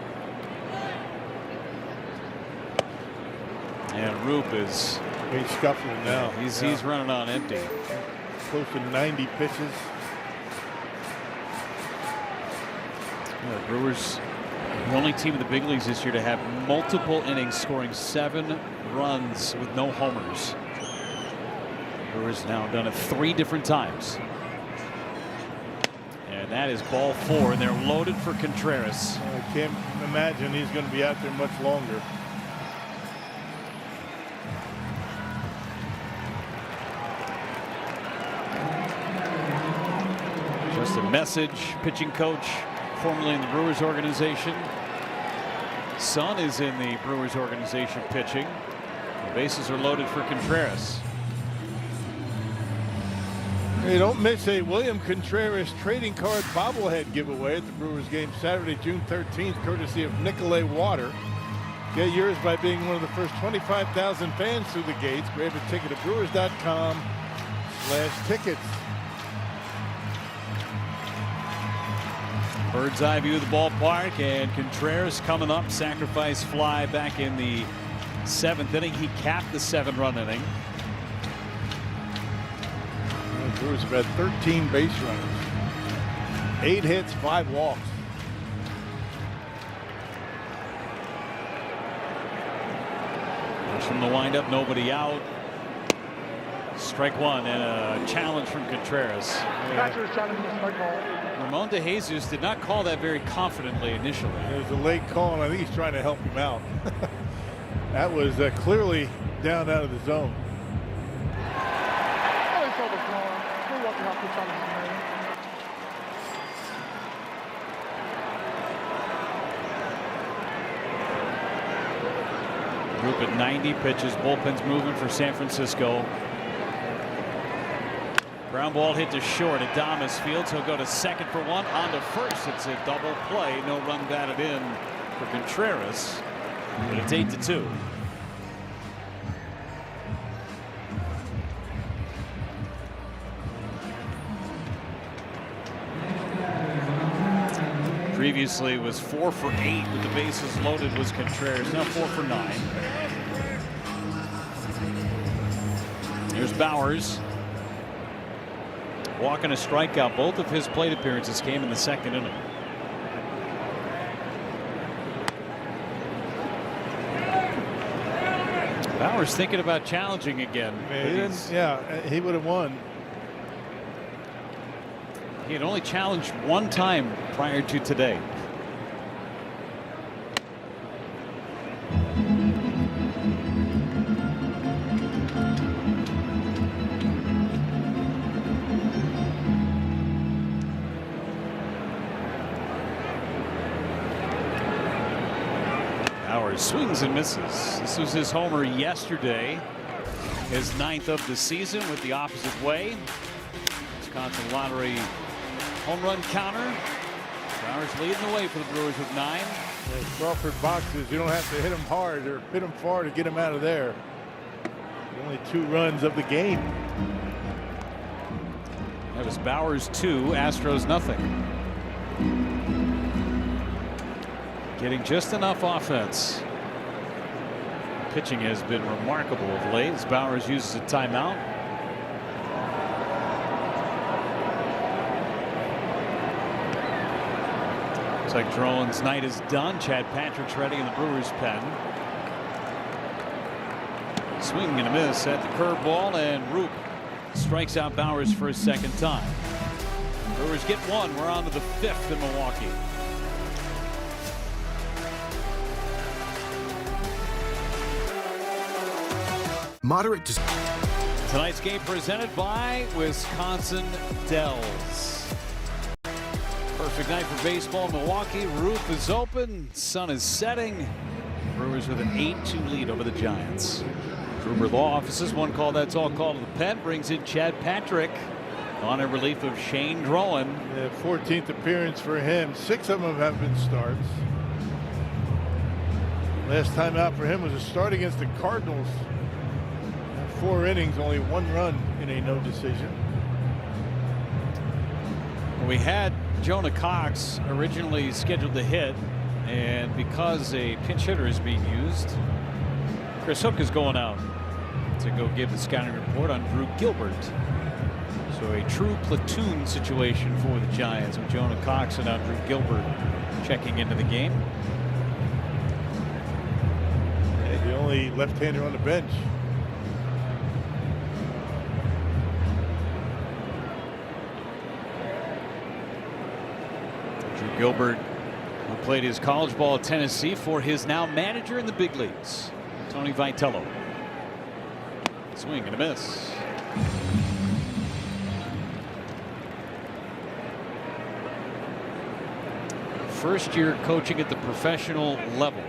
And Roop is he's scuffling now. He's running on empty. Close to 90 pitches. The Brewers The only team in the big leagues this year to have multiple innings scoring 7 runs with no homers. Brewers now done it 3 different times. And that is ball 4, and they're loaded for Contreras. I can't imagine he's going to be out there much longer. Just a message, pitching coach, formerly in the Brewers organization. Son is in the Brewers organization pitching. The bases are loaded for Contreras. Hey, don't miss a William Contreras trading card bobblehead giveaway at the Brewers game Saturday, June 13th, courtesy of Nicolay Water. Get yours by being one of the first 25,000 fans through the gates. Grab a ticket at brewers.com/tickets. Bird's eye view of the ballpark, and Contreras coming up. Sacrifice fly back in the 7th inning. He capped the 7-run inning. The Brewers have had 13 base runners, 8 hits, 5 walks. From the windup, nobody out. Strike 1 and a challenge from Contreras. Ramon De Jesus did not call that very confidently initially. It was a late call, and I think he's trying to help him out. That was clearly down out of the zone. Group at 90 pitches. Bullpen's moving for San Francisco. Ground ball hit to short. Adames fields. He'll go to second for 1. On to first. It's a double play. No run batted in for Contreras. But it's 8-2. Previously was 4 for 8 with the bases loaded was Contreras. Now 4 for 9. Here's Bowers. Walking a strikeout. Both of his plate appearances came in the 2nd inning. Bowers thinking about challenging again. He would have won. He had only challenged 1 time prior to today. Bowers swings and misses. This was his homer yesterday. His 9th of the season with the opposite way. Wisconsin Lottery home run counter. Bowers leading the way for the Brewers with 9. Crawford boxes. You don't have to hit him hard or hit him far to get him out of there. Only 2 runs of the game. That was Bowers 2, Astros nothing. Getting just enough offense. Pitching has been remarkable of late as Bowers uses a timeout. Looks like Drowan's night is done. Chad Patrick's ready in the Brewers pen. Swing and a miss at the curveball, and Roop strikes out Bowers for his 2nd time. Brewers get 1. We're on to the 5th in Milwaukee. Moderate to... Tonight's game presented by Wisconsin Dells. Perfect night for baseball in Milwaukee. Roof is open. Sun is setting. Brewers with an 8-2 lead over the Giants. Gruber Law Offices, 1 call, that's all. Call to the pen. Brings in Chad Patrick on a relief of Shane Drowan. The 14th appearance for him. 6 of them have been starts. Last time out for him was a start against the Cardinals. 4 innings, only 1 run in a no decision. We had Jonah Cox originally scheduled to hit, and because a pinch hitter is being used, Chris Hook is going out to go give the scouting report on Drew Gilbert. So So a true platoon situation for the Giants with Jonah Cox and Drew Gilbert checking into the game. Yeah, the only left-hander on the bench. Drew Gilbert, who played his college ball at Tennessee, for his now manager in the big leagues, Tony Vitello. Swing and a miss. First year coaching at the professional level,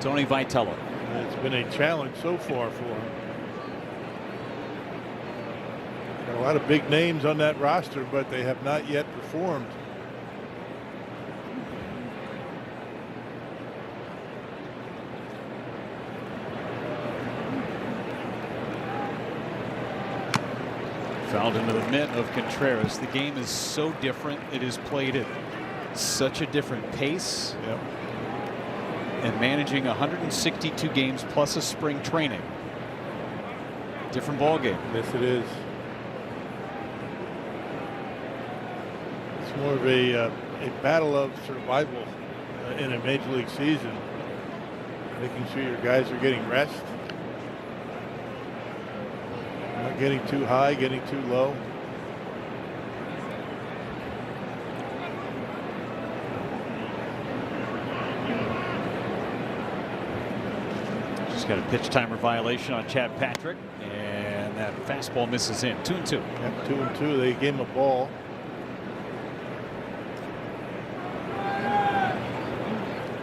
Tony Vitello. It's been a challenge so far for him. Got a lot of big names on that roster, but they have not yet performed. Fouled into the mitt of Contreras. The game is so different. It is played at such a different pace. Yep. And managing 162 games plus a spring training. Different ball game. Yes, it is. It's more of a battle of survival in a major league season. Making sure your guys are getting rest. Not getting too high, getting too low. Just got a pitch timer violation on Chad Patrick, and that fastball misses in. 2-2. Yep, 2-2. They gave him a ball.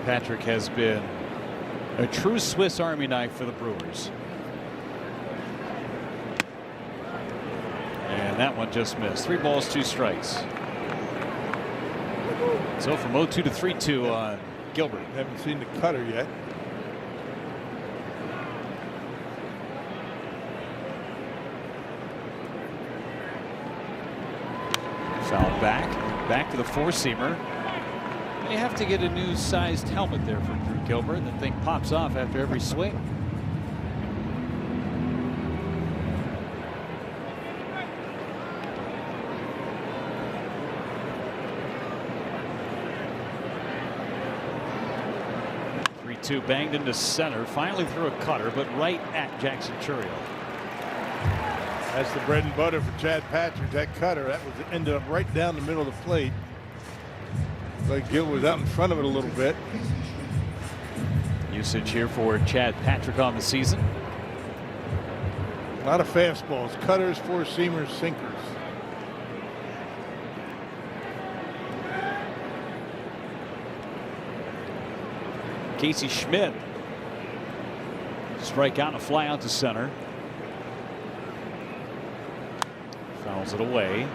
Patrick has been a true Swiss Army knife for the Brewers. And that one just missed. 3 balls, 2 strikes. So from 0-2 to 3-2 on Gilbert. Haven't seen the cutter yet. Foul back to the four-seamer. They have to get a new sized helmet there for Drew Gilbert. The thing pops off after every swing. Banged into center, finally threw a cutter, but right at Jackson Churiel. That's the bread and butter for Chad Patrick. That cutter, that was ended up right down the middle of the plate. Like Gil was out in front of it a little bit. Usage here for Chad Patrick on the season. A lot of fastballs, cutters, four-seamers, sinkers. Casey Schmidt. Strike out and a fly out to center. Fouls it away.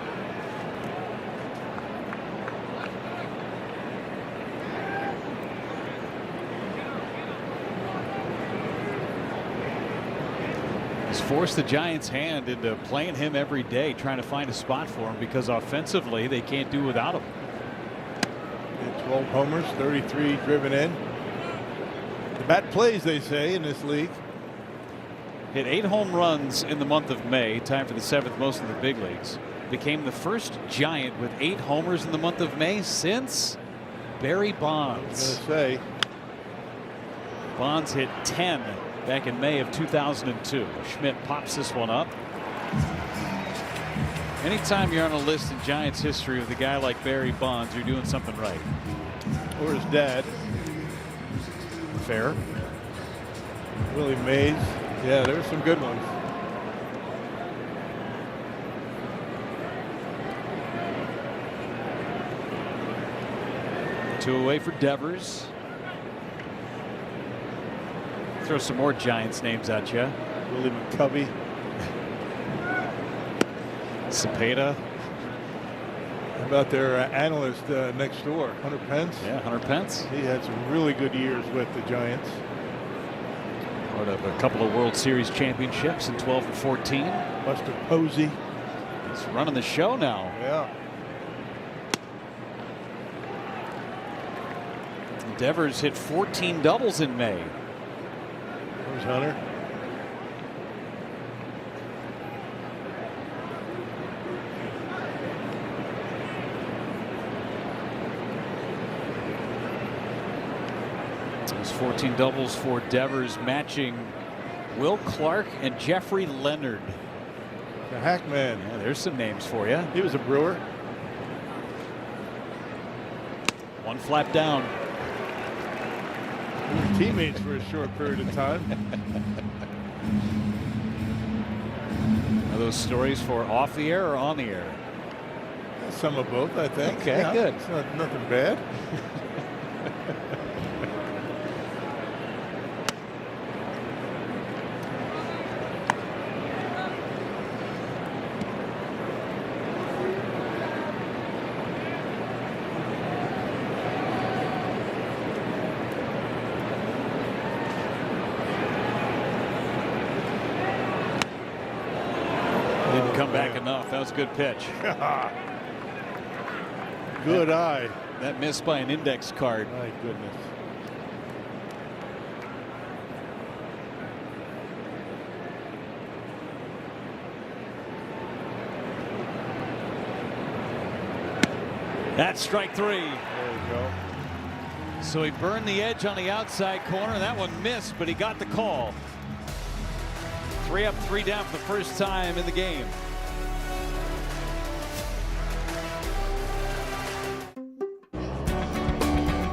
He's forced the Giants' hand into playing him every day, trying to find a spot for him, because offensively they can't do without him. 12 homers, 33 driven in. The bat plays, they say, in this league. Hit 8 home runs in the month of May, tied for the 7th most in the big leagues. Became the first Giant with 8 homers in the month of May since Barry Bonds. I was going to say. Bonds hit 10 back in May of 2002. Schmidt pops this one up. Anytime you're on a list in Giants history with a guy like Barry Bonds, you're doing something right. Or his dad. Fair. Willie Mays. Yeah, there's some good ones. Two away for Devers. Throw some more Giants names at you. Willie McCovey. Cepeda. How about their analyst next door, Hunter Pence? Yeah, Hunter Pence. He had some really good years with the Giants. Part of a couple of World Series championships in 12 and 14. Buster Posey. He's running the show now. Yeah. Devers hit 14 doubles in May. There's Hunter. Those 14 doubles for Devers, matching Will Clark and Jeffrey Leonard. The Hackman. Yeah, there's some names for you. He was a Brewer. One flat down. We were teammates for a short period of time. Are those stories for off the air or on the air? Some of both, I think. Okay, yeah, good. It's nothing bad. Didn't come back enough. That was a good pitch. Good eye. That missed by an index card. My goodness. That's strike 3. There we go. So he burned the edge on the outside corner. That one missed, but he got the call. 3 up, 3 down for the first time in the game.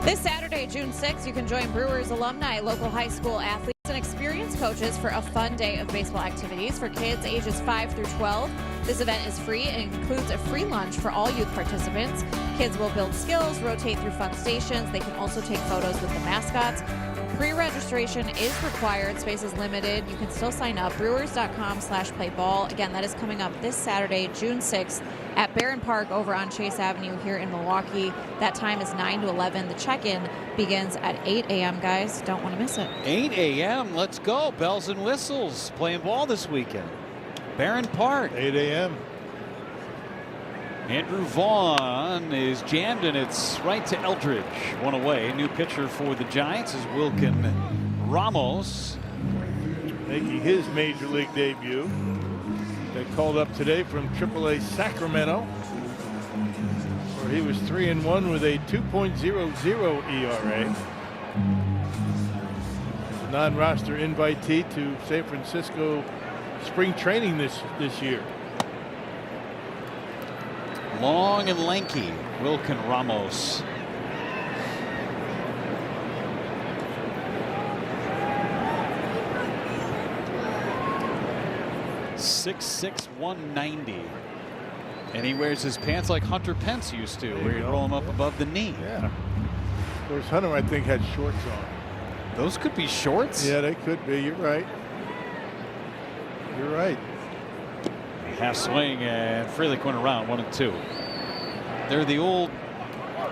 This Saturday, June 6th, you can join Brewers alumni, local high school athletes, and experienced coaches for a fun day of baseball activities for kids ages 5 through 12. This event is free and includes a free lunch for all youth participants. Kids will build skills, rotate through fun stations. They can also take photos with the mascots. Pre-registration is required. Space is limited. You can still sign up. Brewers.com/playball. Again, that is coming up this Saturday, June 6th at Barron Park over on Chase Avenue here in Milwaukee. That time is 9 to 11. The check-in begins at 8 a.m., guys. Don't want to miss it. 8 a.m. Let's go. Bells and whistles. Playing ball this weekend. Barron Park. 8 a.m. Andrew Vaughn is jammed, and it's right to Eldridge. One away. New pitcher for the Giants is Wilkin Ramos. Making his major league debut. They called up today from AAA Sacramento, where he was 3-1 with a 2.00 ERA. He's a non-roster invitee to San Francisco spring training this year. Long and lanky, Wilkin Ramos. .6'6", 190. And he wears his pants like Hunter Pence used to, where you roll them up above the knee. Yeah. Of course, Hunter, I think, had shorts on. Those could be shorts. Yeah, they could be. You're right. You're right. Half swing, and Frelick went around 1-2. They're the old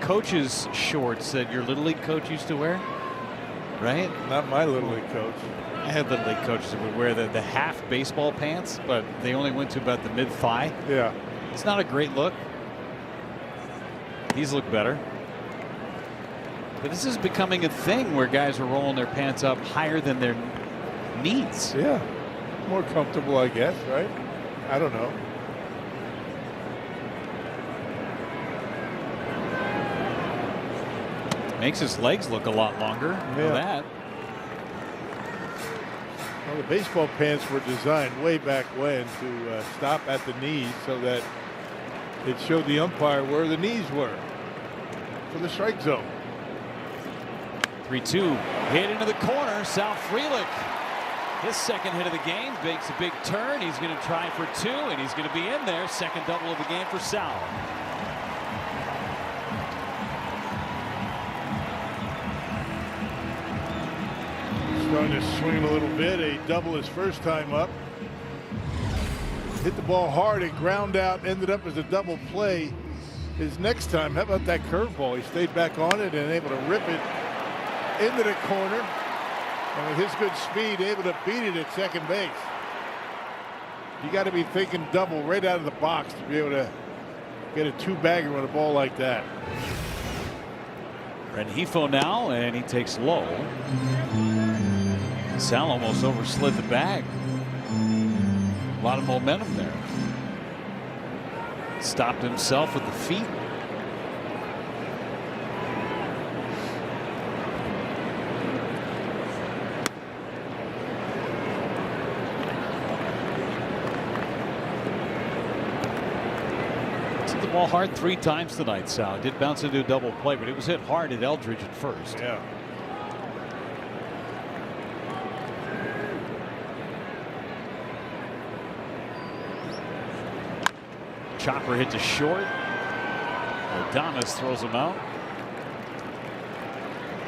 coach's shorts that your Little League coach used to wear, right? Not my Little League coach. I had Little League coaches that would wear the half baseball pants, but they only went to about the mid-thigh. Yeah. It's not a great look. These look better. But this is becoming a thing where guys are rolling their pants up higher than their knees. Yeah. More comfortable, I guess, right? I don't know. Makes his legs look a lot longer. Yeah. Know that. Well, the baseball pants were designed way back when to stop at the knees so that it showed the umpire where the knees were for the strike zone. 3-2 hit into the corner. Sal Frelick, his second hit of the game, makes a big turn. He's going to try for 2, and he's going to be in there. Second double of the game for Sal. Starting to swing a little bit. A double his first time up. Hit the ball hard. It ground out. Ended up as a double play. His next time, how about that curveball? He stayed back on it and able to rip it into the corner. And with his good speed, able to beat it at second base. You got to be thinking double right out of the box to be able to get a 2-bagger with a ball like that. Rengifo now, and he takes low. Sal almost overslid the bag. A lot of momentum there. Stopped himself with the feet. ball hard 3 times tonight, Sal. Did bounce into a double play, but it was hit hard at Eldridge at first. Yeah. Chopper hit to short. Adames throws him out.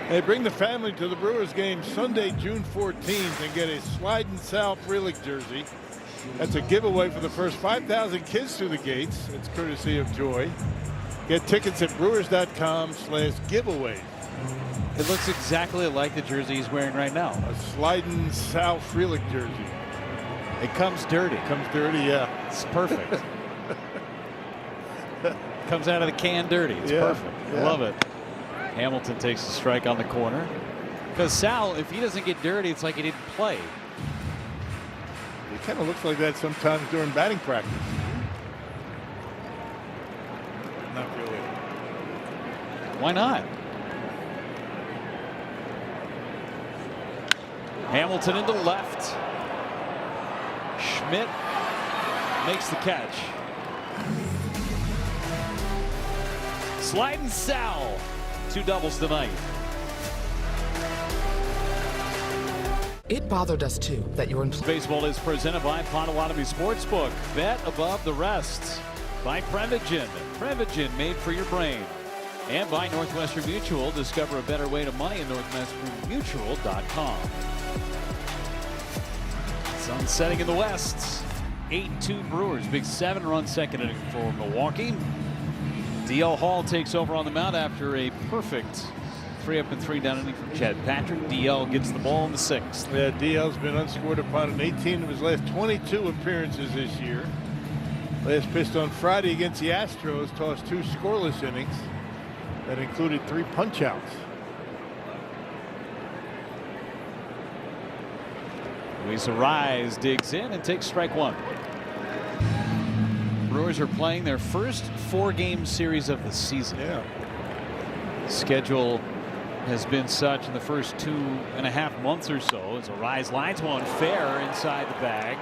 Hey, bring the family to the Brewers game Sunday, June 14th, and get a Sliding Sal Frelick jersey. That's a giveaway for the first 5,000 kids through the gates. It's courtesy of Joy. Get tickets at brewers.com/giveaway. It looks exactly like the jersey he's wearing right now. A Sliding Sal Frelick jersey. It comes dirty. Comes dirty, yeah. It's perfect. Comes out of the can dirty. It's perfect. Yeah. I love it. Hamilton takes the strike on the corner. Because Sal, if he doesn't get dirty, it's like he didn't play. It kind of looks like that sometimes during batting practice. Not really. Why not? Hamilton into left. Schmidt makes the catch. Sliding Sal. 2 doubles tonight. It bothered us too that you're in. Baseball is presented by Potawatomi Sportsbook. Bet above the rest. By Prevagen. Prevagen made for your brain. And by Northwestern Mutual. Discover a better way to money at northwesternmutual.com. Sun setting in the west. 8-2 Brewers. Big 7-run second inning for Milwaukee. D.L. Hall takes over on the mound after a perfect 3-up and 3-down inning from Chad Patrick. D.L. gets the ball in the 6th. Yeah, D.L.'s been unscored upon in 18 of his last 22 appearances this year. Last pitched on Friday against the Astros, tossed 2 scoreless innings that included 3 punch-outs. Luis Arraez digs in and takes strike 1. Brewers are playing their first 4-game series of the season. Yeah. Schedule has been such in the first 2.5 months or so as Arraez lines one fair inside the bag.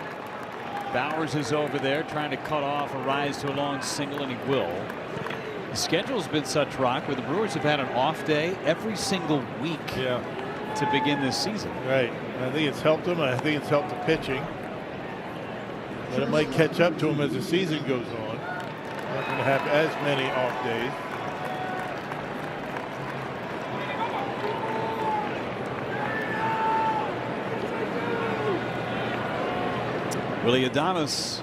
Bowers is over there trying to cut off Arraez to a long single, and he will. The schedule's been such, Rock, where the Brewers have had an off day every single week to begin this season. Right. I think it's helped them. I think it's helped the pitching. But it might catch up to him as the season goes on. Not going to have as many off days. Willie Adames.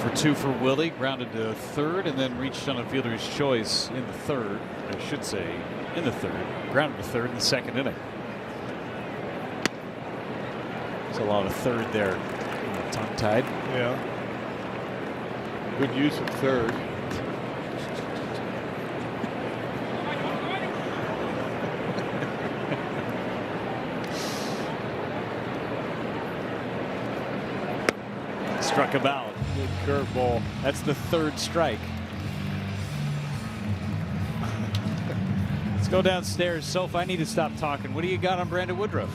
For 2 for Willie, grounded to third and then reached on a fielder's choice in the third. I should say in the third. Grounded to third in the 2nd inning. There's a lot of third there. Tongue tied. Yeah. Good use of third. Struck him out. Good curveball. That's the 3rd strike. Let's go downstairs. Soph, I need to stop talking. What do you got on Brandon Woodruff?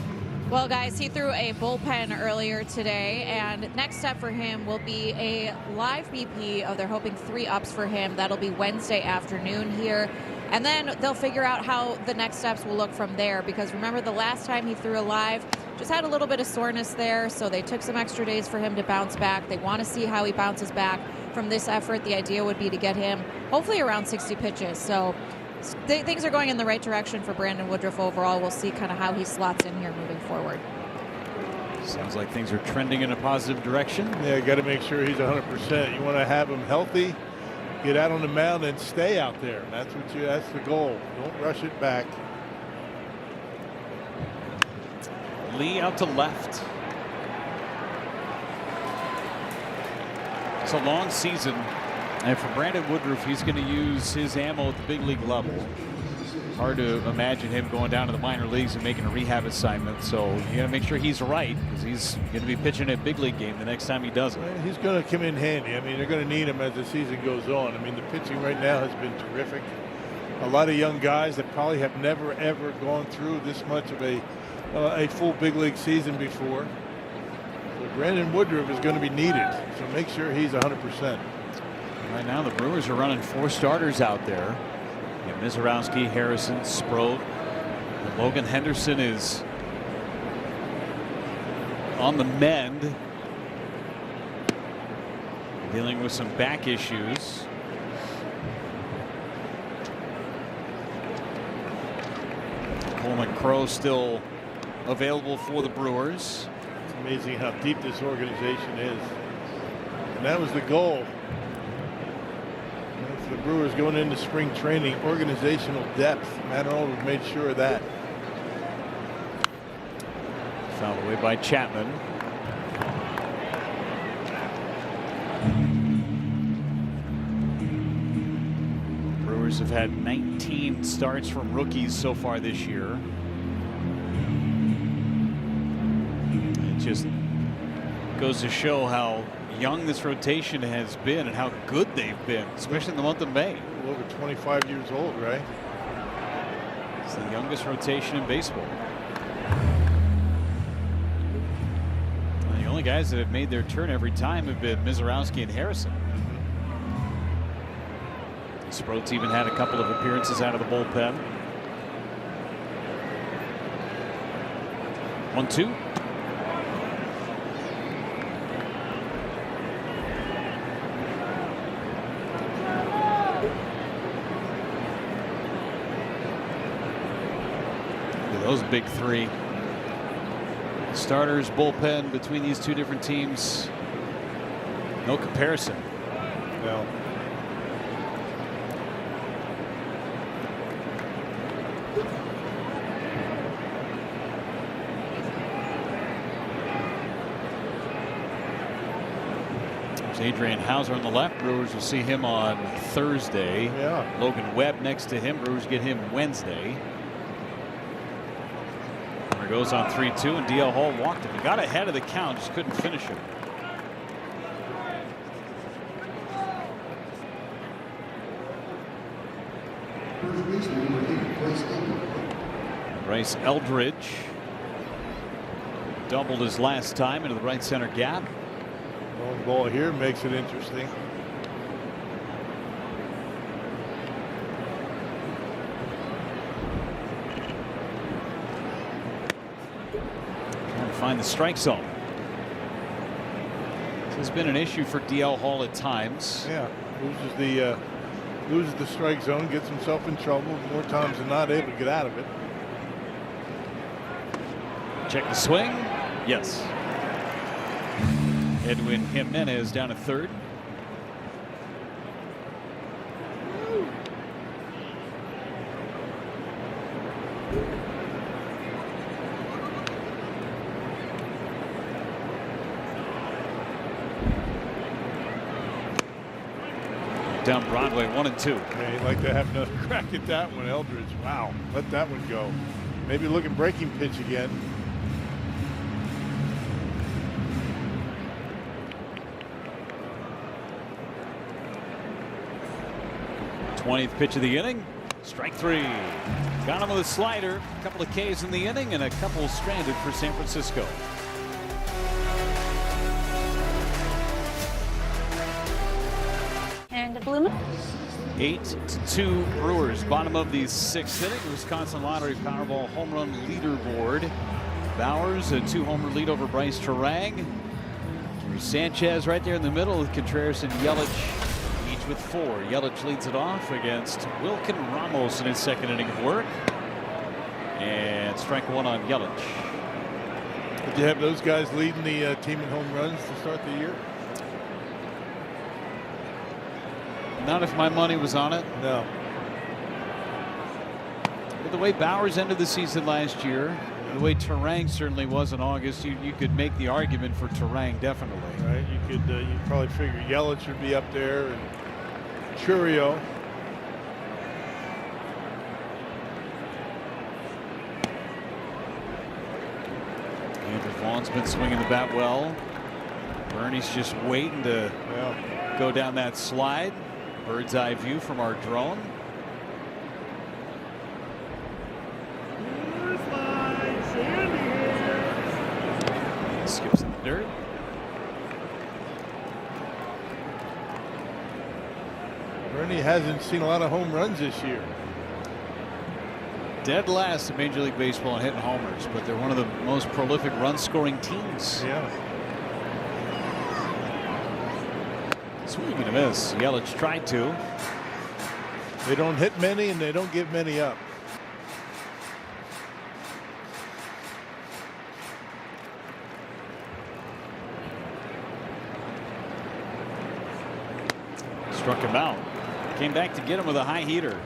Well, guys, he threw a bullpen earlier today, and next step for him will be a live BP. They're hoping 3 ups for him. That'll be Wednesday afternoon here. And then they'll figure out how the next steps will look from there, because remember the last time he threw a live, just had a little bit of soreness there, so they took some extra days for him to bounce back. They want to see how he bounces back from this effort. The idea would be to get him hopefully around 60 pitches. So things are going in the right direction for Brandon Woodruff overall. We'll see kind of how he slots in here moving forward. Sounds like things are trending in a positive direction. Yeah, got to make sure he's 100%. You want to have him healthy, get out on the mound and stay out there. That's the goal. Don't rush it back. Lee out to left. It's a long season, and for Brandon Woodruff, he's going to use his ammo at the big league level. hard to imagine him going down to the minor leagues and making a rehab assignment. So you got to make sure he's right, because he's going to be pitching a big league game the next time he does it. Well, he's going to come in handy. I mean, they're going to need him as the season goes on. I mean, the pitching right now has been terrific. A lot of young guys that probably have never ever gone through this much of a full big league season before. So Brandon Woodruff is going to be needed. So make sure he's 100%. Right now, the Brewers are running 4 starters out there. You have Mizorowski, Harrison, Sproat. And Logan Henderson is on the mend, dealing with some back issues. Coleman Crowe still available for the Brewers. It's amazing how deep this organization is. And that was the goal. For the Brewers going into spring training, organizational depth. Matt Arnold made sure of that. Fouled away by Chapman. Brewers have had 19 starts from rookies so far this year. It just goes to show how young this rotation has been and how good they've been, especially in the month of May. Over 25 years old, right? It's the youngest rotation in baseball. And the only guys that have made their turn every time have been Mizorowski and Harrison. Sproat's even had a couple of appearances out of the bullpen. 1-2. Those big 3 starters, bullpen between these 2 different teams, no comparison. No. There's Adrian Hauser on the left. Brewers will see him on Thursday. Yeah. Logan Webb next to him. Brewers get him Wednesday. Goes on 3-2, and DL Hall walked him. He got ahead of the count, just couldn't finish it. Bryce Eldridge doubled his last time into the right center gap. Long ball here makes it interesting. Find the strike zone. This has been an issue for DL Hall at times. Yeah, loses the strike zone, gets himself in trouble more times than not, able to get out of it. Check the swing. Yes. Edwin Jimenez down to third. Down Broadway, 1-2. Yeah, he'd like to have another crack at that one, Eldridge. Wow, let that one go. Maybe looking breaking pitch again. th pitch of the inning. Strike 3. Got him with a slider. A couple of Ks in the inning and a couple stranded for San Francisco. And Bloom. 8-2 Brewers. Bottom of the 6th inning. Wisconsin Lottery Powerball home run leaderboard. Bowers a 2-homer lead over Bryce Turang. Sanchez right there in the middle with Contreras and Yelich each with 4. Yelich leads it off against Wilkin Ramos in his 2nd inning of work. And strike 1 on Yelich. Did you have those guys leading the team in home runs to start the year? Not if my money was on it. No. But the way Bowers ended the season last year, the way Turang certainly was in August, you could make the argument for Turang definitely. Right. You probably figure Yelich would be up there and Churio. Andrew Vaughn's been swinging the bat well. Bernie's just waiting to go down that slide. Bird's eye view from our drone. Skips in the dirt. Bernie hasn't seen a lot of home runs this year. Dead last in Major League Baseball in hitting homers, but they're one of the most prolific run-scoring teams. Yeah. Swing and a miss. Yelich tried to. They don't hit many and they don't give many up. Struck him out. Came back to get him with a high heater.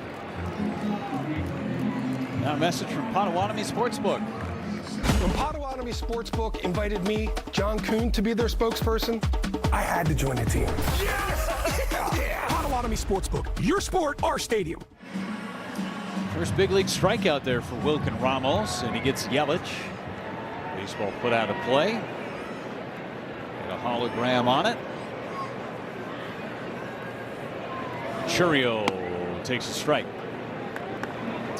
Now a message from Potawatomi Sportsbook. When Potawatomi Sportsbook invited me, John Kuhn, to be their spokesperson, I had to join the team. Yes! Yeah! Potawatomi Sportsbook. Your sport, our stadium. First big league strikeout there for Wilkin Ramos, and he gets Yelich. Baseball put out of play. Got a hologram on it. Churio takes a strike.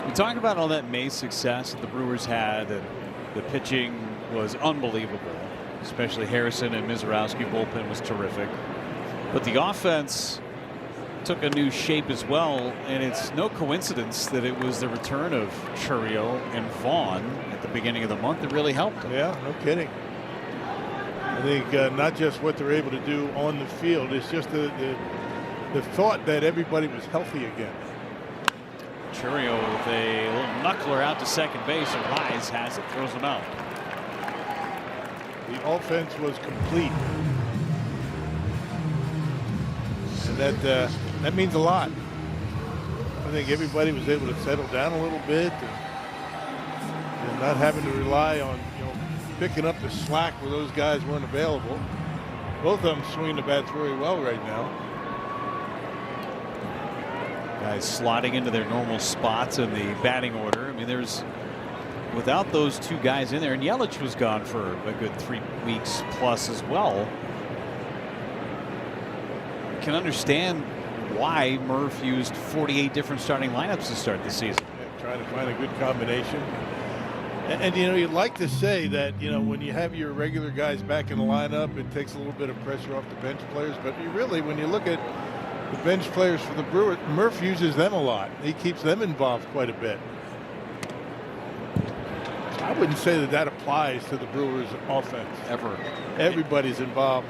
We talked about all that May success that the Brewers had, and the pitching was unbelievable, especially Harrison and Mizorowski bullpen was terrific. But the offense took a new shape as well, and it's no coincidence that it was the return of Churio and Vaughn at the beginning of the month that really helped them. Yeah, no kidding. I think not just what they're able to do on the field, it's just the thought that everybody was healthy again. Churio with a little knuckler out to second base, and Rise has it, throws him out. The offense was complete, and that means a lot. I think everybody was able to settle down a little bit, and not having to rely on picking up the slack where those guys weren't available. Both of them swinging the bats very well right now. Guys slotting into their normal spots in the batting order. I mean, without those two guys in there, and Yelich was gone for a good 3 weeks plus as well. You can understand why Murph used 48 different starting lineups to start the season. Yeah, trying to find a good combination. And you'd like to say that when you have your regular guys back in the lineup, it takes a little bit of pressure off the bench players. But really, when you look at the bench players for the Brewers, Murph uses them a lot. He keeps them involved quite a bit. I wouldn't say that applies to the Brewers offense. Ever. Everybody's involved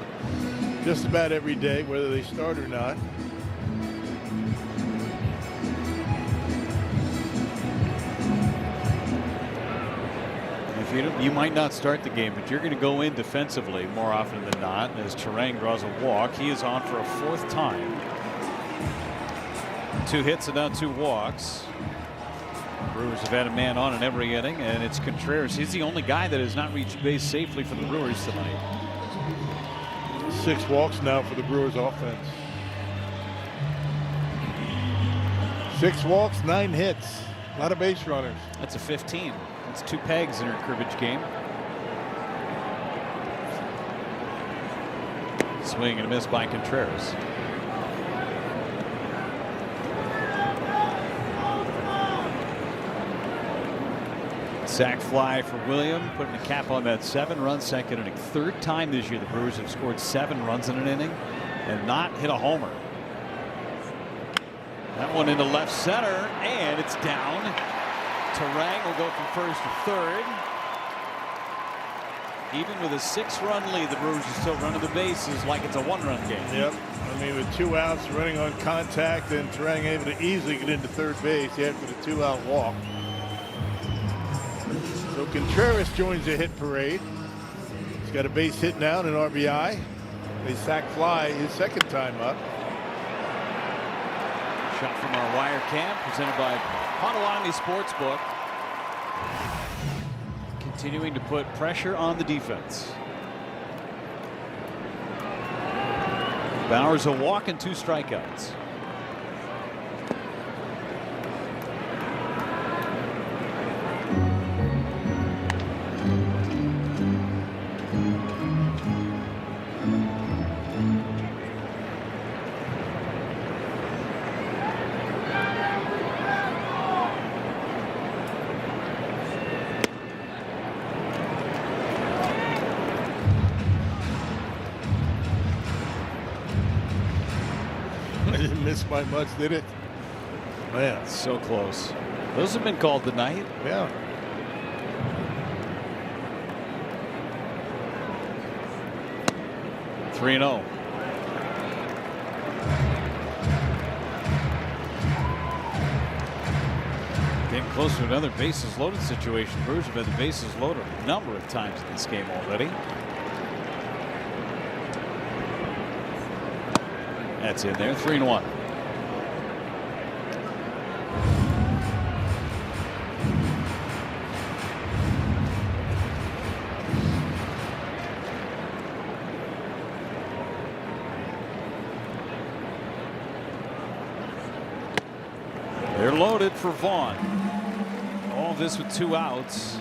just about every day, whether they start or not. You might not start the game, but you're going to go in defensively more often than not. As Terang draws a walk, he is on for a 4th time. 2 hits and now 2 walks. Brewers have had a man on in every inning, and it's Contreras. He's the only guy that has not reached base safely for the Brewers tonight. 6 walks now for the Brewers offense. 6 walks, 9 hits. A lot of base runners. That's a 15. That's 2 pegs in her cribbage game. Swing and a miss by Contreras. Sac fly for William, putting a cap on that 7-run second inning. 3rd time this year the Brewers have scored 7 runs in an inning and not hit a homer. That one into left center, and it's down. Terang will go from 1st to 3rd. Even with a 6-run lead, the Brewers are still running the bases like it's a 1-run game. Yep. I mean, with 2 outs, running on contact, and Terang able to easily get into 3rd base after the 2-out walk. So Contreras joins the hit parade. He's got a base hit now and an RBI. They sac fly his 2nd time up. Shot from our wire cam presented by Potawatomi Sportsbook. Continuing to put pressure on the defense. Bauer's a walk and 2 strikeouts. didn't miss by much, did it? Man, so close. Those have been called tonight. Yeah. Three 3-0. Getting close to another bases loaded situation. Brewers have had the bases loaded a number of times in this game already. That's in there. 3-1. They're loaded for Vaughn. All this with 2 outs.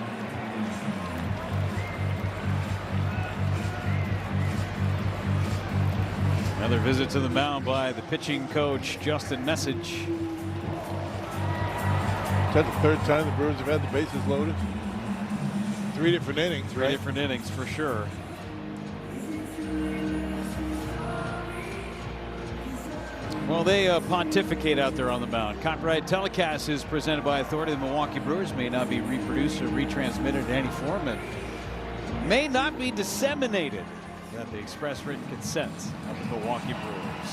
Another visit to the mound by the pitching coach, Justin Message. Is that the 3rd time the Brewers have had the bases loaded? 3 different innings, right? 3 different innings for sure. Well, they pontificate out there on the mound. Copyright telecast is presented by authority of the Milwaukee Brewers. May not be reproduced or retransmitted in any form and may not be disseminated without the express written consent of the Milwaukee Brewers.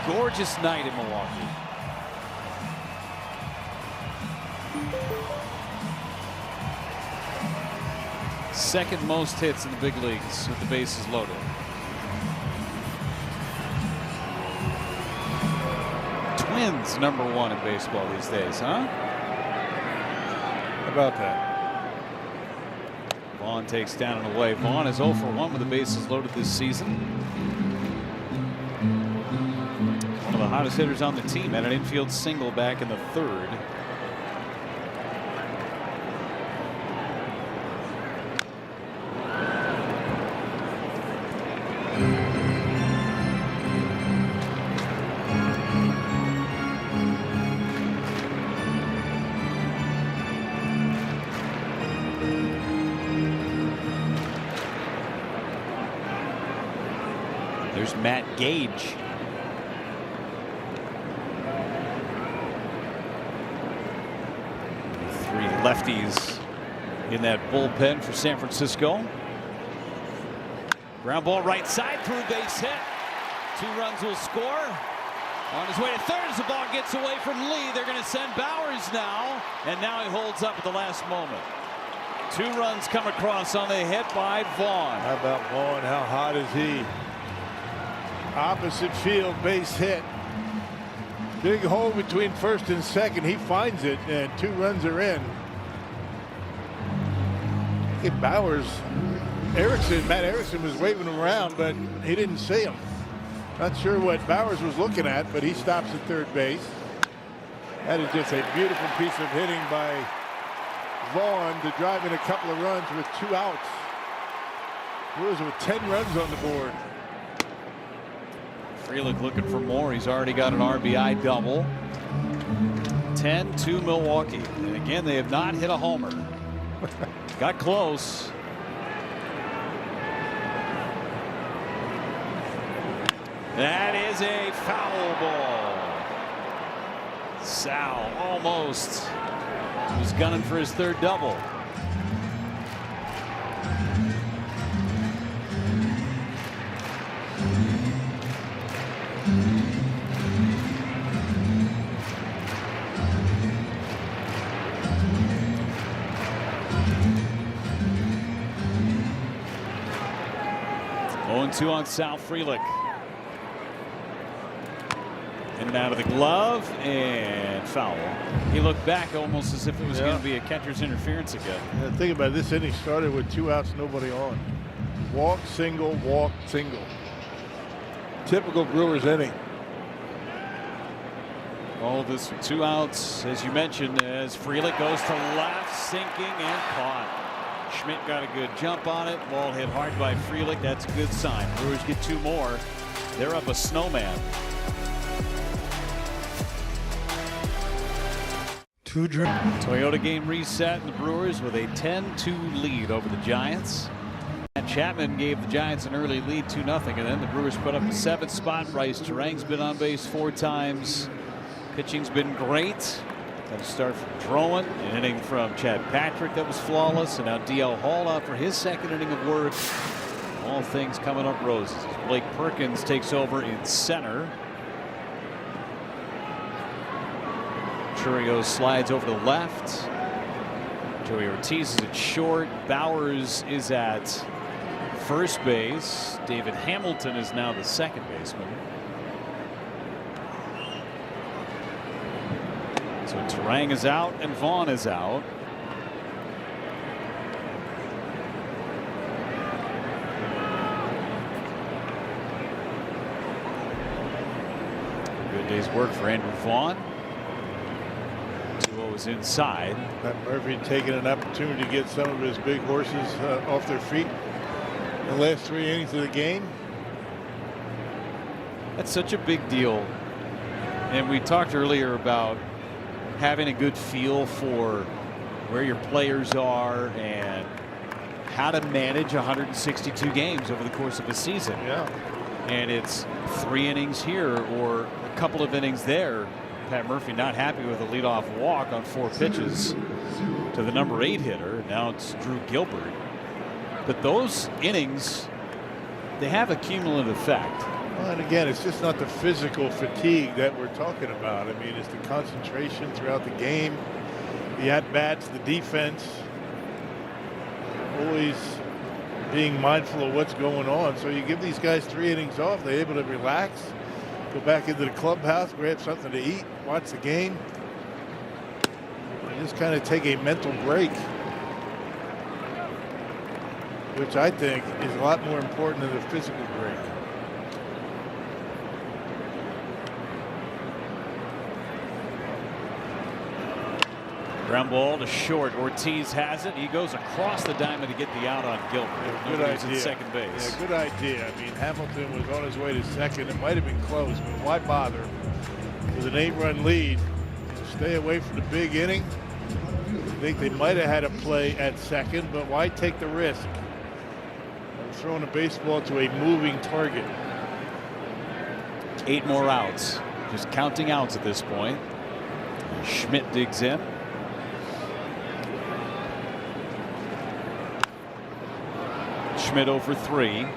Gorgeous night in Milwaukee. Second most hits in the big leagues with the bases loaded. Twins #1 in baseball these days, huh? How about that? Vaughn takes down and away. Vaughn is 0 for 1 with the bases loaded this season. One of the hottest hitters on the team, had an infield single back in the 3rd. There's Matt Gage. Three lefties in that bullpen for San Francisco. Ground ball right side, through base hit. 2 runs will score. On his way to 3rd as the ball gets away from Lee. They're going to send Bowers now. And now he holds up at the last moment. 2 runs come across on the hit by Vaughn. How about Vaughn? How hot is he? Opposite field, base hit. Big hole between 1st and 2nd. He finds it, and 2 runs are in. Hey, Bowers, Matt Erickson was waving him around, but he didn't see him. Not sure what Bowers was looking at, but he stops at 3rd base. That is just a beautiful piece of hitting by Vaughn to drive in a couple of runs with 2 outs. Brewers with 10 runs on the board. Frelick looking for more. He's already got an RBI double. 10-2 Milwaukee. And again, they have not hit a homer. Got close. That is a foul ball. Sal almost was gunning for his 3rd double. Two on Sal Frelick. In and out of the glove and foul. He looked back almost as if it was going to be a catcher's interference again. Yeah, think about it. This inning started with 2 outs, nobody on. Walk, single, walk, single. Typical Brewers inning. All this with 2 outs, as you mentioned, as Frelick goes to left, sinking and caught. Schmidt got a good jump on it. Ball hit hard by Frelick. That's a good sign. Brewers get 2 more. They're up a snowman. Toyota game reset, and the Brewers with a 10-2 lead over the Giants. And Chapman gave the Giants an early lead 2-0, and then the Brewers put up the 7th spot. Bryce Terang's been on base 4 times. Pitching's been great. Got a start from Drowan, an inning from Chad Patrick that was flawless, and now DL Hall out for his 2nd inning of work. All things coming up roses as Blake Perkins takes over in center. Churio slides over to the left. Joey Ortiz is at short. Bowers is at first base. David Hamilton is now the 2nd baseman. So Terang is out and Vaughn is out. Good day's work for Andrew Vaughn. 2-0 is inside. Pat Murphy taking an opportunity to get some of his big horses off their feet in the last 3 innings of the game. That's such a big deal. And we talked earlier about having a good feel for where your players are and how to manage 162 games over the course of a season. Yeah. And it's 3 innings here or a couple of innings there. Pat Murphy not happy with a leadoff walk on 4 pitches to the number 8 hitter. Now it's Drew Gilbert. But those innings, they have a cumulative effect. Well, and again, it's just not the physical fatigue that we're talking about. I mean, it's the concentration throughout the game, the at-bats, the defense, always being mindful of what's going on. So you give these guys 3 innings off, they're able to relax, go back into the clubhouse, grab something to eat, watch the game, and just kind of take a mental break, which I think is a lot more important than the physical break. Ground ball to short. Ortiz has it. He goes across the diamond to get the out on Gilbert. Good Nobody's idea. at second base. Yeah, good idea. I mean, Hamilton was on his way to second. It might have been close, but why bother? With an 8-run lead, stay away from the big inning. I think they might have had a play at second, but why take the risk of throwing a baseball to a moving target? 8 more outs. Just counting outs at this point. Schmidt digs in. Schmidt over 3.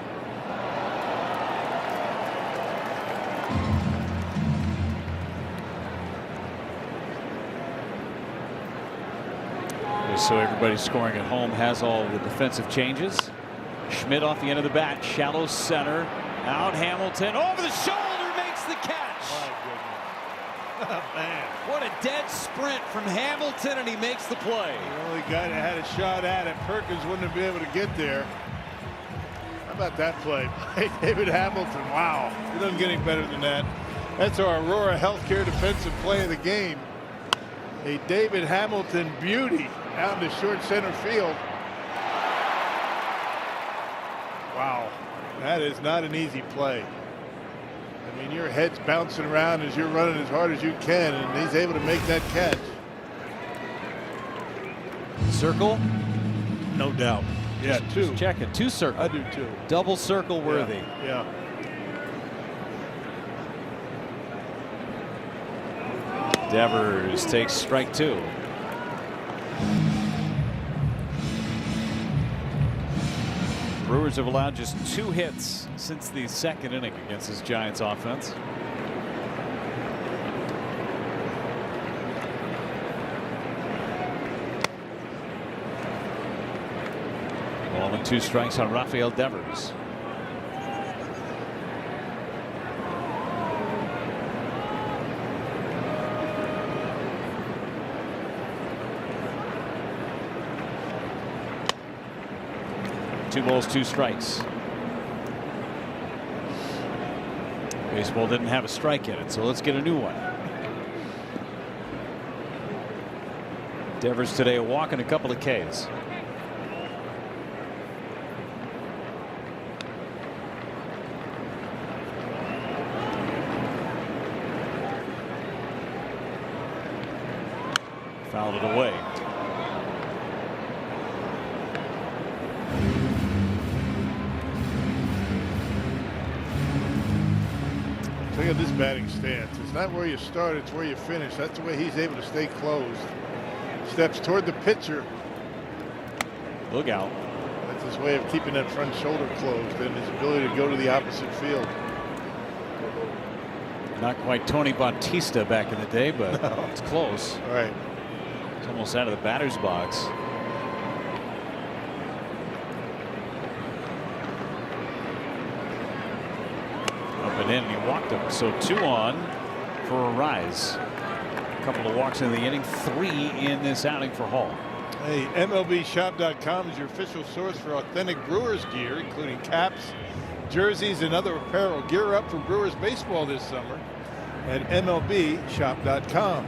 Just so everybody scoring at home has all the defensive changes. Schmidt off the end of the bat, shallow center, out Hamilton, over the shoulder, makes the catch. My goodness. Oh, man. What a dead sprint from Hamilton, and he makes the play. The only guy that had a shot at it, Perkins wouldn't have been able to get there. How about that play by David Hamilton? Wow, it doesn't get any better than that. That's our Aurora Healthcare defensive play of the game. A David Hamilton beauty out in the short center field. Wow, that is not an easy play. I mean, your head's bouncing around as you're running as hard as you can, and he's able to make that catch. Circle? No doubt. Yeah, Just 2. check it. 2 circle. I do too. Double circle worthy. Yeah. Devers takes strike 2. Brewers have allowed just 2 hits since the 2nd inning against this Giants offense. Ball and 2 strikes on Rafael Devers. Two balls, 2 strikes. Baseball didn't have a strike in it, so let's get a new one. Devers today a walk and a couple of Ks. Fouled it away. Look at this batting stance. It's not where you start, it's where you finish. That's the way he's able to stay closed. Steps toward the pitcher. Look out. That's his way of keeping that front shoulder closed and his ability to go to the opposite field. Not quite Tony Bautista back in the day, but No. it's close. All right. It's almost out of the batter's box. Up and in, and he walked him. So 2 on for a rise. A couple of walks in the inning, 3 in this outing for Hall. Hey, MLBshop.com is your official source for authentic Brewers gear, including caps, jerseys, and other apparel. Gear up for Brewers baseball this summer at MLBshop.com.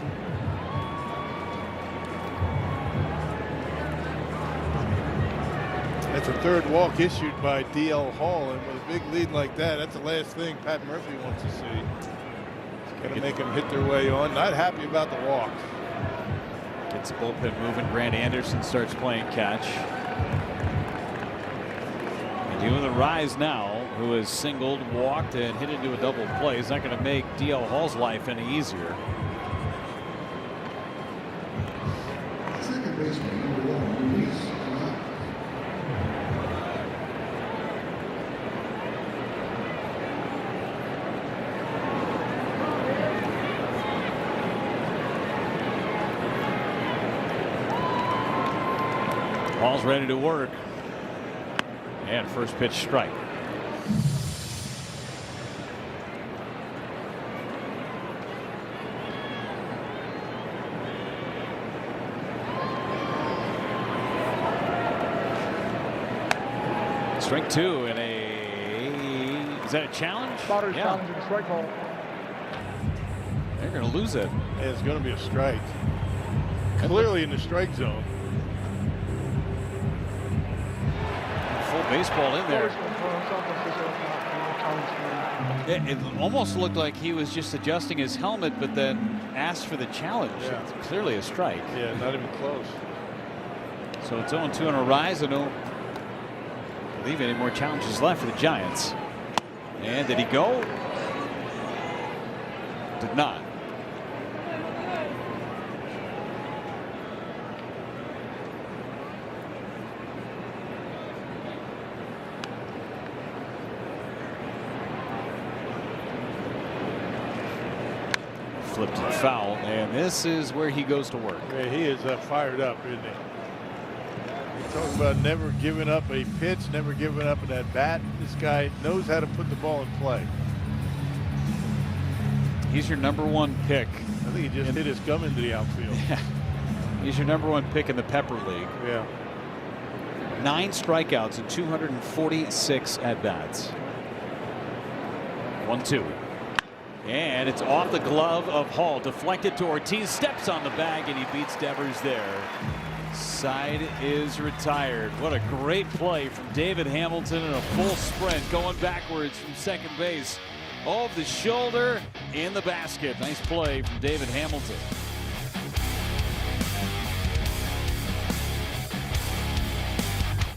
That's a third walk issued by D.L. Hall, and with a big lead like that, that's the last thing Pat Murphy wants to see. Got to make them hit their way on. Not happy about the walk. Gets the bullpen moving. Grant Anderson starts playing catch. And doing the rise now, who has singled, walked, and hit into a double play, is not going to make D.L. Hall's life any easier. Second baseman, number 1, Luis. Hall's ready to work. And first pitch strike. Strike 2 and is that a challenge? Batter's Yeah. challenging strike call. They're going to lose it. Yeah, it's going to be a strike. Clearly in the strike zone. Full baseball in there. It almost looked like he was just adjusting his helmet, but then asked for the challenge. Yeah. It's clearly a strike. Yeah, not even close. So it's 0-2 on a rise. I don't believe any more challenges left for the Giants. And did he go? Did not. Flipped and foul, and this is where he goes to work. Yeah, he is fired up, isn't he? You talk about never giving up a pitch, never giving up an at bat. This guy knows how to put the ball in play. He's your number 1 pick. I think he just hit his gum into the outfield. Yeah. He's your number 1 pick in the Pepper League. Yeah. 9 strikeouts and 246 at bats. 1-2. And it's off the glove of Hall. Deflected to Ortiz. Steps on the bag and he beats Devers there. Side is retired. What a great play from David Hamilton in a full sprint going backwards from second base. Over the shoulder in the basket. Nice play from David Hamilton.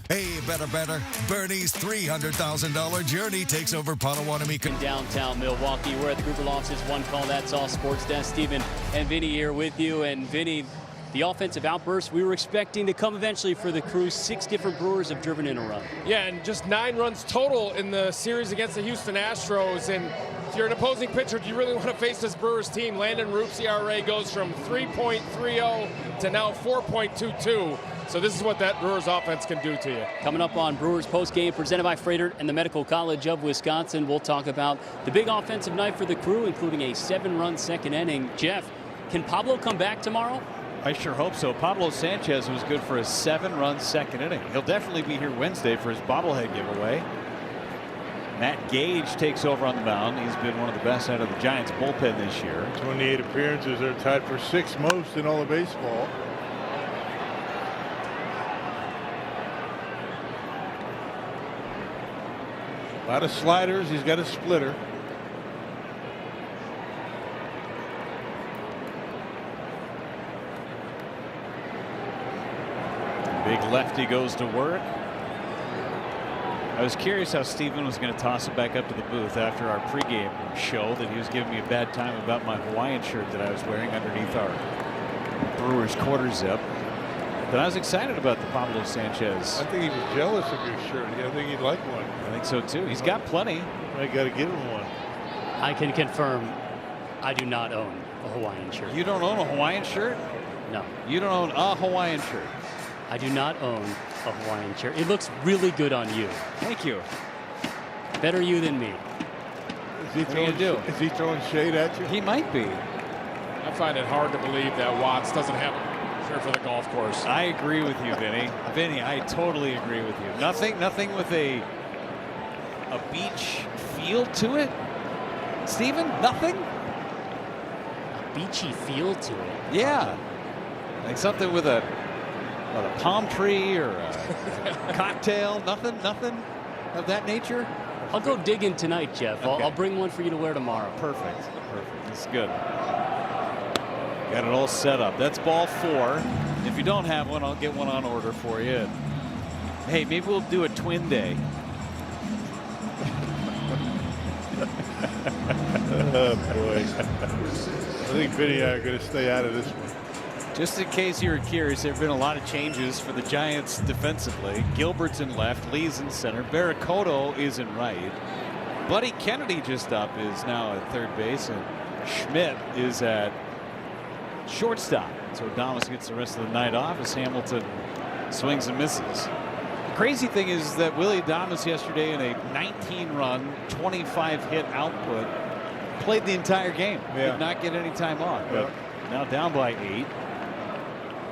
Hey, better. Bernie's $300,000 journey takes over Potawatomi. In downtown Milwaukee, we're at the Gruber offices. One call, that's all. Sports Desk. Stephen and Vinny here with you. And Vinny, the offensive outburst we were expecting to come eventually for the Crew. 6 different Brewers have driven in a run. Yeah, and just 9 runs total in the series against the Houston Astros. And if you're an opposing pitcher, do you really want to face this Brewers team? Landon Roop's ERA goes from 3.30 to now 4.22. So this is what that Brewers offense can do to you. Coming up on Brewers postgame presented by Freighter and the Medical College of Wisconsin, we'll talk about the big offensive night for the Crew, including a 7-run second inning. Jeff, can Pablo come back tomorrow? I sure hope so. Pablo Sanchez was good for a 7-run second inning. He'll definitely be here Wednesday for his bobblehead giveaway. Matt Gage takes over on the mound. He's been one of the best out of the Giants bullpen this year. 28 appearances. They're tied for 6th most in all of baseball. A lot of sliders. He's got a splitter. Big lefty goes to work. I was curious how Steven was going to toss it back up to the booth after our pregame show that he was giving me a bad time about my Hawaiian shirt that I was wearing underneath our Brewers quarter zip. But I was excited about the Pablo Sanchez. I think he was jealous of your shirt. I think he'd like one. I think so too. He's got plenty. I got to give him one. I can confirm I do not own a Hawaiian shirt. You don't own a Hawaiian shirt? No. You don't own a Hawaiian shirt? I do not own a Hawaiian shirt. It looks really good on you. Thank you. Better you than me. Is he throwing shade at you? He might be. I find it hard to believe that Watts doesn't have a shirt for the golf course. I agree with you, Vinny. Vinny, I totally agree with you. Nothing with a beach feel to it. Steven, nothing? A beachy feel to it. Yeah. Like something with a palm tree or a cocktail. Nothing of that nature. I'll go digging tonight, Jeff. Okay. I'll bring one for you to wear tomorrow. Perfect. That's good. Got it all set up. That's ball 4. If you don't have one, I'll get one on order for you. Hey, maybe we'll do a twin day. Oh, boy. I think Vinny and I are going to stay out of this one. Just in case you were curious, there have been a lot of changes for the Giants defensively. Gilbert's in left, Lee's in center, Barracoto is in right. Buddy Kennedy just up is now at third base, and Schmidt is at shortstop. So Adames gets the rest of the night off as Hamilton swings and misses. The crazy thing is that Willie Adames yesterday in a 19-run, 25-hit output played the entire game. Yeah. Did not get any time off. But now down by 8.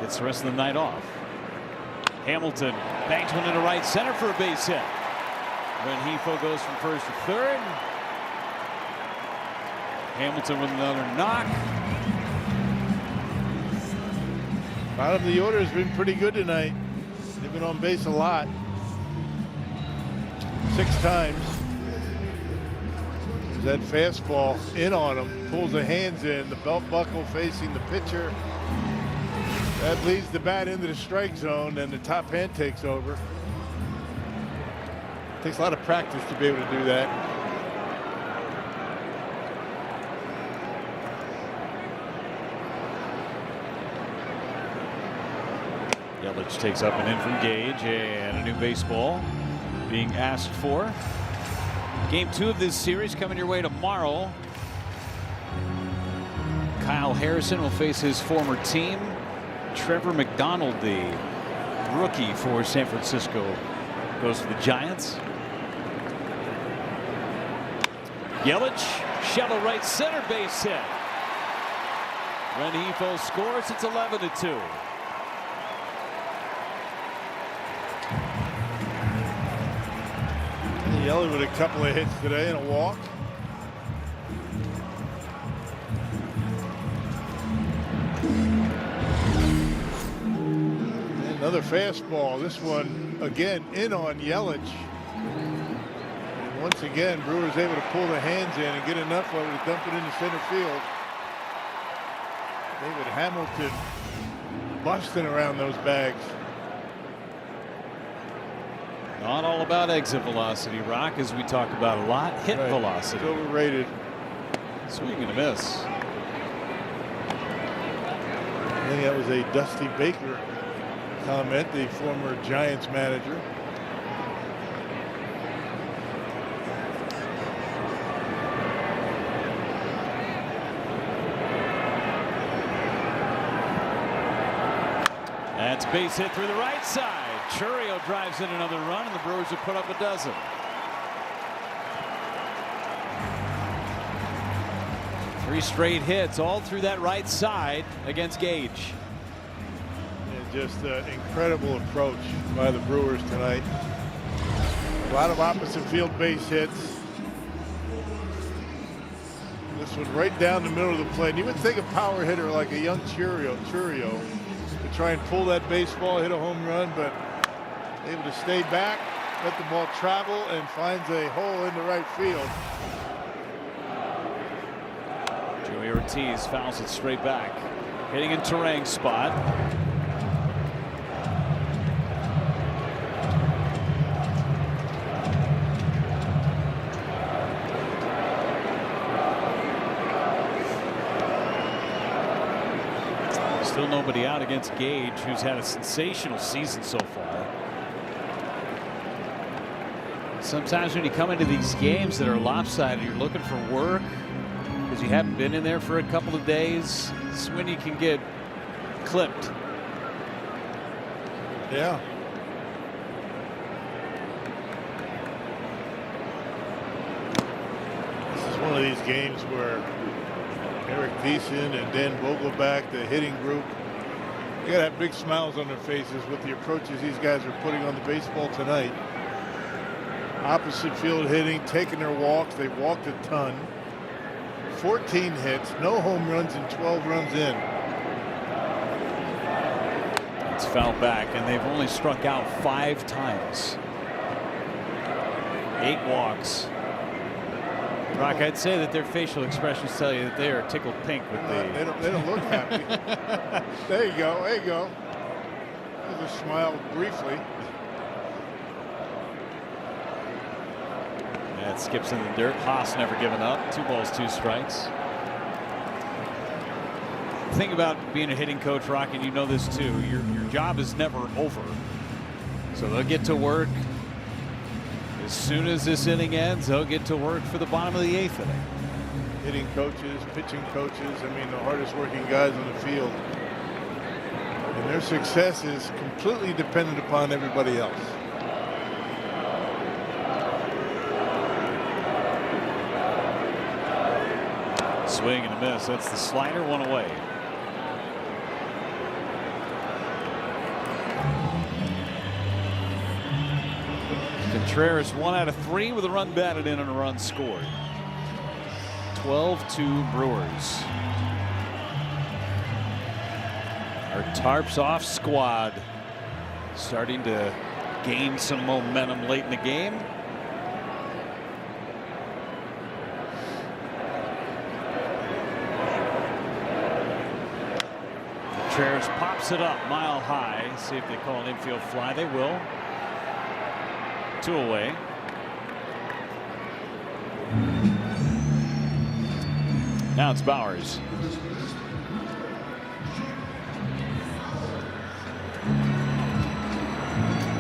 Gets the rest of the night off. Hamilton banks one into right center for a base hit. Rengifo goes from first to third. Hamilton with another knock. Bottom of the order has been pretty good tonight. They've been on base a lot. 6 times. There's that fastball in on him. Pulls the hands in. The belt buckle facing the pitcher. That leads the bat into the strike zone, and the top hand takes over. Takes a lot of practice to be able to do that. Yelich takes up and in from Gage, and a new baseball being asked for. Game 2 of this series coming your way tomorrow. Kyle Harrison will face his former team. Trevor McDonald, the rookie for San Francisco, goes to the Giants. Yelich, shallow right center base hit. Rengifo scores. It's 11-2. Yelich with a couple of hits today and a walk. Another fastball. This one again in on Yelich. And once again, Brewers able to pull the hands in and get enough of it to dump it into center field. David Hamilton busting around those bags. Not all about exit velocity, Rock, as we talk about a lot. Hit velocity. It's overrated. Swing and a miss. I think that was a Dusty Baker comment, the former Giants manager. That's base hit through the right side. Churio drives in another run, and the Brewers have put up a dozen. Three straight hits all through that right side against Gage. Yeah, just an incredible approach by the Brewers tonight. A lot of opposite field base hits. This one right down the middle of the plate. And you would think a power hitter like a young Churio to try and pull that baseball, hit a home run, but able to stay back, let the ball travel, and finds a hole into right field. Joey Ortiz fouls it straight back. Hitting in Terang's spot. Still nobody out against Gage, who's had a sensational season so far. Sometimes when you come into these games that are lopsided, you're looking for work because you haven't been in there for a couple of days. It's when you can get clipped. Yeah. This is one of these games where Eric Thiessen and Dan Vogelback, the hitting group, they got to have big smiles on their faces with the approaches these guys are putting on the baseball tonight. Opposite field hitting, taking their walks. They've walked a ton. 14 hits, no home runs, and 12 runs in. It's fouled back, and they've only struck out 5 times. 8 walks. Rock, I'd say that their facial expressions tell you that they are tickled pink with the. They don't look happy. There you go. There you go. There's a smile briefly. Yeah, it skips in the dirt. Haas never given up. 2 balls, 2 strikes. The thing about being a hitting coach, Rock, and you know this too, your job is never over. So they'll get to work. As soon as this inning ends, they'll get to work for the bottom of the 8th inning. Hitting coaches, pitching coaches, I mean, the hardest working guys on the field. And their success is completely dependent upon everybody else. Swing and a miss. That's the slider, 1 away. Contreras 1 out of 3 with a run batted in and a run scored. 12-2 Brewers. Our tarps off squad starting to gain some momentum late in the game. Contreras pops it up mile high. See if they call an infield fly. They will. 2 away. Now it's Bowers.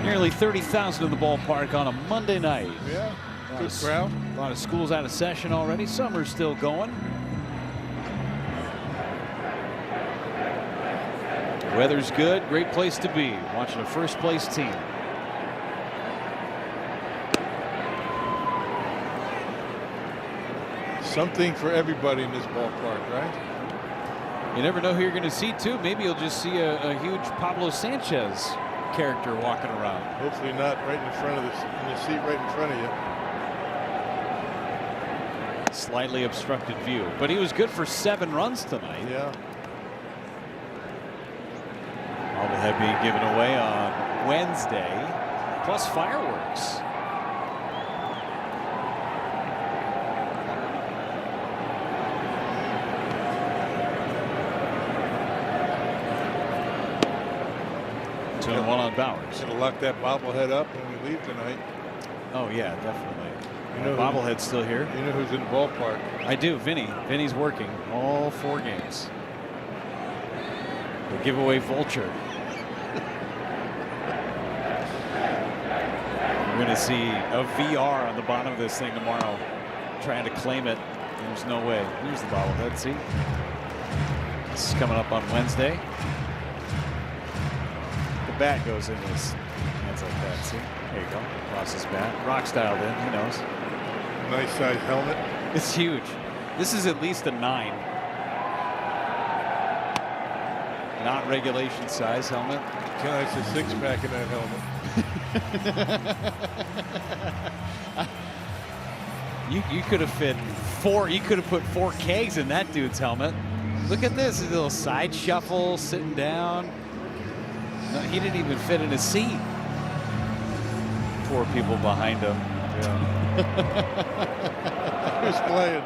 Nearly 30,000 in the ballpark on a Monday night. Yeah, good crowd. A lot of schools out of session already. Summer's still going. Weather's good. Great place to be. Watching a first place team. Something for everybody in this ballpark, right? You never know who you're going to see, too. Maybe you'll just see a huge Pablo Sanchez character walking around. Hopefully not right in front of in the seat right in front of you. Slightly obstructed view, but he was good for 7 runs tonight. Yeah. Bobblehead being given away on Wednesday, plus fireworks. And 1 on Bowers. Gonna lock that bobblehead up when we leave tonight. Oh yeah, definitely. You know bobblehead's still here. You know who's in the ballpark? I do. Vinny's working all 4 games. The giveaway vulture. We're going to see a VR on the bottom of this thing tomorrow, trying to claim it. There's no way. Here's the bobblehead. See, this is coming up on Wednesday. Bat goes in his hands like that. See, there you go. Across his bat. Rock styled in. He knows. Nice size helmet. It's huge. This is at least a 9. Not regulation size helmet. Can I see a 6-pack in that helmet? You could have fit 4. You could have put 4 kegs in that dude's helmet. Look at this. His little side shuffle, sitting down. No, he didn't even fit in his seat. Poor people behind him. Yeah. Who's playing?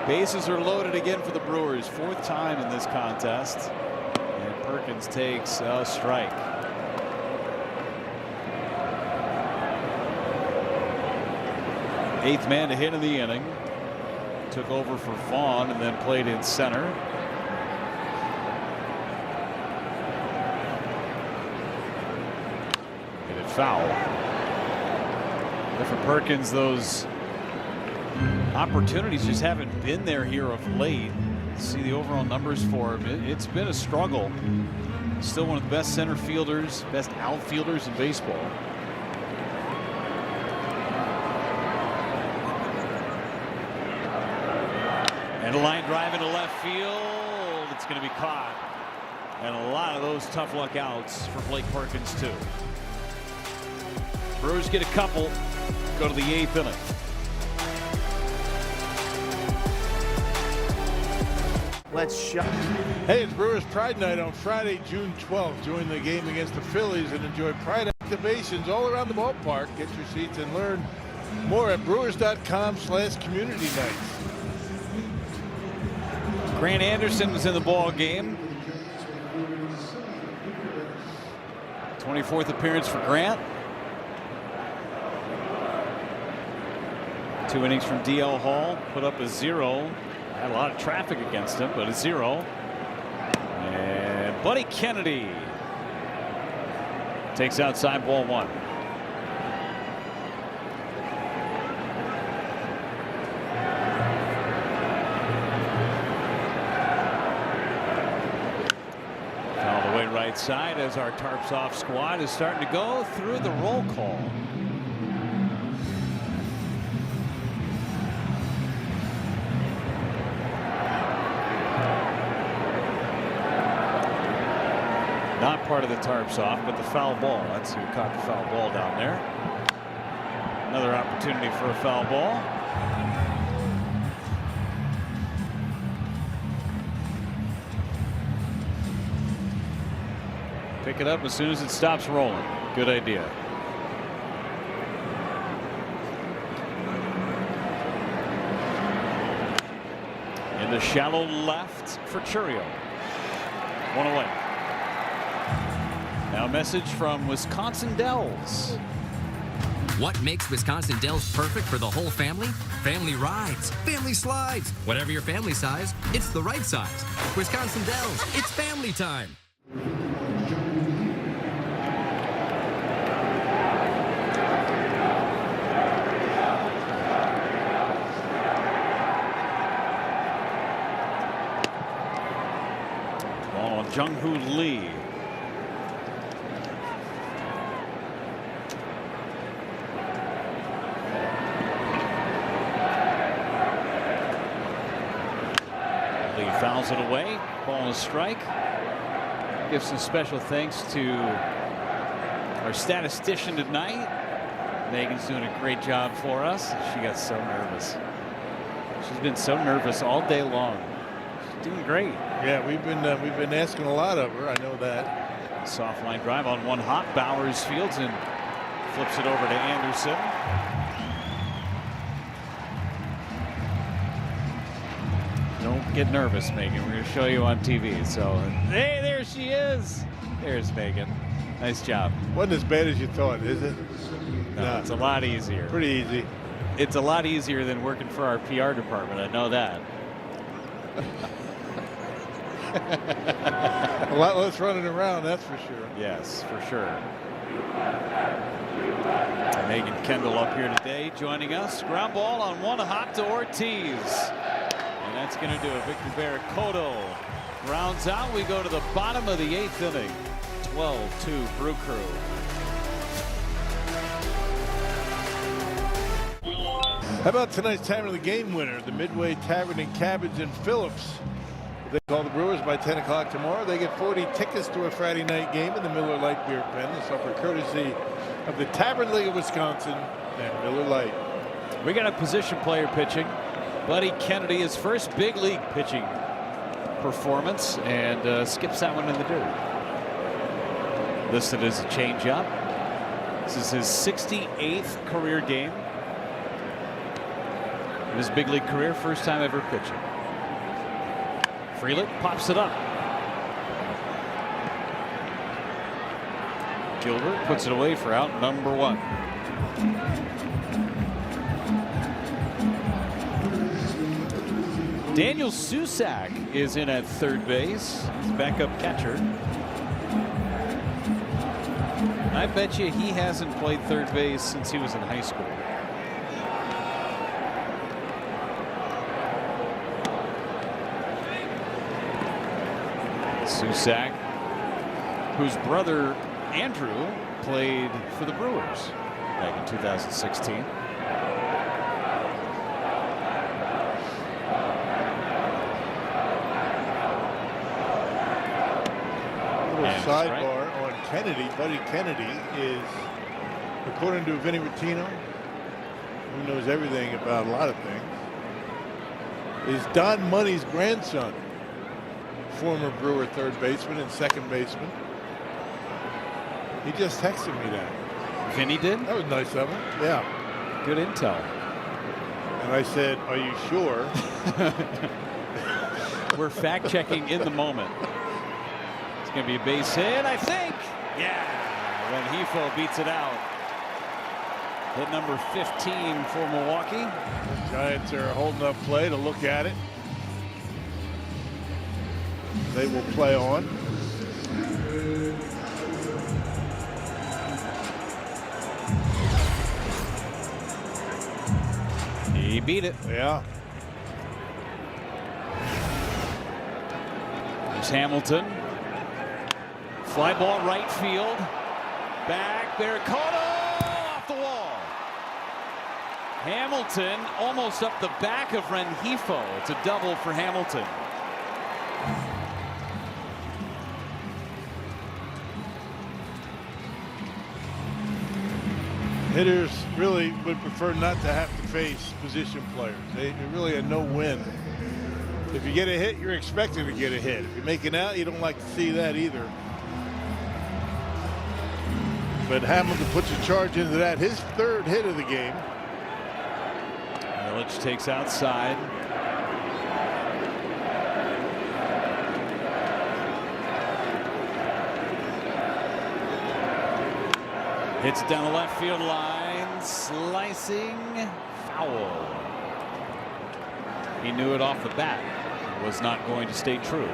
Bases are loaded again for the Brewers. 4th time in this contest. And Perkins takes a strike. Eighth man to hit in the inning. took over for Vaughn and then played in center. Hit it foul. For Perkins, those opportunities just haven't been there here of late. See the overall numbers for him. It's been a struggle. Still one of the best center fielders, best outfielders in baseball. And a line drive into left field. It's going to be caught. And a lot of those tough luck outs for Blake Perkins too. Brewers get a couple. Go to the 8th inning. Let's shut. Hey, it's Brewers Pride Night on Friday, June 12th. Join the game against the Phillies and enjoy Pride activations all around the ballpark. Get your seats and learn more at brewers.com/community nights. Grant Anderson was in the ball game. 24th appearance for Grant. 2 innings from DL Hall, put up a 0. Had a lot of traffic against him, but a 0. And Buddy Kennedy takes outside ball 1. Foul away right side as our tarps off squad is starting to go through the roll call. Not part of the tarps off, but the foul ball. That's who caught the foul ball down there. Another opportunity for a foul ball. Pick it up as soon as it stops rolling. Good idea. In the shallow left for Churio. 1 away. Now a message from Wisconsin Dells. What makes Wisconsin Dells perfect for the whole family? Family rides, family slides. Whatever your family size, it's the right size. Wisconsin Dells, it's family time. Ball on Jung-Hoo Lee. Fouls it away. Ball and a strike. Give some special thanks to our statistician tonight. Megan's doing a great job for us. She got so nervous. She's been so nervous all day long. She's doing great. Yeah, we've been asking a lot of her. I know that. Soft line drive on one hop. Bowers fields and flips it over to Anderson. Don't get nervous, Megan. We're going to show you on TV. So, hey, there she is. There's Megan. Nice job. Wasn't as bad as you thought, is it? No, it's a lot easier. Pretty easy. It's a lot easier than working for our PR department. I know that. A lot less running around, that's for sure. Yes, for sure. Megan Kendall up here today joining us. Ground ball on one hop to Ortiz. And that's going to do it. Victor Barracoto rounds out. We go to the bottom of the 8th inning. 12-2 Brew Crew. How about tonight's time of the game winner, the Midway Tavern and Cabbage in Phillips. They call the Brewers by 10 o'clock tomorrow. They get 40 tickets to a Friday night game in the Miller Lite Beer Pen. This offer courtesy of the Tavern League of Wisconsin and Miller Lite. We got a position player pitching. Buddy Kennedy, his first big league pitching performance, and skips that one in the dirt. Listed as a changeup. This is his 68th career game. In his big league career, first time ever pitching. Frelick pops it up. Gilbert puts it away for out number 1. Daniel Susak is in at third base. He's backup catcher. I bet you he hasn't played third base since he was in high school. Susak, whose brother Andrew played for the Brewers back in 2016. Sidebar on Kennedy. Buddy Kennedy is, according to Vinny Rottino, who knows everything about a lot of things, is Don Money's grandson, former Brewer third baseman and second baseman. He just texted me that. Vinny did? That was nice of him. Yeah. Good intel. And I said, "Are you sure?" We're fact checking in the moment. Going to be a base hit, I think. Yeah, when Hefo beats it out. Hit number 15 for Milwaukee. The Giants are holding up play to look at it. They will play on. He beat it. Yeah. There's Hamilton. Fly ball right field. Back there. Cotto off the wall. Hamilton almost up the back of Rengifo. It's a double for Hamilton. Hitters really would prefer not to have to face position players. They really are no win. If you get a hit, you're expected to get a hit. If you make it out, you don't like to see that either. But Hamilton puts a charge into that. His third hit of the game. Yelich takes outside. Hits down the left field line. Slicing foul. He knew it off the bat. It was not going to stay true.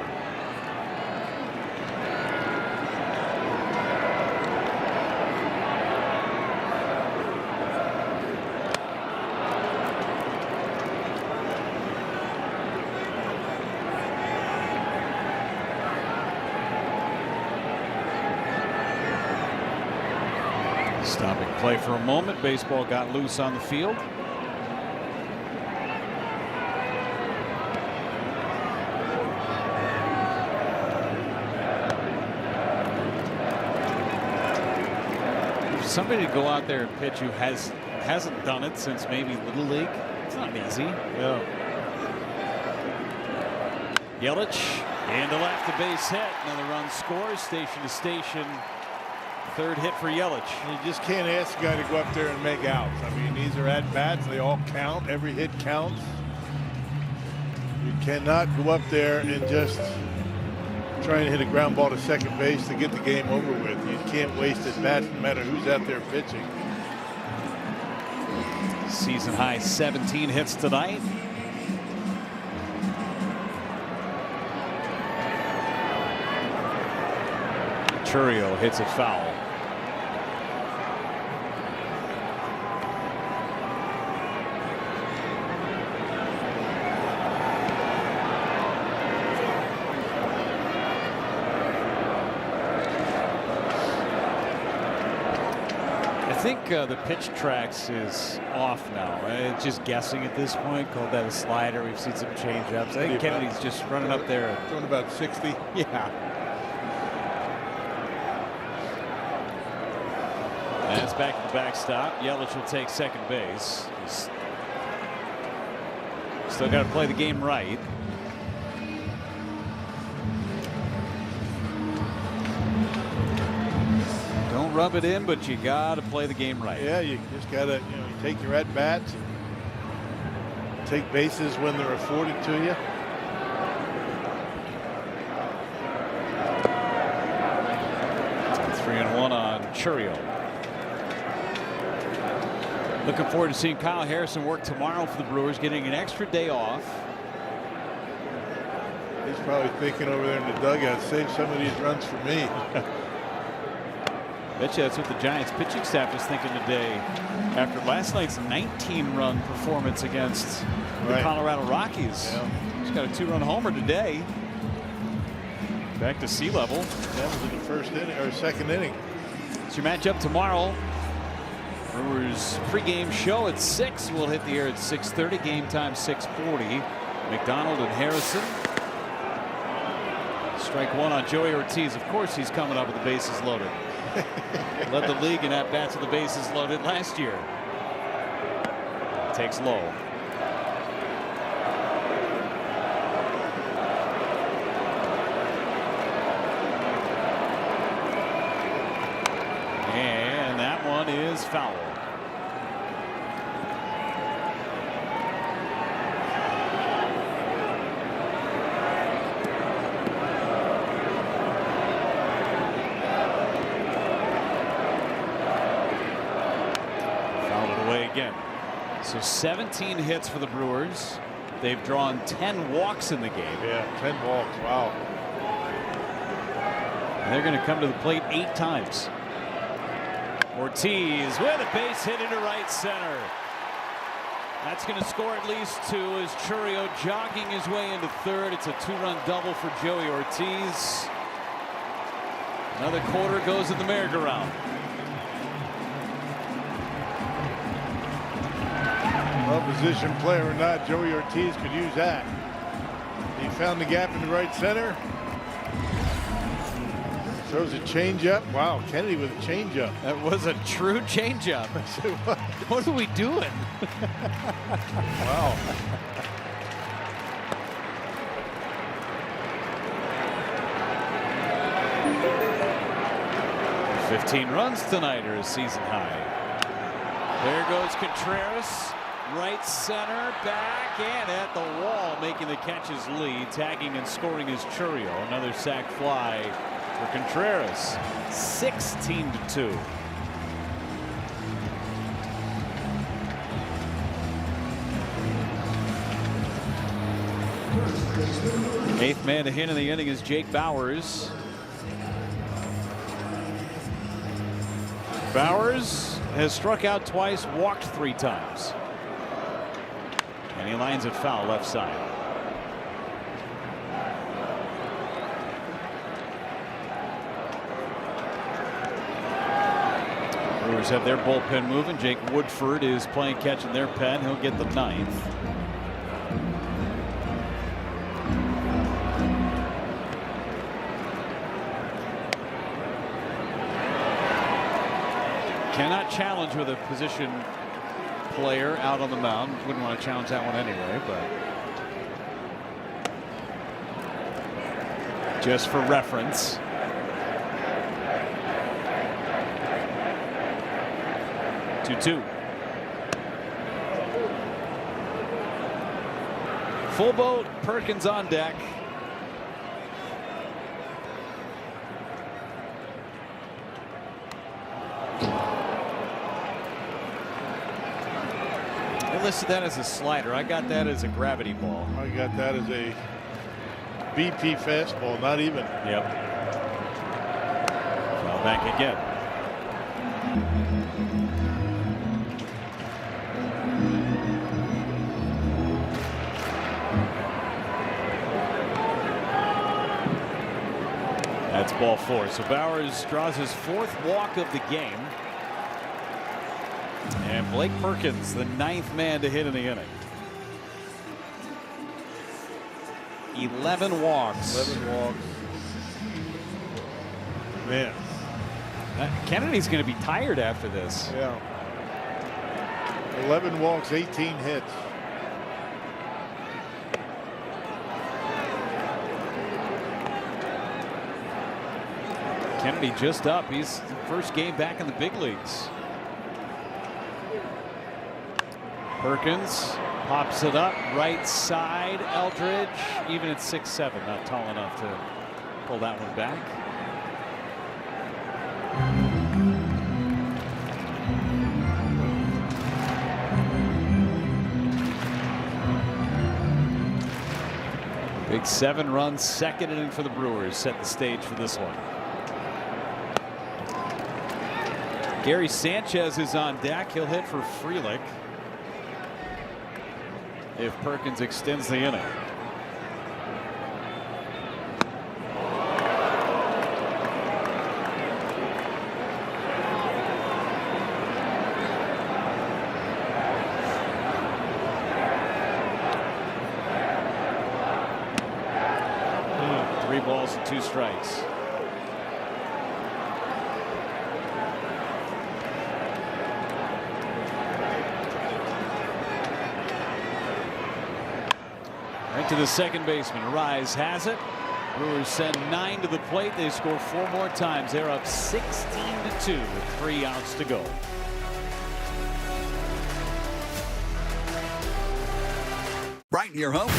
Stopping play for a moment. Baseball got loose on the field. For somebody to go out there and pitch who hasn't done it since maybe Little League, it's not easy. Yeah. Yelich into left, a base hit. Another run scores, station to station. Third hit for Yelich. You just can't ask a guy to go up there and make outs. I mean, these are at bats. They all count. Every hit counts. You cannot go up there and just try and hit a ground ball to second base to get the game over with. You can't waste at bats no matter who's out there pitching. Season high 17 hits tonight. Churio hits it foul. I think the pitch tracks is off now. It's just guessing at this point. Called that a slider. We've seen some change-ups. I think Kennedy's just running up there. Throwing about 60. Yeah. And it's back to the backstop. Yelich will take second base. He's still got to play the game right. Don't rub it in, but you got to play the game right. Yeah, you just got to, you take your at bats, take bases when they're afforded to you. It's 3-1 on Churio. Looking forward to seeing Kyle Harrison work tomorrow for the Brewers, getting an extra day off. He's probably thinking over there in the dugout, save some of these runs for me. Bet you that's what the Giants pitching staff is thinking today after last night's 19-run performance against the Colorado Rockies. Yeah. He's got a 2-run homer today. Back to sea level. That was in the first inning or second inning. It's your matchup tomorrow. Brewers pregame show at 6. We'll hit the air at 6:30. Game time 6:40. McDonald and Harrison. Strike one on Joey Ortiz. Of course he's coming up with the bases loaded. Led the league in at-bats with the bases loaded last year. Takes low. And that one is foul. Again. So 17 hits for the Brewers. They've drawn 10 walks in the game. Yeah, 10 walks. Wow. And they're going to come to the plate 8 times. Ortiz with a base hit into right center. That's going to score at least 2 as Chourio jogging his way into third. It's a 2-run double for Joey Ortiz. Another quarter goes in the merry-go-round. Well, position player or not, Joey Ortiz could use that. He found the gap in the right center. Throws a changeup. Wow, Kennedy with a changeup. That was a true changeup. What are we doing? Wow. "15 runs tonight are a season high." There goes Contreras. Right center, back, and at the wall, making the catch is Lee. Tagging and scoring is Chourio. Another sac fly for Contreras. 16-2. Eighth man to hit in the inning is Jake Bauers. Bauers has struck out twice, walked 3 times. And he lines it foul left side. Brewers have their bullpen moving. Jake Woodford is playing catch in their pen. He'll get the 9th. Cannot challenge with a position player out on the mound. Wouldn't want to challenge that one anyway, but just for reference. Two. Full boat, Perkins on deck. I listed that as a slider. I got that as a gravity ball. I got that as a BP fastball, not even. Yep. Foul back again. That's ball 4. So Bauers draws his 4th walk of the game. And Blake Perkins, the 9th man to hit in the inning. 11 walks. 11 walks. Man. Kennedy's going to be tired after this. Yeah. 11 walks, 18 hits. Kennedy just up. He's first game back in the big leagues. Perkins pops it up right side. Eldridge even at 6'7", not tall enough to pull that one back. Big 7-run second inning for the Brewers set the stage for this one. Gary Sanchez is on deck. He'll hit for Frelick if Perkins extends the inning. Balls and 2 strikes. Right to the second baseman. Rise has it. Brewers send 9 to the plate. They score 4 more times. They're up 16-2 with 3 outs to go. Right in your home.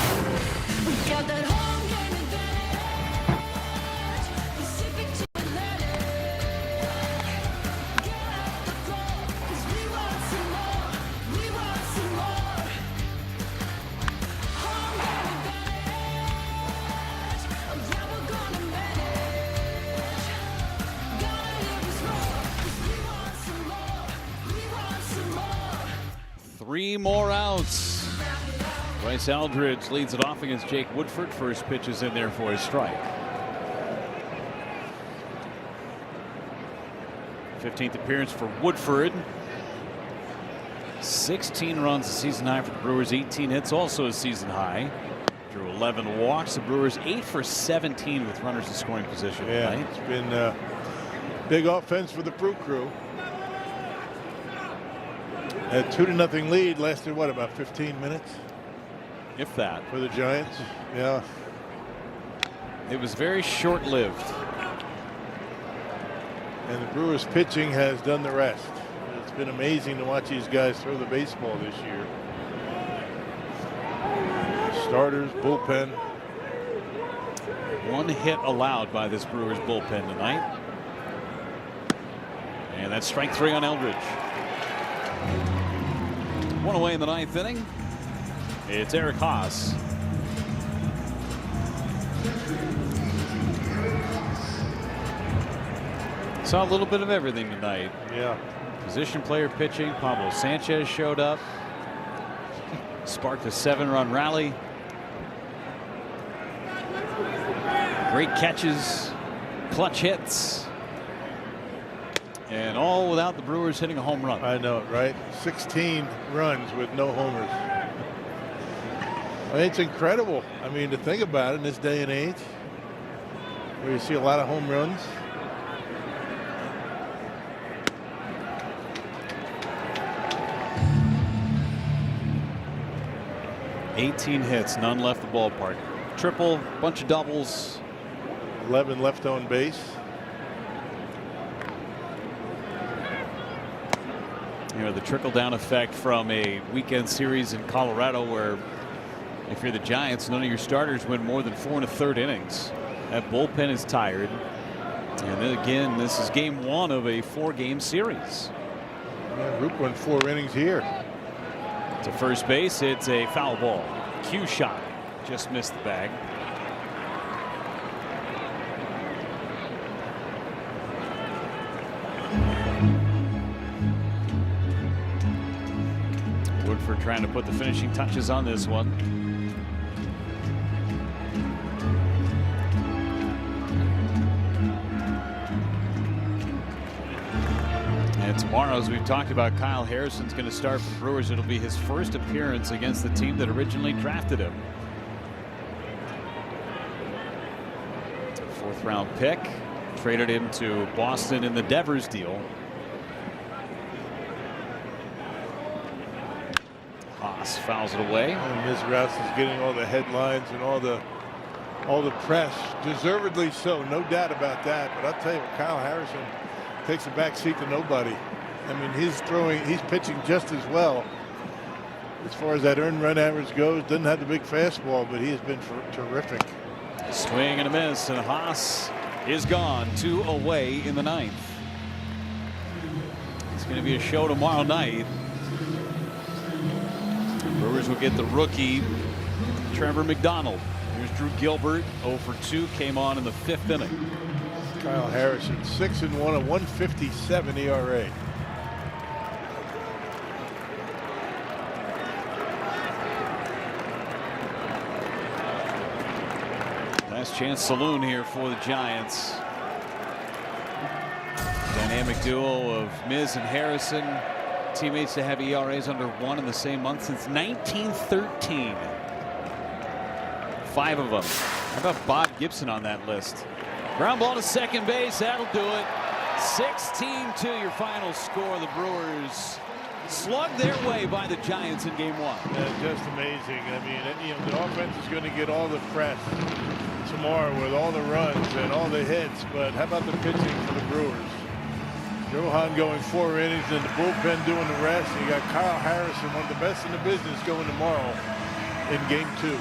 Three more outs. Bryce Aldridge leads it off against Jake Woodford. First pitch is in there for a strike. 15th appearance for Woodford. 16 runs a season high for the Brewers. 18 hits also a season high. Drew 11 walks. The Brewers 8 for 17 with runners in scoring position. Yeah, tonight. it's been big offense for the Brew Crew. A 2-0 lead lasted what, about 15 minutes? If that. For the Giants. Yeah. It was very short-lived. And the Brewers pitching has done the rest. It's been amazing to watch these guys throw the baseball this year. Starters, bullpen. 1 hit allowed by this Brewers bullpen tonight. And that's strike 3 on Eldridge. 1 away in the 9th inning. It's Eric Haas. Saw a little bit of everything tonight. Yeah. Position player pitching. Pablo Sanchez showed up. Sparked a 7-run rally. Great catches. Clutch hits. And all without the Brewers hitting a home run. I know it, right? 16 runs with no homers. I mean, it's incredible. I mean, to think about it in this day and age, where you see a lot of home runs. $18 hits, none left the ballpark. Triple, bunch of doubles. 11 left on base. You know, the trickle-down effect from a weekend series in Colorado where if you're the Giants, none of your starters win more than 4 1/3 innings. That bullpen is tired. And then again, this is game 1 of a 4-game series. Yeah, Rook won 4 innings here. To first base, it's a foul ball. Cue shot. Just missed the bag. Woodford trying to put the finishing touches on this one. And tomorrow, as we've talked about, Kyle Harrison's going to start for the Brewers. It'll be his first appearance against the team that originally drafted him. 4th-round pick. Traded him to Boston in the Devers deal. Haas fouls it away. And Ms. Rouse is getting all the headlines and all the press, deservedly so, no doubt about that. But I'll tell you what, Kyle Harrison takes a back seat to nobody. I mean, he's pitching just as well as far as that earned run average goes. Doesn't have the big fastball, but he has been terrific. Swing and a miss, and Haas is gone. 2 away in the 9th. It's going to be a show tomorrow night. The Brewers will get the rookie Trevor McDonald. Here's Drew Gilbert, 0 for 2, came on in the 5th inning. Kyle Harrison, 6-1, a 1.57 ERA. Last chance saloon here for the Giants. Dynamic duo of Miz and Harrison. Teammates to have ERAs under 1 in the same month since 1913. 5 of them. How about Bob Gibson on that list? Ground ball to second base. That'll do it. 16-2 your final score. The Brewers slugged their way by the Giants in game 1. Just amazing. I mean, the offense is going to get all the press tomorrow with all the runs and all the hits, but how about the pitching for the Brewers? Johan going 4 innings and the bullpen doing the rest. You got Kyle Harrison, one of the best in the business, going tomorrow in game 2.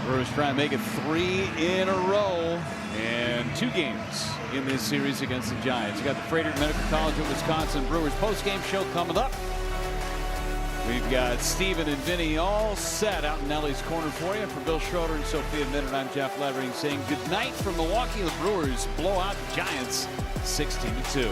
Brewers try and make it 3 in a row and 2 games in this series against the Giants. You got the Freighter Medical College of Wisconsin Brewers post-game show coming up. We've got Steven and Vinny all set out in Nelly's corner for you. For Bill Schroeder and Sophia Minute, I'm Jeff Levering saying good night from Milwaukee. The Brewers blow out the Giants 16-2.